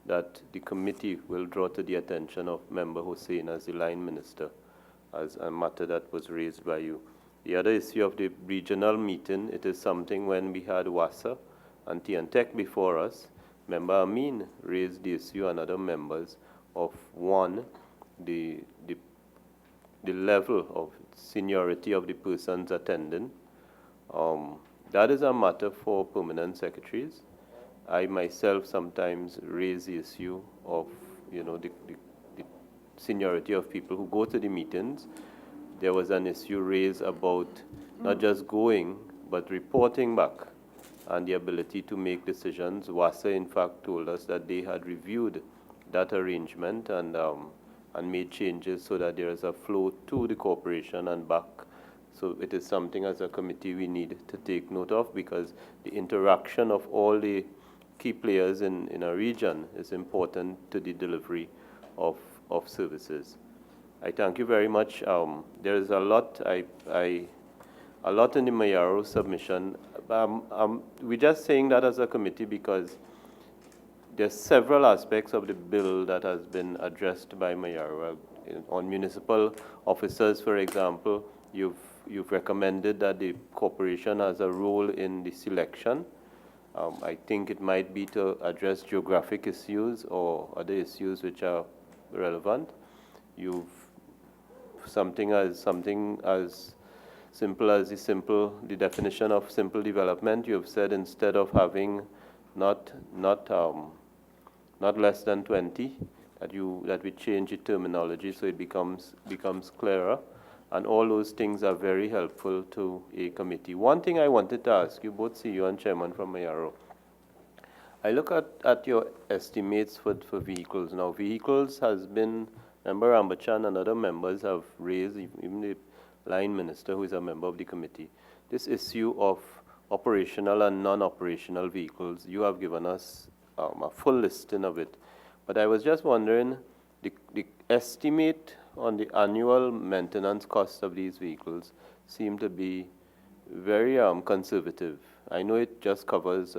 that the committee will draw to the attention of Member Hussein as the line minister, as a matter that was raised by you. The other issue of the regional meeting, it is something when we had WASA and TNTEC before us, Member Amin raised the issue and other members of, one, the level of seniority of the persons attending. That is a matter for permanent secretaries. I myself sometimes raise the issue of, the seniority of people who go to the meetings. There was an issue raised about not just going, but reporting back and the ability to make decisions. WASA, in fact, told us that they had reviewed that arrangement and made changes so that there is a flow to the corporation and back. So it is something as a committee we need to take note of, because the interaction of all the key players in a region is important to the delivery of services. I thank you very much. There is a lot a lot in the Mayaro submission. We're just saying that as a committee because there's several aspects of the bill that has been addressed by Mayaro. On municipal officers, for example, you've recommended that the corporation has a role in the selection. I think it might be to address geographic issues or other issues which are relevant. You've something as simple as the definition of simple development. You've said instead of having not less than 20, that we change the terminology so it becomes clearer. And all those things are very helpful to a committee. One thing I wanted to ask you, both CEO and Chairman from Mayaro. I look at your estimates for vehicles. Now, vehicles has been, Member Ambachan and other members have raised, even the line minister who is a member of the committee, this issue of operational and non-operational vehicles. You have given us a full listing of it. But I was just wondering, the estimate on the annual maintenance cost of these vehicles seem to be very conservative. I know it just covers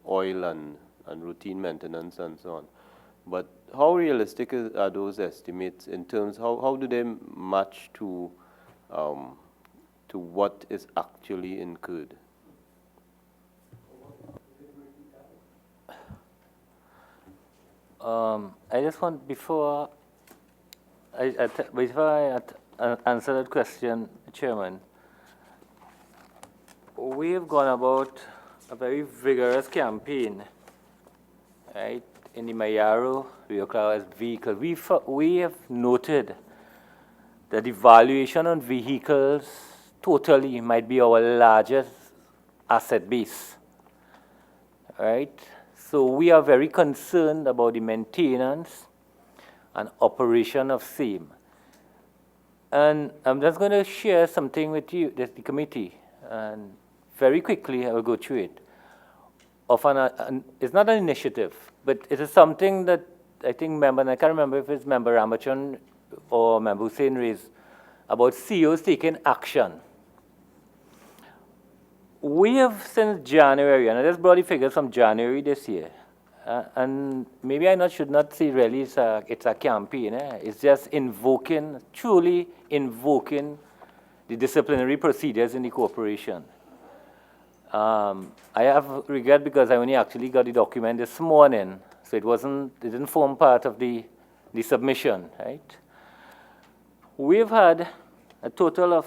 oil and routine maintenance and so on. But how realistic are those estimates in terms, how do they match to what is actually incurred? I just want, before I answer that question, Chairman, we have gone about a very vigorous campaign, right, in the Mayaro, Rio Claro as vehicle. We have noted that the valuation on vehicles totally might be our largest asset base, right? So we are very concerned about the maintenance and operation of same. And I'm just going to share something with you, the committee, and very quickly I will go through it. It's not an initiative, but it is something that I think and I can't remember if it's Member Ramachan or Member Hussein raised, about CEOs taking action. We have since January, and I just brought the figures from January this year, and maybe should not say really it's a campaign. It's just truly invoking the disciplinary procedures in the corporation. I have regret because I only actually got the document this morning, so it didn't form part of the submission, right? We've had a total of,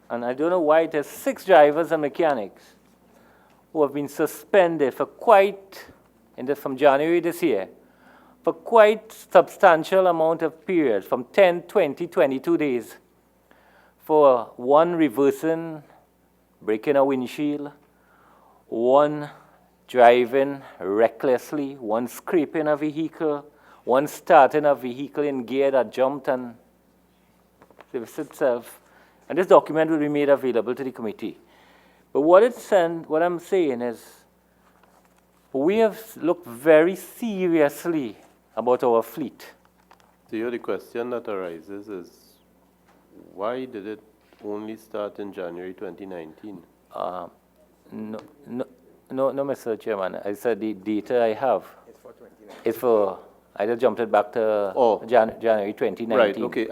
and I don't know why it is, 6 drivers and mechanics who have been suspended for from January this year, for quite substantial amount of periods, from 10, 20, 22 days, for one reversing, breaking a windshield, one driving recklessly, one scraping a vehicle, one starting a vehicle in gear that jumped and serviced itself. And this document will be made available to the committee. But what I'm saying is, we have looked very seriously about our fleet. So the question that arises is, why did it only start in January 2019? No, Mr. Chairman. I said the data I have. It's for 2019. I just jumped it back to January 2019. Right. Okay.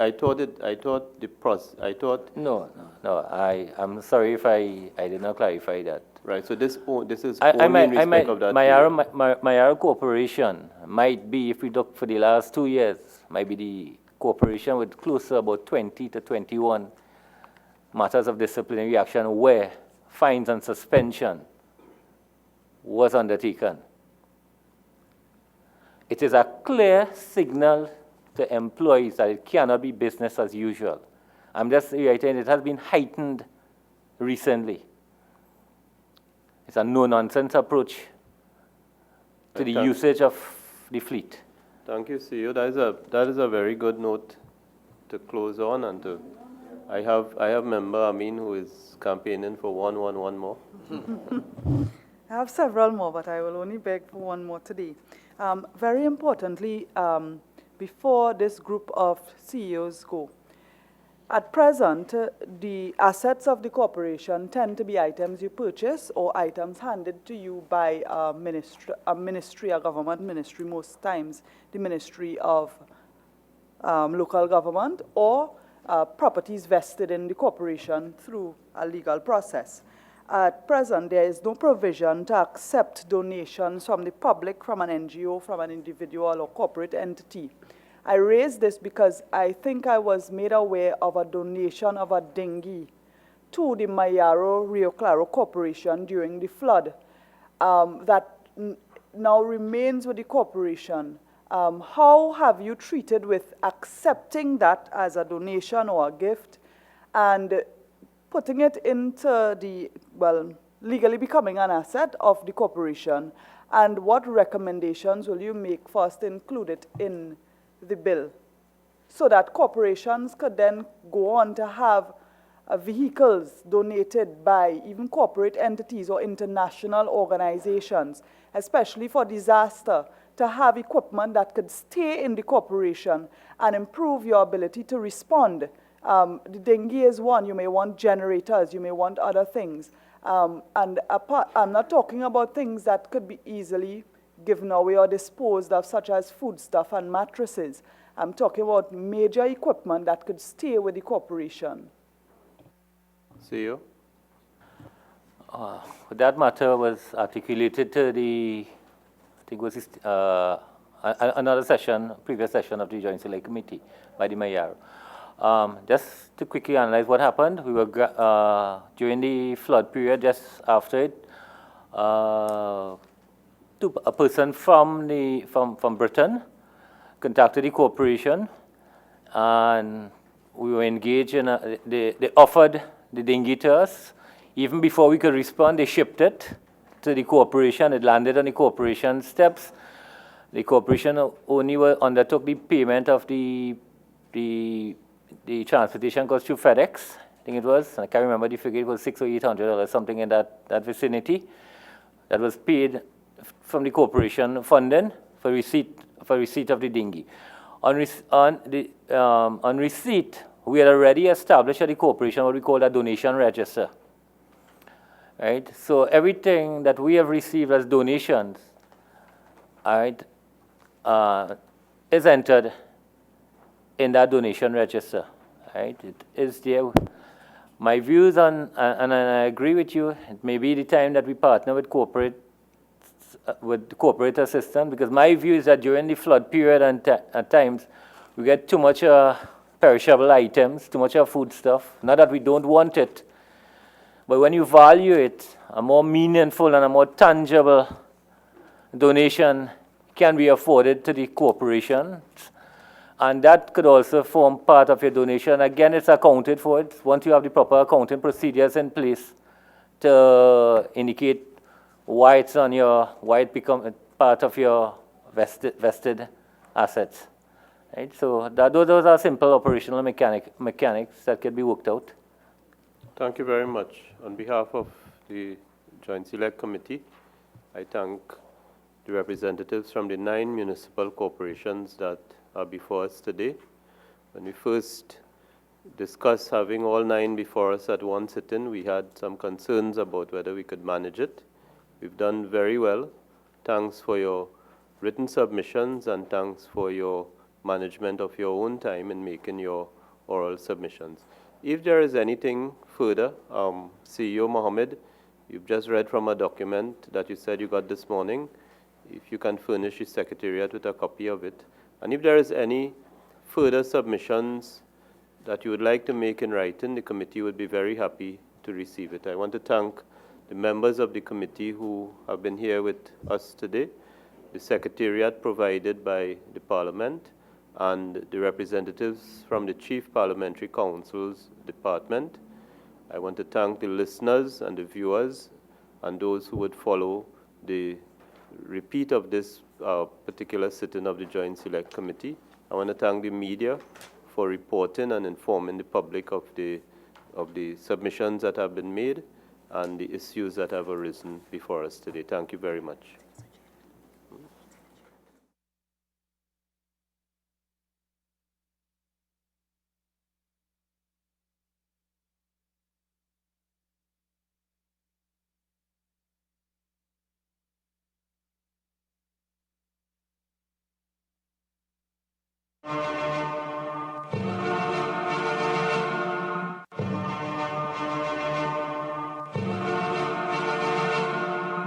I'm sorry if I did not clarify that. Right. So this is only in respect of that. Mayaro Corporation might be, if we look for the last 2 years, might be the corporation with close to about 20 to 21 matters of disciplinary action where fines and suspension was undertaken. It is a clear signal to employees that it cannot be business as usual. I'm just reiterating, it has been heightened recently. It's a no-nonsense approach to the usage of the fleet. Thank you, CEO. That is a very good note to close on, and I have member Amin who is campaigning for one more. I have several more, but I will only beg for one more today. Very importantly, before this group of CEOs go, at present, the assets of the corporation tend to be items you purchase or items handed to you by a ministry, a government ministry most times, the Ministry of Local Government, or properties vested in the corporation through a legal process. At present, there is no provision to accept donations from the public, from an NGO, from an individual or corporate entity. I raise this because I think I was made aware of a donation of a dinghy to the Mayaro Rio Claro Corporation during the flood that now remains with the corporation, how have you treated with accepting that as a donation or a gift and putting it into the, well, legally becoming an asset of the corporation? And what recommendations will you make for us to include it in the bill so that corporations could then go on to have vehicles donated by even corporate entities or international organizations, especially for disaster, to have equipment that could stay in the corporation and improve your ability to respond. The dengue is one. You may want generators. You may want other things. And apart, I'm not talking about things that could be easily given away or disposed of, such as foodstuff and mattresses. I'm talking about major equipment that could stay with the corporation. CEO? That matter was articulated to the, I think it was another session, previous session of the Joint Select Committee by the Mayaro. Just to quickly analyze what happened, we were during the flood period, just after it, a person from Britain contacted the corporation, and we were engaged in they offered the dengue to us. Even before we could respond, they shipped it to the corporation. It landed on the corporation steps. The corporation only undertook the payment of the transportation cost through FedEx, I think it was. I can't remember the figure. It was $600 or $800, something in that vicinity. That was paid from the corporation funding for receipt of the dinghy. On receipt, we had already established at the corporation what we call a donation register. Right? So everything that we have received as donations, right, is entered in that donation register. Right? It is there. My views on, and I agree with you, it may be the time that we partner with corporate assistance, because my view is that during the flood period and at times, we get too much perishable items, too much food stuff. Not that we don't want it, but when you value it, a more meaningful and a more tangible donation can be afforded to the corporation. And that could also form part of your donation. Again, it's accounted for. Once you have the proper accounting procedures in place to indicate why it's on why it becomes part of your vested assets. Right? So those are simple operational mechanics that can be worked out. Thank you very much. On behalf of the Joint Select Committee, I thank the representatives from the 9 municipal corporations that are before us today. When we first discussed having all 9 before us at one sitting, we had some concerns about whether we could manage it. We've done very well. Thanks for your written submissions and thanks for your management of your own time in making your oral submissions. If there is anything further, CEO Mohammed, you've just read from a document that you said you got this morning. If you can furnish the Secretariat with a copy of it. And if there is any further submissions that you would like to make in writing, the committee would be very happy to receive it. I want to thank the members of the committee who have been here with us today, the Secretariat provided by the Parliament, and the representatives from the Chief Parliamentary Counsels Department. I want to thank the listeners and the viewers and those who would follow the repeat of this particular sitting of the Joint Select Committee. I want to thank the media for reporting and informing the public of the submissions that have been made and the issues that have arisen before us today. Thank you very much. Thank you.